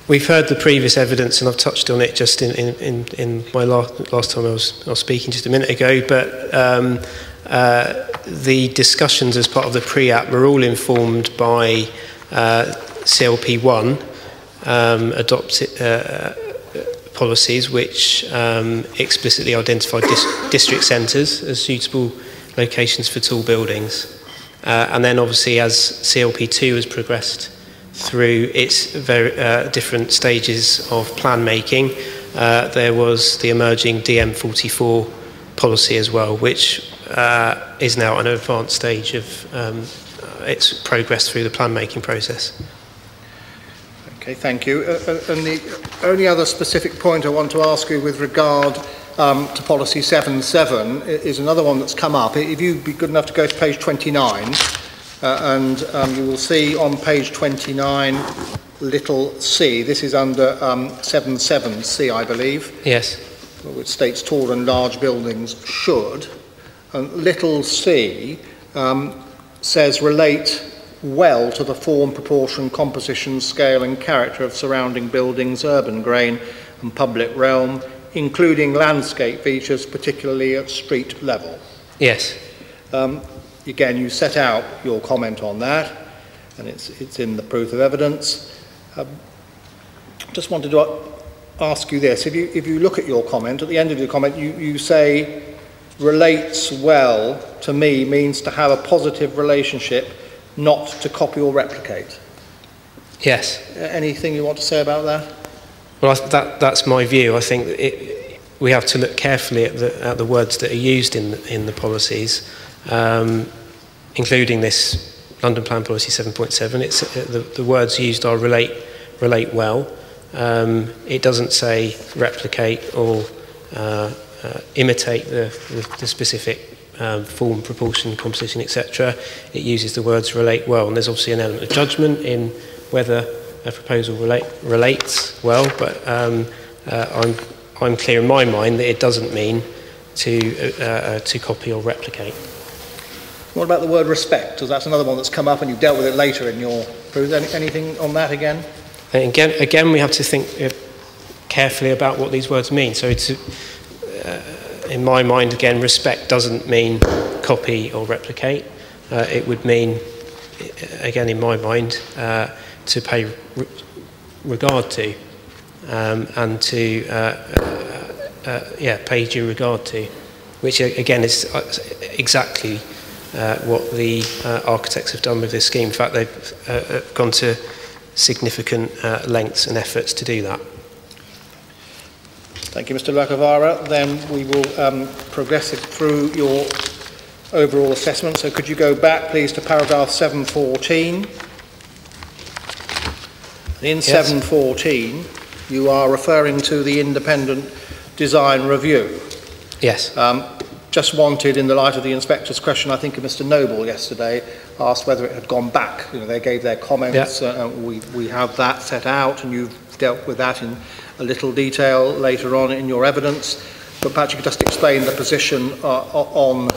we've heard the previous evidence, and I've touched on it just in my last time I was speaking just a minute ago, but the discussions as part of the pre-app were all informed by CLP1 adopted policies which explicitly identified district centres as suitable locations for tall buildings. And then obviously as CLP2 has progressed through its very different stages of plan making, there was the emerging DM44 policy as well, which is now at an advanced stage of its progress through the plan making process. Okay, thank you. And the only other specific point I want to ask you with regard to policy 7.7 is another one that's come up. If you'd be good enough to go to page 29, and you will see on page 29 little c, this is under 7.7c, I believe. Yes. Which states tall and large buildings should. And little c says relate well to the form, proportion, composition, scale and character of surrounding buildings, urban grain and public realm, including landscape features, particularly at street level. Yes. Again, you set out your comment on that, and it's in the proof of evidence. Just wanted to ask you this. If you look at your comment, at the end of your comment, you say, relates well to me means to have a positive relationship, not to copy or replicate. Yes. Anything you want to say about that? Well, that's my view. I think we have to look carefully at the words that are used in the policies, including this London Plan Policy 7.7. It's the words used are relate well. It doesn't say replicate or imitate the specific form, proportion, composition, etc. It uses the words relate well, and there's obviously an element of judgment in whether a proposal relates well, but I'm clear in my mind that it doesn't mean to copy or replicate. What about the word respect? Because that's another one that's come up and you've dealt with it later in your proof. Anything on that again? And again, we have to think carefully about what these words mean. So it's, in my mind, again, respect doesn't mean copy or replicate. It would mean, again, in my mind, to pay regard to, and to pay due regard to, which again is exactly what the architects have done with this scheme. In fact, they've gone to significant lengths and efforts to do that. Thank you, Mr. Lacavara. Then we will progress through your overall assessment. So could you go back, please, to paragraph 714? In yes. 714, you are referring to the independent design review. Yes. Just wanted, in the light of the inspector's question, I think of Mr. Noble yesterday, asked whether it had gone back. You know, they gave their comments. Yeah. We have that set out, and you've dealt with that in a little detail later on in your evidence. But perhaps you could just explain the position on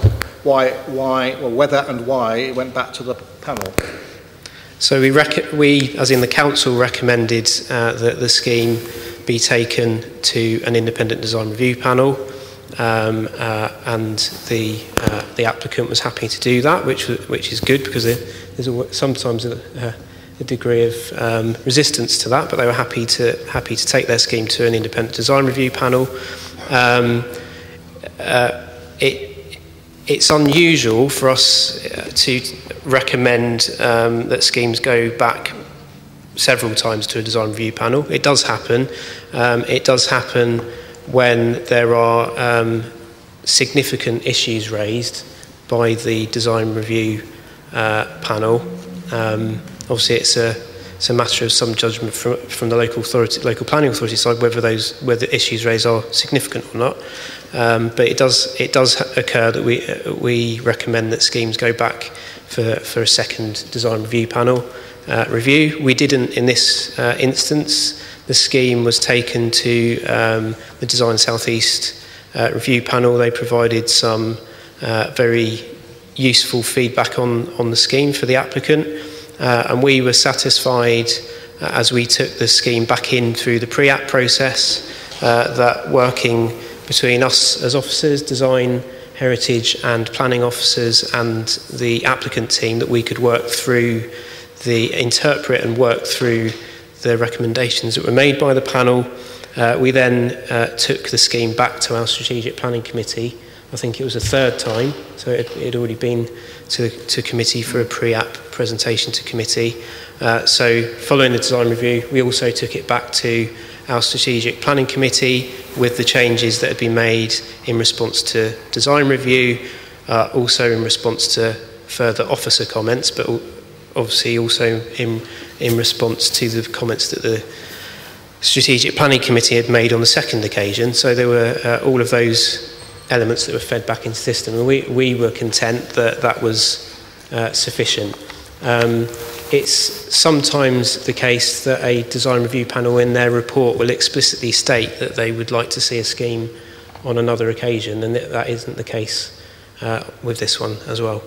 why, or whether and why it went back to the panel. So we, as in the council, recommended that the scheme be taken to an independent design review panel. and the applicant was happy to do that, which is good, because there's sometimes a degree of resistance to that, but they were happy to take their scheme to an independent design review panel. It's unusual for us to recommend that schemes go back several times to a design review panel. It does happen. It does happen when there are significant issues raised by the design review panel. Obviously, it's a matter of some judgment from the local planning authority side whether the issues raised are significant or not. But it does occur that we recommend that schemes go back for a second design review panel review. We didn't in this instance. The scheme was taken to the Design South East review panel. They provided some very useful feedback on the scheme for the applicant, and we were satisfied as we took the scheme back in through the pre-app process that working between us as officers, design, heritage and planning officers, and the applicant team, that we could interpret and work through the recommendations that were made by the panel. We then took the scheme back to our strategic planning committee. I think it was a third time, so it had already been to committee for a pre-app presentation to committee. So following the design review, we also took it back to our strategic planning committee with the changes that had been made in response to design review, also in response to further officer comments, but obviously also in response to the comments that the strategic planning committee had made on the second occasion. So there were all of those elements that were fed back into the system, and we were content that was sufficient. It's sometimes the case that a design review panel in their report will explicitly state that they would like to see a scheme on another occasion, and that isn't the case with this one as well.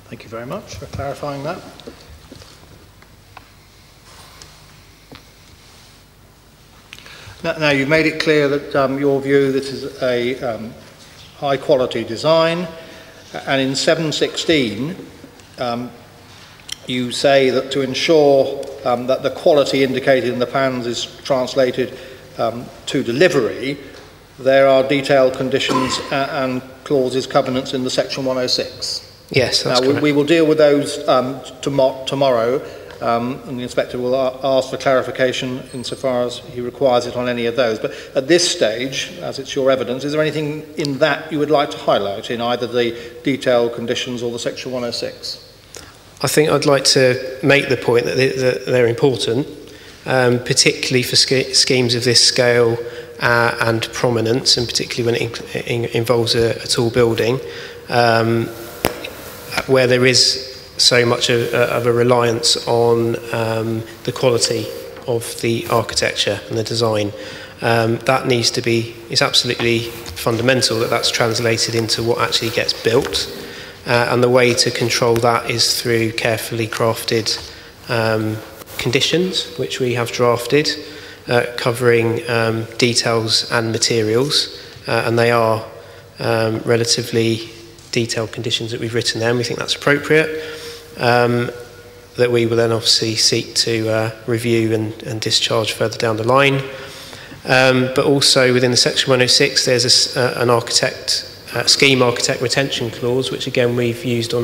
Thank you very much for clarifying that. Now you've made it clear that your view, this is a high quality design, and in 716 you say that to ensure that the quality indicated in the plans is translated to delivery, there are detailed conditions and clauses, covenants in the section 106. Yes, that's correct. We will deal with those tomorrow, and the inspector will ask for clarification insofar as he requires it on any of those. But at this stage, as it's your evidence, is there anything in that you would like to highlight in either the detailed conditions or the section 106? I think I'd like to make the point that they're important, particularly for schemes of this scale and prominence, and particularly when it involves a tall building, where there is so much of a reliance on the quality of the architecture and the design. That needs to be, it's absolutely fundamental that that's translated into what actually gets built. And the way to control that is through carefully crafted conditions, which we have drafted, covering details and materials, and they are relatively detailed conditions that we've written there, and we think that's appropriate, that we will then obviously seek to review and discharge further down the line. But also within the section 106 there's scheme architect retention clause, which again we've used on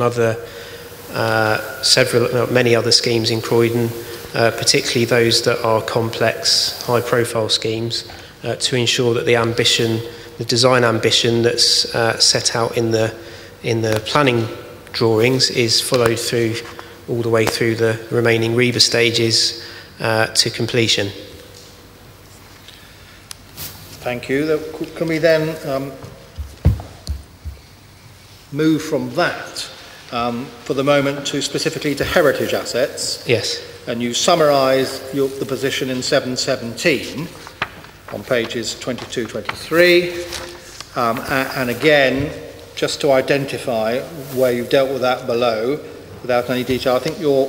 many other schemes in Croydon, particularly those that are complex, high-profile schemes, to ensure that the design ambition that's set out in the planning drawings is followed through all the way through the remaining REBA stages to completion. Thank you. Can we then move from that for the moment to specifically to heritage assets? Yes. And you summarise the position in 717 on pages 22, 23, and again, just to identify where you've dealt with that below, without any detail, I think your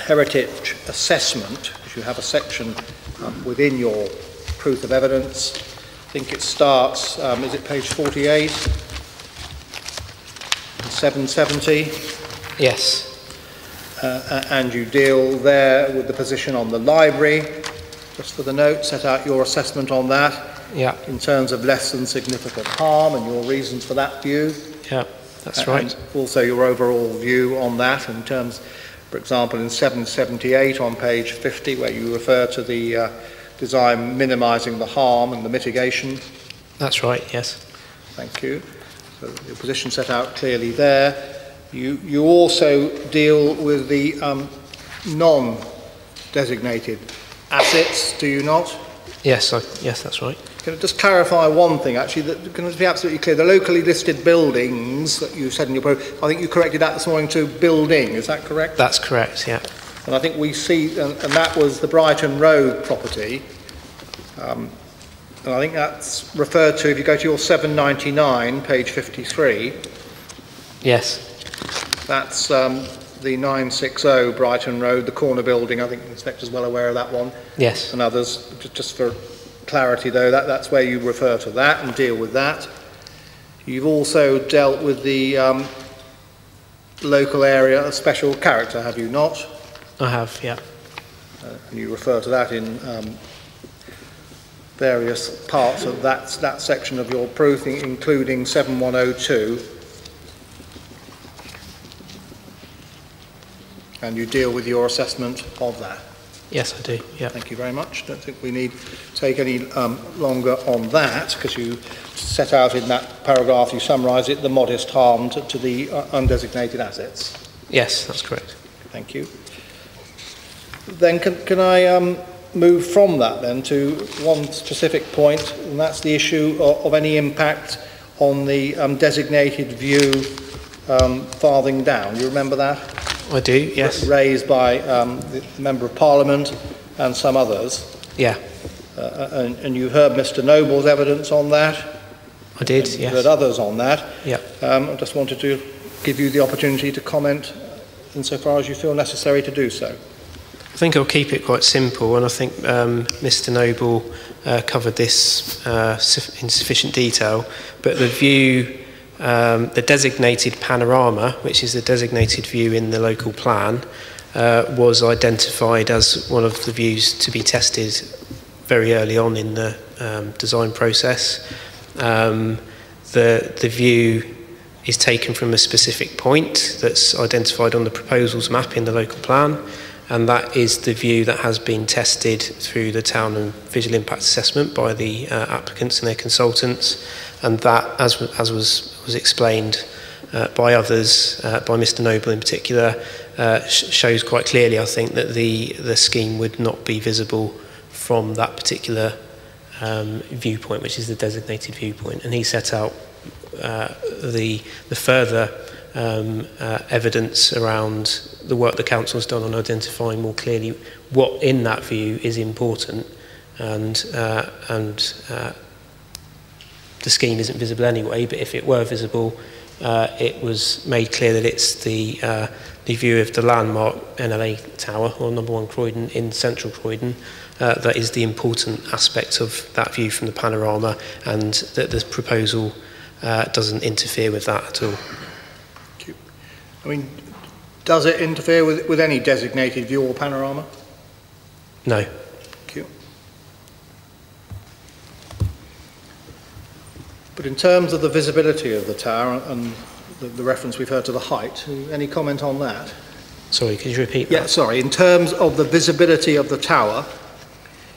heritage assessment, if you have a section within your proof of evidence, think it starts, is it page 48? 770? Yes. And you deal there with the position on the library. Just for the note, set out your assessment on that. Yeah. In terms of less than significant harm and your reasons for that view. Yeah, that's right. And also your overall view on that in terms, for example, in 778 on page 50, where you refer to the design minimising the harm and the mitigation. That's right, yes. Thank you. So your position set out clearly there. You also deal with the non-designated assets, do you not? Yes, yes, that's right. Can I just clarify one thing, actually, that can be absolutely clear? The locally listed buildings that you said in your proposal, I think you corrected that this morning to building, is that correct? That's correct, yeah. And I think we see, and that was the Brighton Road property. And I think that's referred to, if you go to your 799, page 53. Yes. That's the 960 Brighton Road, the corner building. I think the inspector's well aware of that one. Yes. And others. Just for clarity, though, that's where you refer to that and deal with that. You've also dealt with the local area of special character, have you not? I have, yeah. And you refer to that in various parts of that section of your proof, including 7102. And you deal with your assessment of that. Yes, I do, yeah. Thank you very much. Don't think we need to take any longer on that, because you set out in that paragraph, you summarise it, the modest harm to the undesignated assets. Yes, that's correct. Thank you. Then can I move from that then to one specific point, and that's the issue of any impact on the designated view farthing down. You remember that? I do, yes. Raised by the Member of Parliament and some others. Yeah. And you heard Mr Noble's evidence on that. I did, yes. You heard others on that. Yeah. I just wanted to give you the opportunity to comment insofar as you feel necessary to do so. I think I'll keep it quite simple, and I think Mr Noble covered this in sufficient detail, but the view, the designated panorama, which is the designated view in the local plan, was identified as one of the views to be tested very early on in the design process. The view is taken from a specific point that's identified on the proposals map in the local plan, and that is the view that has been tested through the town and visual impact assessment by the applicants and their consultants, and that, as was explained by others, by Mr Noble in particular, shows quite clearly, I think, that the scheme would not be visible from that particular viewpoint, which is the designated viewpoint. And he set out the further evidence around the work the council has done on identifying more clearly what in that view is important, and the scheme isn't visible anyway, but if it were visible, it was made clear that it's the view of the landmark NLA Tower, or number 1 Croydon in central Croydon, that is the important aspect of that view from the panorama, and that the proposal doesn't interfere with that at all. I mean, does it interfere with any designated view or panorama? No. Thank you. But in terms of the visibility of the tower and the reference we've heard to the height, any comment on that? Sorry, could you repeat that? Yeah, sorry. In terms of the visibility of the tower,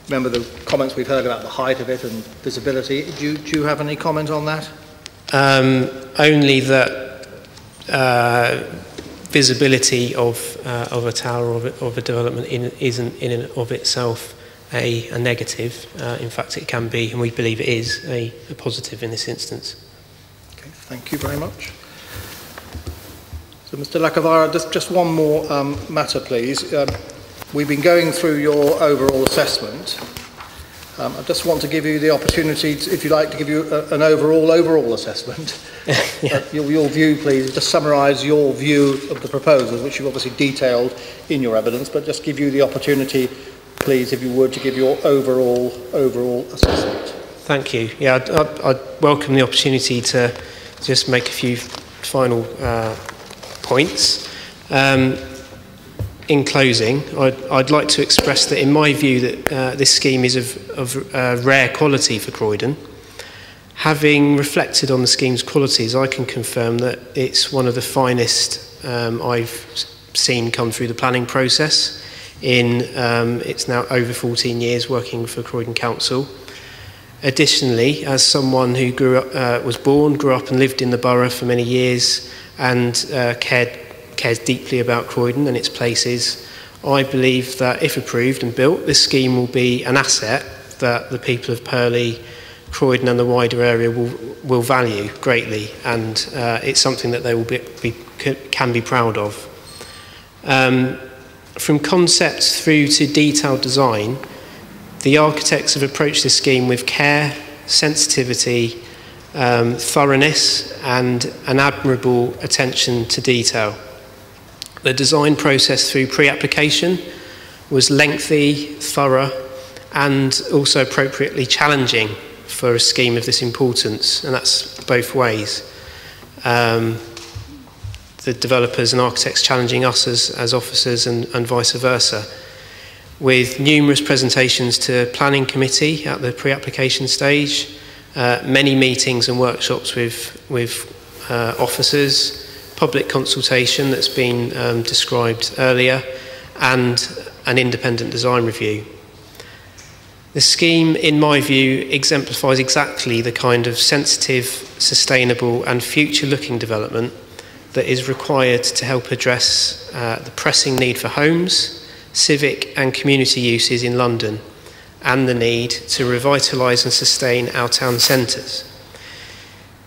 remember the comments we've heard about the height of it and visibility. Do you have any comment on that? Only that visibility of a tower or of a development isn't in and of itself a negative. In fact, it can be, and we believe it is, a positive in this instance. Okay, thank you very much. So, Mr. Lacavara, just one more matter, please. We've been going through your overall assessment. I just want to give you the opportunity, if you like, to give you an overall assessment. Yeah. Your view, please. Just summarise your view of the proposals, which you've obviously detailed in your evidence, but just give you the opportunity, please, if you would, to give your overall assessment. Thank you. Yeah, I'd welcome the opportunity to just make a few final points. In closing, I'd like to express that in my view that this scheme is of rare quality for Croydon. Having reflected on the scheme's qualities, I can confirm that it's one of the finest I've seen come through the planning process in it's now over 14 years working for Croydon Council. Additionally, as someone who grew up and lived in the borough for many years and cares deeply about Croydon and its places, I believe that if approved and built, this scheme will be an asset that the people of Purley, Croydon and the wider area will value greatly, and it's something that they will can be proud of. From concept through to detailed design, the architects have approached this scheme with care, sensitivity, thoroughness and an admirable attention to detail. The design process through pre-application was lengthy, thorough and also appropriately challenging for a scheme of this importance, and that's both ways. The developers and architects challenging us as officers and vice versa, with numerous presentations to planning committee at the pre-application stage, many meetings and workshops with officers, public consultation that's been described earlier, and an independent design review. The scheme, in my view, exemplifies exactly the kind of sensitive, sustainable and future-looking development that is required to help address the pressing need for homes, civic and community uses in London, and the need to revitalise and sustain our town centres.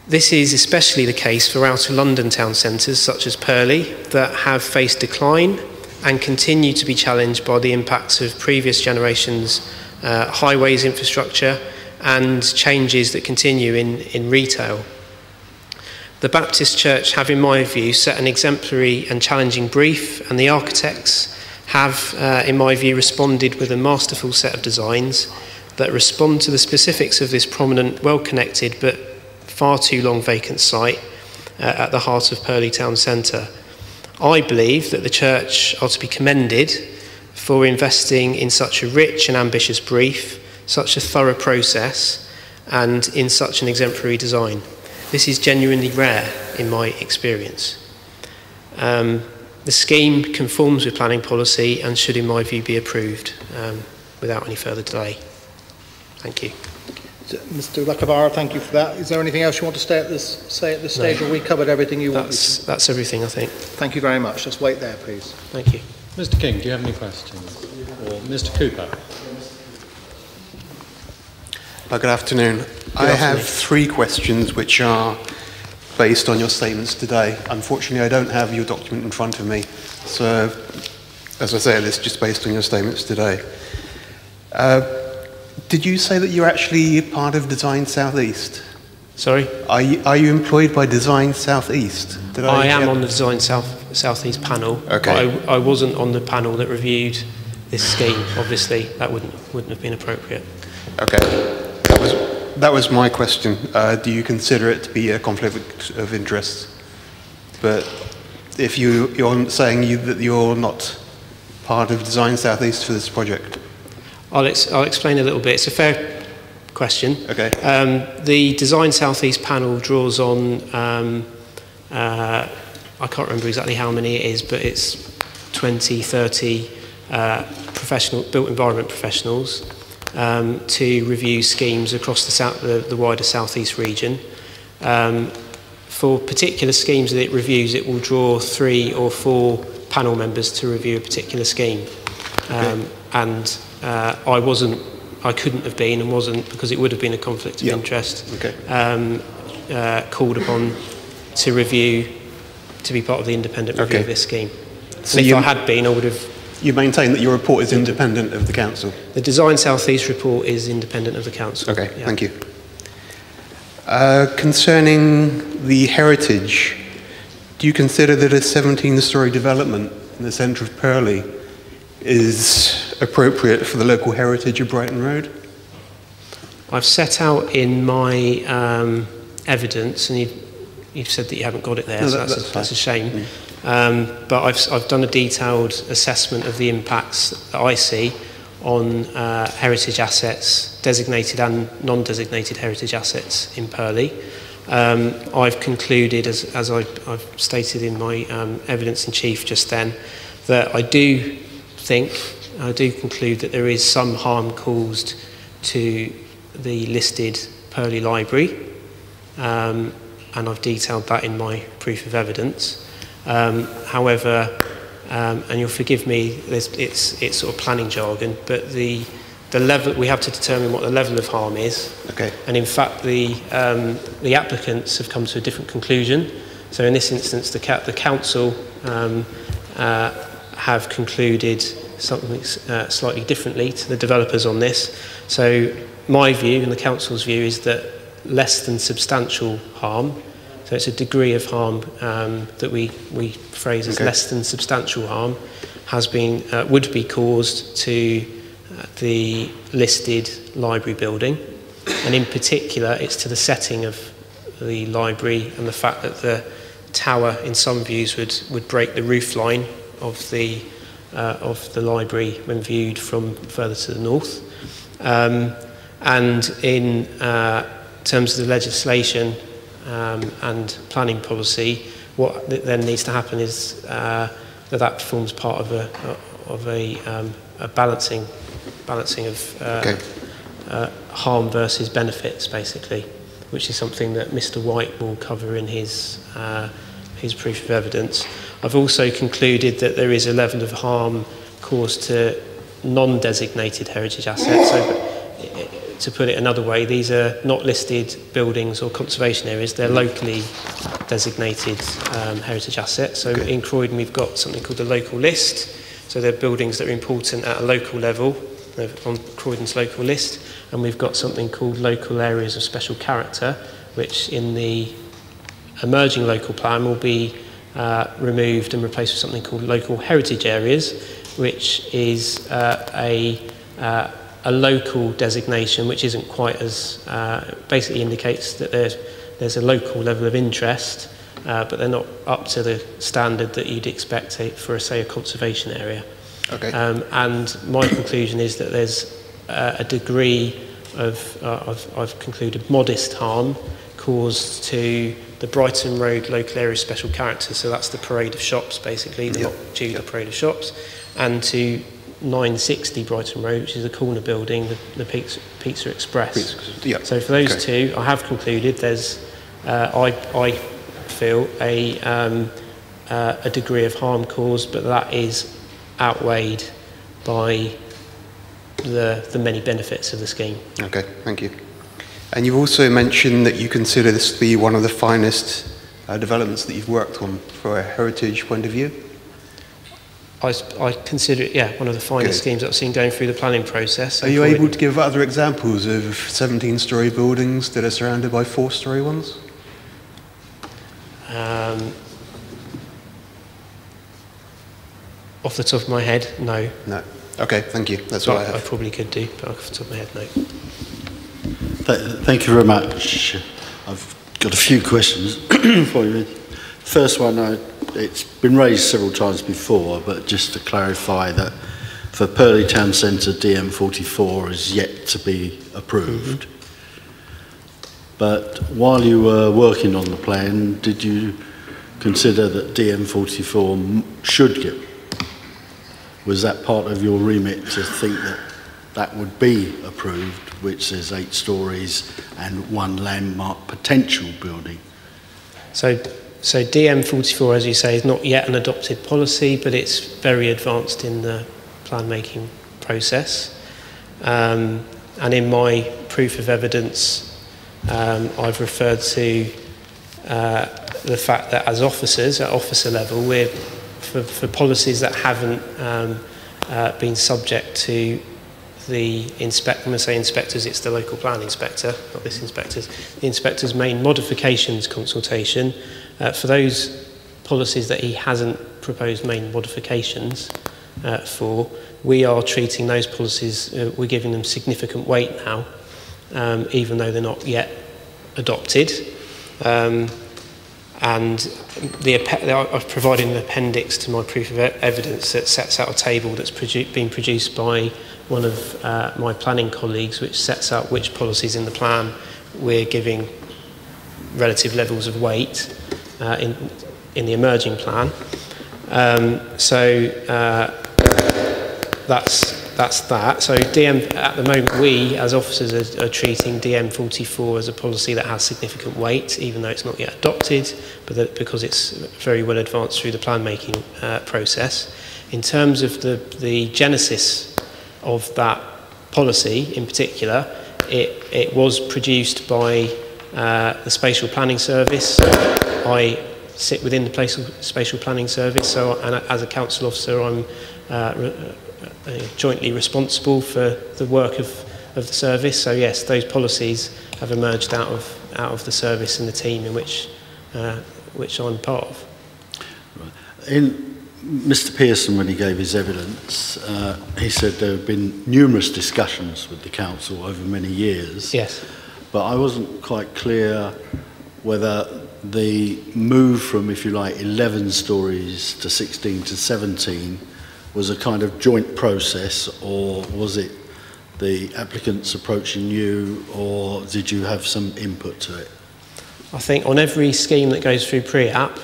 This is especially the case for outer London town centres such as Purley that have faced decline and continue to be challenged by the impacts of previous generations' highways infrastructure and changes that continue in retail. The Baptist Church have, in my view, set an exemplary and challenging brief, and the architects have, in my view, responded with a masterful set of designs that respond to the specifics of this prominent, well-connected but far too long vacant site at the heart of Purley Town Centre. I believe that the church are to be commended for investing in such a rich and ambitious brief, such a thorough process, and in such an exemplary design. This is genuinely rare in my experience. The scheme conforms with planning policy and should, in my view, be approved without any further delay. Thank you. Mr. Lacavara, thank you for that. Is there anything else you want to say at this stage, or we covered everything you wanted to? That's everything, I think. Thank you very much. Just wait there, please. Thank you. Mr. King, do you have any questions? Or Mr. Cooper? Good afternoon. I have 3 questions which are based on your statements today. Unfortunately, I don't have your document in front of me, so as I said, it's just based on your statements today. Did you say that you're actually part of Design Southeast? Sorry? Are you employed by Design Southeast? I am on the Design Southeast panel. Okay. But I wasn't on the panel that reviewed this scheme. Obviously, that wouldn't have been appropriate. Okay. That was my question. Do you consider it to be a conflict of interest? But if you're saying that you're not part of Design Southeast for this project? I'll explain a little bit. It's a fair question. Okay. The Design Southeast panel draws on, I can't remember exactly how many it is, but it's 20, 30 built environment professionals to review schemes across the wider Southeast region. For particular schemes that it reviews, it will draw 3 or 4 panel members to review a particular scheme. Okay. And I couldn't have been and wasn't, because it would have been a conflict of interest, called upon to be part of the independent review of this scheme. So if I had been, I would have... You maintain that your report is independent of the council? The Design Southeast report is independent of the council. Okay, thank you. Concerning the heritage, do you consider that a 17-storey development in the centre of Purley is appropriate for the local heritage of Brighton Road? I've set out in my evidence, and you've said that you haven't got it there, No, so that's a shame. But I've done a detailed assessment of the impacts that I see on heritage assets, designated and non-designated heritage assets in Purley. I've concluded, as I've stated in my evidence in chief just then, that I do conclude that there is some harm caused to the listed Purley Library, and I've detailed that in my proof of evidence. However, and you'll forgive me, it's sort of planning jargon, but the level, we have to determine what the level of harm is. Okay. And in fact, the applicants have come to a different conclusion. So in this instance, the council have concluded something slightly differently to the developers on this. So my view and the council's view is that less than substantial harm, so it's a degree of harm that we phrase as less than substantial harm, has been would be caused to the listed library building, and in particular it's to the setting of the library and the fact that the tower in some views would break the roof line of the library when viewed from further to the north. And in terms of the legislation and planning policy, what then needs to happen is that forms part of a balancing of harm versus benefits, basically, which is something that Mr. White will cover in his proof of evidence. I've also concluded that there is a level of harm caused to non-designated heritage assets. So, to put it another way, these are not listed buildings or conservation areas, they're locally designated heritage assets. So in Croydon we've got something called the local list, so they're buildings that are important at a local level, on Croydon's local list, and we've got something called local areas of special character, which in the emerging local plan will be removed and replaced with something called local heritage areas, which is a local designation which isn't quite as, basically indicates that there's a local level of interest, but they're not up to the standard that you'd expect for, say, a conservation area. Okay. And my conclusion is that there's a degree of, I've concluded, modest harm caused to the Brighton Road local area special character, so that's the parade of shops, basically, the Hot Tudor parade of shops, and to 960 Brighton Road, which is a corner building, the Pizza Express. So for those two, I have concluded there's, I feel, a degree of harm caused, but that is outweighed by the many benefits of the scheme. Okay, thank you. And you've also mentioned that you consider this to be one of the finest developments that you've worked on for a heritage point of view? I consider it, one of the finest schemes that I've seen going through the planning process. Are you able to give other examples of 17-storey buildings that are surrounded by 4-storey ones? Off the top of my head, no. No. Okay, thank you. That's all I have. I probably could do, but off the top of my head, no. Thank you very much. I've got a few questions for you. First one, it's been raised several times before, but just to clarify that for Purley Town Centre, DM44 is yet to be approved. But while you were working on the plan, did you consider that DM44 should get? Was that part of your remit to think that that would be approved, which says 8 stories and 1 landmark potential building? So DM44, as you say, is not yet an adopted policy, but it's very advanced in the plan making process. And in my proof of evidence, I've referred to the fact that as officers, at officer level, we're for policies that haven't been subject to the when I say inspectors, it's the local plan inspector, not this inspector's. The inspector's main modifications consultation. For those policies that he hasn't proposed main modifications for, we are treating those policies, we're giving them significant weight now, even though they're not yet adopted. And I've provided an appendix to my proof of evidence that sets out a table that's been produced by one of my planning colleagues, which sets out which policies in the plan we're giving relative levels of weight in the emerging plan. That's that. So DM, at the moment, we as officers are treating DM44 as a policy that has significant weight, even though it's not yet adopted, but because it's very well advanced through the plan making process. In terms of the genesis of that policy in particular, it was produced by the Spatial Planning Service. I sit within the Spatial Planning Service, so and as a council officer I'm jointly responsible for the work of the service. So yes, those policies have emerged out of the service and the team in which I'm part of. In Mr. Pearson, when he gave his evidence, he said there have been numerous discussions with the council over many years. Yes. But I wasn't quite clear whether the move from, if you like, 11 stories to 16 to 17 was a kind of joint process, or was it the applicants approaching you, or did you have some input to it? I think on every scheme that goes through pre-app,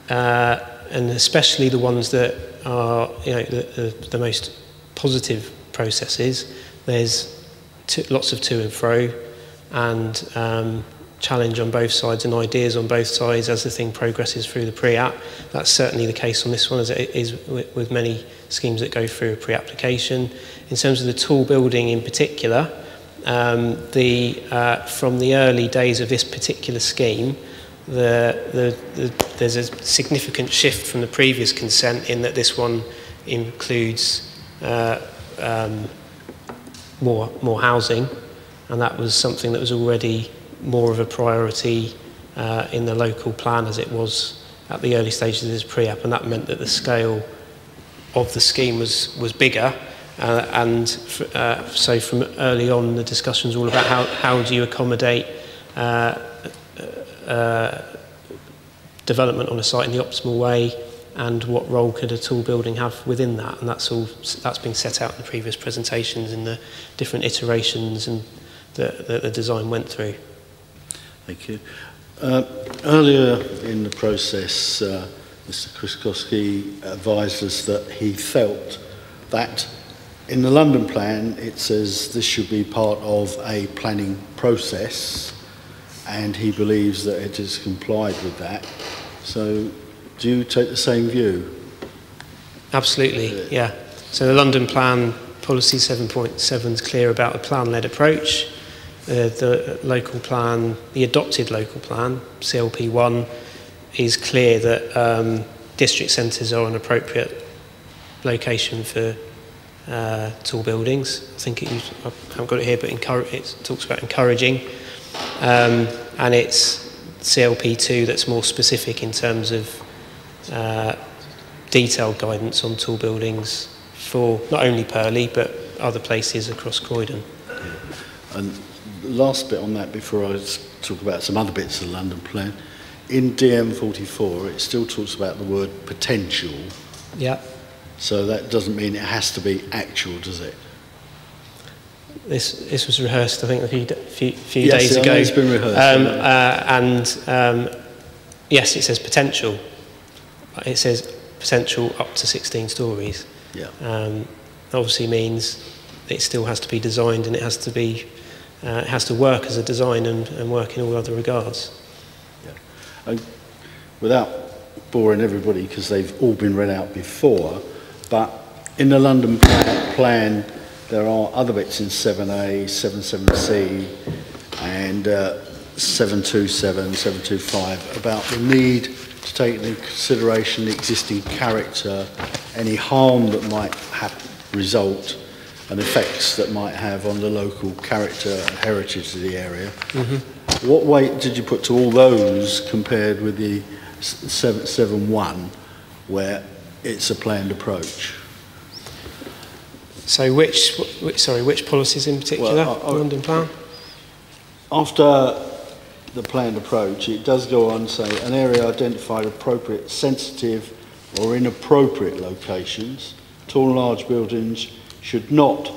and especially the ones that are the most positive processes, there's lots of to and fro, and challenge on both sides and ideas on both sides as the thing progresses through the pre-app. That's certainly the case on this one, as it is with many schemes that go through a pre-application. In terms of the tool building in particular, from the early days of this particular scheme, there's a significant shift from the previous consent in that this one includes more housing, and that was something that was already more of a priority in the local plan as it was at the early stages of this pre-app, and that meant that the scale of the scheme was bigger, so from early on the discussions were all about how do you accommodate development on a site in the optimal way, and what role could a tool building have within that, and that's been set out in the previous presentations in the different iterations and the design went through. Thank you. Earlier in the process, Mr. Krzyzkowski advised us that he felt that in the London plan it says this should be part of a planning process, and he believes that it has complied with that. So do you take the same view? Absolutely, yeah. So the London plan, policy 7.7 is clear about a plan-led approach. The local plan, the adopted local plan, CLP1, is clear that district centres are an appropriate location for tall buildings. I think I haven't got it here, but it talks about encouraging. And it's CLP2 that's more specific in terms of detailed guidance on tall buildings for not only Purley, but other places across Croydon. And the last bit on that before I talk about some other bits of the London plan, in DM44 it still talks about the word potential. Yeah. So that doesn't mean it has to be actual, does it? This was rehearsed, I think, a few yes, days ago. It's been rehearsed. Yes, it says potential. It says potential up to 16 stories. Yeah. Obviously means it still has to be designed, and it has to be it has to work as a design and work in all other regards. Yeah. Without boring everybody, because they've all been read out before, but in the London plan there are other bits in 7A, 77C and 727, 725 about the need to take into consideration the existing character, any harm that might result and effects that might have on the local character and heritage of the area. Mm-hmm. What weight did you put to all those compared with the 7.1 where it's a planned approach? So which policies in particular, the London plan? after the planned approach, it does go on to say an area identified appropriate, sensitive or inappropriate locations. Tall and large buildings should not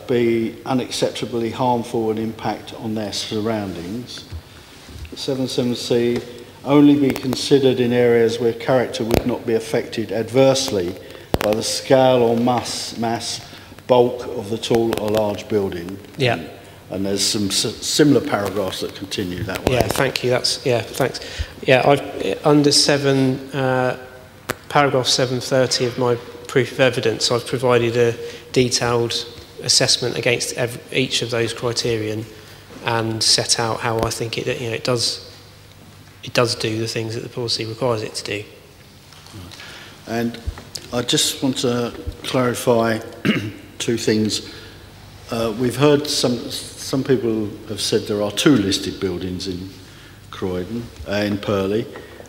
be unacceptably harmful and impact on their surroundings. 77C, only be considered in areas where character would not be affected adversely by the scale or mass bulk of the tall or large building. Yeah. And there's some similar paragraphs that continue that way. Yeah, thank you. Thanks. Yeah, I've under paragraph 730 of my proof of evidence, I've provided a detailed assessment against each of those criterion and set out how I think it does do the things that the policy requires it to do. And I just want to clarify two things. We've heard some people have said there are two listed buildings in Croydon, in Purley,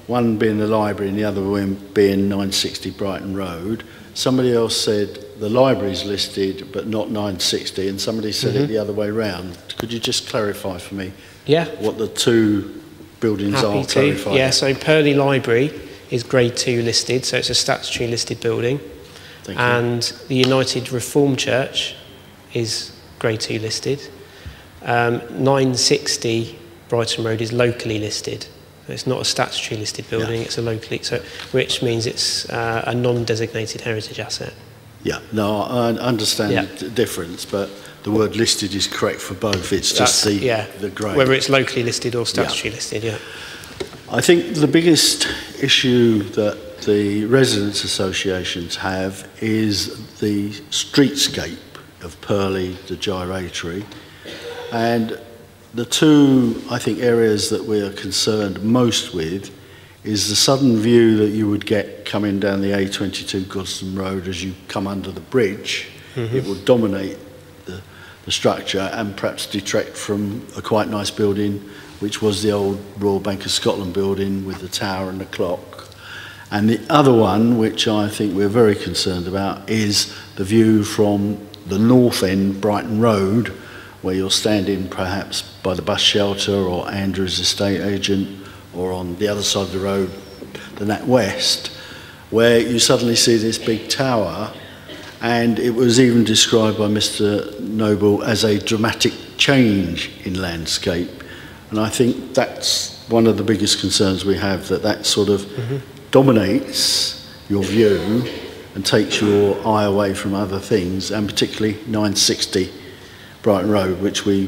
one being the library and the other one being 960 Brighton Road. Somebody else said the library's listed but not 960, and somebody said it the other way round. Could you just clarify for me what the two buildings are? Clarify. Yeah, so Purley Library is Grade 2 listed, so it's a statutory listed building. Thank you. And the United Reformed Church is Grade 2 listed. 960 Brighton Road is locally listed. It's not a statutory listed building, it's a locally, which means it's a non-designated heritage asset. Yeah, no, I understand the difference, but the word listed is correct for both. It's just the grade. Whether it's locally listed or statutory listed, I think the biggest issue that the residents' associations have is the streetscape of Purley, the gyratory, and the two, I think, areas that we are concerned most with is the sudden view that you would get coming down the A22 Godstone Road as you come under the bridge. It would dominate the structure and perhaps detract from a quite nice building, which was the old Royal Bank of Scotland building with the tower and the clock. And the other one, which I think we're very concerned about, is the view from the north end, Brighton Road, where you're standing perhaps by the bus shelter or Andrew's estate agent, or on the other side of the road, the Nat West, where you suddenly see this big tower, and it was even described by Mr. Noble as a dramatic change in landscape. And I think that's one of the biggest concerns we have, that sort of dominates your view and takes your eye away from other things, and particularly 960 Brighton Road, which we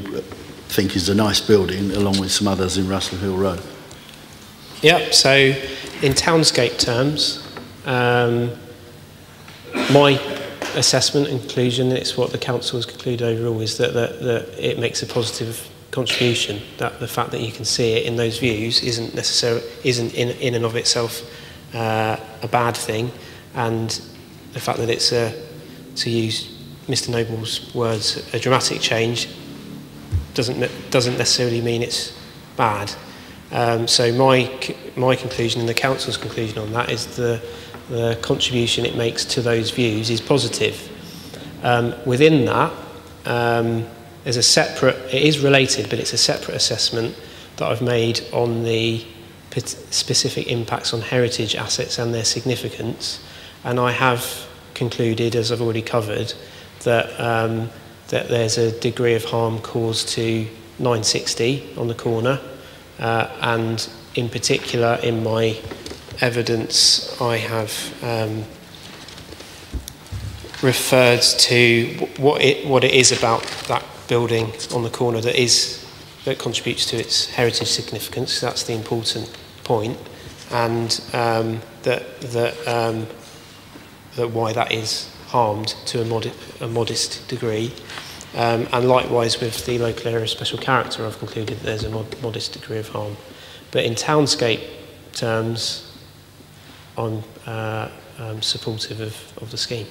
think is a nice building, along with some others in Russell Hill Road. Yeah, so in townscape terms, my assessment and conclusion, it's what the council has concluded overall, is that it makes a positive contribution, that the fact that you can see it in those views isn't in and of itself a bad thing, and the fact that it's to use Mr. Noble's words, a dramatic change doesn't necessarily mean it's bad. So my conclusion and the council's conclusion on that is the contribution it makes to those views is positive. Within that, there's a separate, it is related, but it's a separate assessment that I've made on the specific impacts on heritage assets and their significance, and I have concluded, as I've already covered, that there's a degree of harm caused to 960 on the corner, and in particular in my evidence I have referred to what it is about that building on the corner that contributes to its heritage significance. That's the important point, and that why that is harmed to a modest degree. And likewise with the local area of special character, I've concluded that there's a modest degree of harm. But in townscape terms, I'm supportive of the scheme.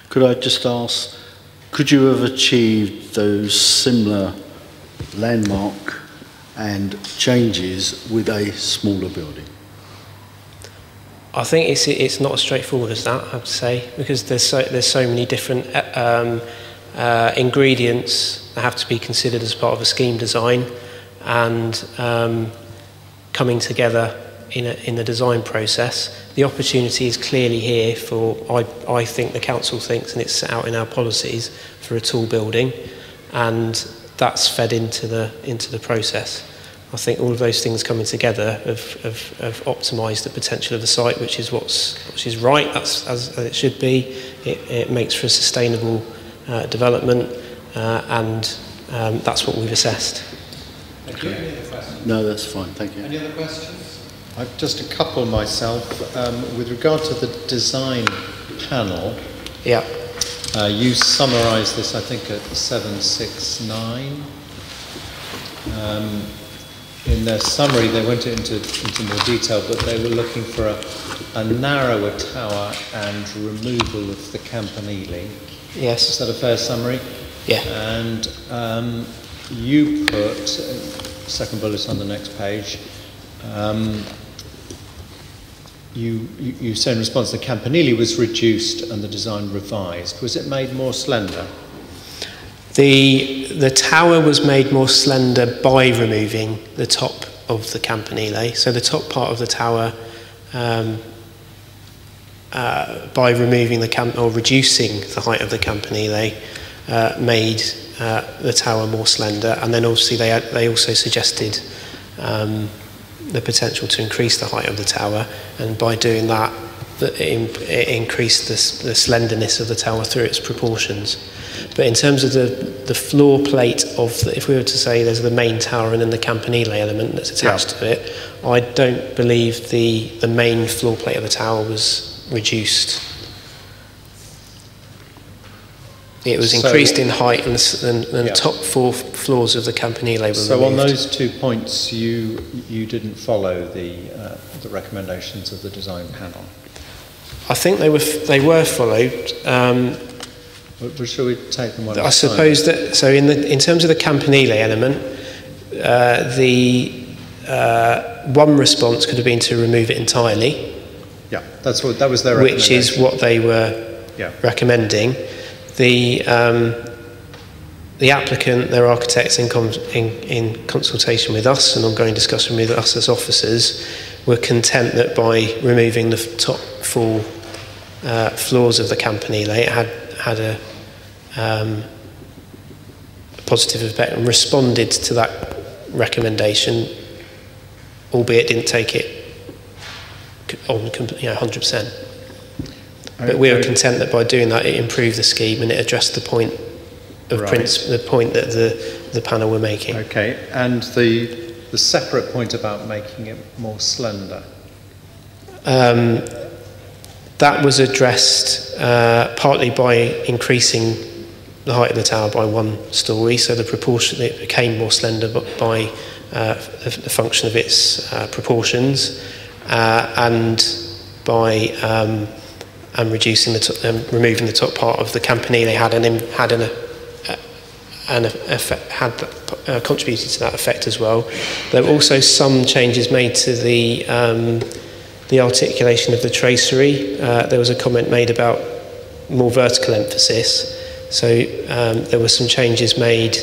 Could I just ask, could you have achieved those similar landmark and changes with a smaller building? I think it's not as straightforward as that, I have to say, because there's so many different ingredients that have to be considered as part of a scheme design, and coming together in the design process. The opportunity is clearly here for, I think the council thinks, and it's set out in our policies, for a tall building, and that's fed into the process. I think all of those things coming together have optimised the potential of the site, which is right. That's as it should be. It makes for a sustainable development, and that's what we've assessed. Thank you. No, that's fine. Thank you. Any other questions? I've just a couple myself. With regard to the design panel, Yeah. You summarised this, I think, at 769. In their summary, they went into more detail, but they were looking for a narrower tower and removal of the campanile. Yes. Is that a fair summary? Yeah. And you put, second bullet on the next page, you say in response the campanile was reduced and the design revised. Was it made more slender? The tower was made more slender by removing the top of the campanile. So the top part of the tower, by removing or reducing the height of the campanile, made the tower more slender. And then obviously they also suggested the potential to increase the height of the tower, and by doing that, it increased the slenderness of the tower through its proportions. But in terms of the floor plate if we were to say there's the main tower and then the campanile element that's attached to it, I don't believe the main floor plate of the tower was reduced. It was increased in height, and the top 4 floors of the campanile were removed. So on those 2 points, you didn't follow the recommendations of the design panel? I think they were followed. Well, shall we take them one at a I suppose time? that, so in terms of the campanile element, the one response could have been to remove it entirely. Yeah, that was their recommendation. Which is what they were recommending. The applicant, their architects, in consultation with us and ongoing discussion with us as officers, were content that by removing the top 4 floors of the campanile, it had a positive effect and responded to that recommendation, albeit didn't take it on 100%. But we were content that by doing that, it improved the scheme and it addressed the point of the point that the panel were making. Okay, and the separate point about making it more slender? That was addressed partly by increasing the height of the tower by 1 storey, so it became more slender, but by the function of its proportions, and by reducing removing the top part of the campanile contributed to that effect as well. There were also some changes made to the articulation of the tracery. There was a comment made about more vertical emphasis. So there were some changes made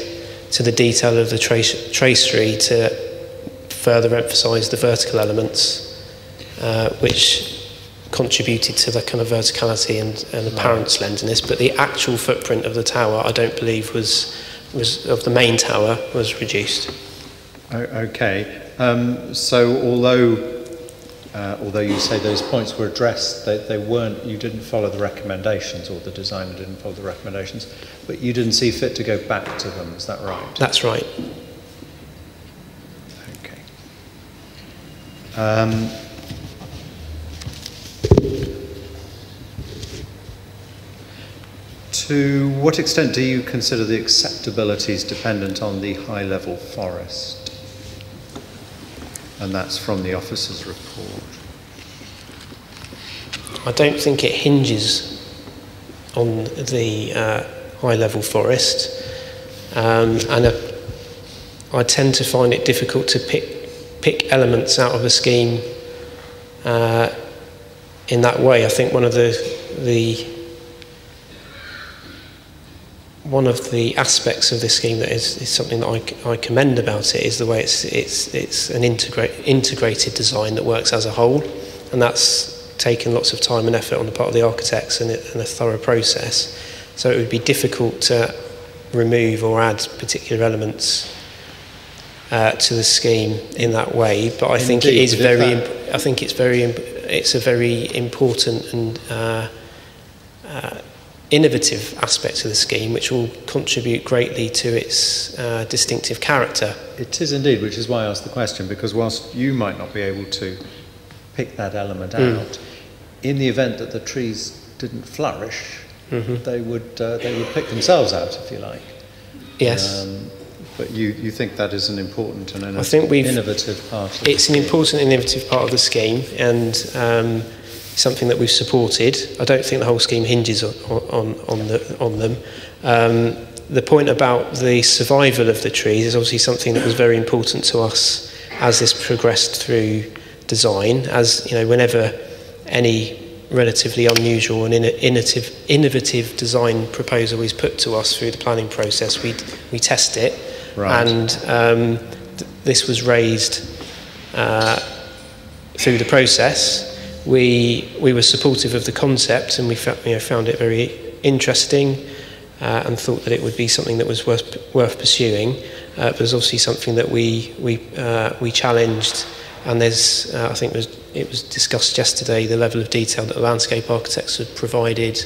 to the detail of the tracery to further emphasise the vertical elements, which contributed to the kind of verticality and apparent slenderness. But the actual footprint of the tower, I don't believe, was of the main tower, was reduced. Okay. So although you say those points were addressed, they weren't. You didn't follow the recommendations, or the designer didn't follow the recommendations, but you didn't see fit to go back to them. Is that right? That's right. Okay. To what extent do you consider the acceptabilities dependent on the high-level forest? And that's from the officer's report. I don't think it hinges on the high-level forest, and I tend to find it difficult to pick elements out of a scheme in that way. I think one of one of the aspects of this scheme that is something that I commend about it is the way it's an integrated design that works as a whole, and that's taken lots of time and effort on the part of the architects and a thorough process. So it would be difficult to remove or add particular elements to the scheme in that way. But I think it is very. I think it's very. It's a very important and innovative aspect to the scheme, which will contribute greatly to its distinctive character. It is indeed, which is why I asked the question, because whilst you might not be able to pick that element out, in the event that the trees didn't flourish, they would pick themselves out, if you like. Yes. But you think that is an important and innovative part of it's an important and innovative part of the scheme, and something that we've supported. I don't think the whole scheme hinges on them. The point about the survival of the trees is obviously something that was very important to us as this progressed through design. As you know, whenever any relatively unusual and innovative design proposal is put to us through the planning process, we test it. Right. And this was raised through the process. We were supportive of the concept, and we found it very interesting, and thought that it would be something that was worth pursuing. But there's obviously something that we challenged, and there's I think it was discussed yesterday, the level of detail that the landscape architects had provided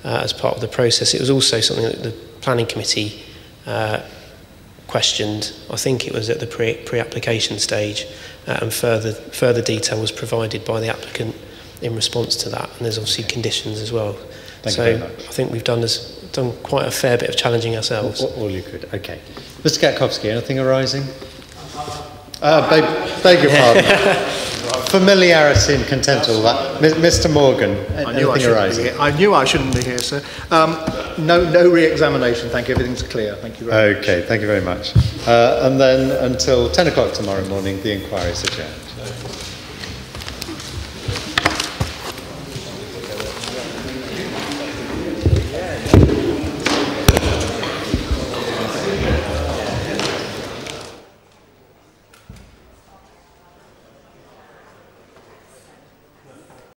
as part of the process. It was also something that the planning committee questioned. I think it was at the pre-application stage, and further detail was provided by the applicant in response to that. And there's obviously conditions as well. Thank you very much. I think we've done quite a fair bit of challenging ourselves. All you could. Okay, Mr. Gatkowski, anything arising? Beg your pardon. Familiarity and contempt, all that. Mr. Morgan, anything arising? I knew I shouldn't be here, sir. No re-examination, thank you. Everything's clear. Thank you very much. Okay, thank you very much. And then until 10 o'clock tomorrow morning, the inquiry is adjourned.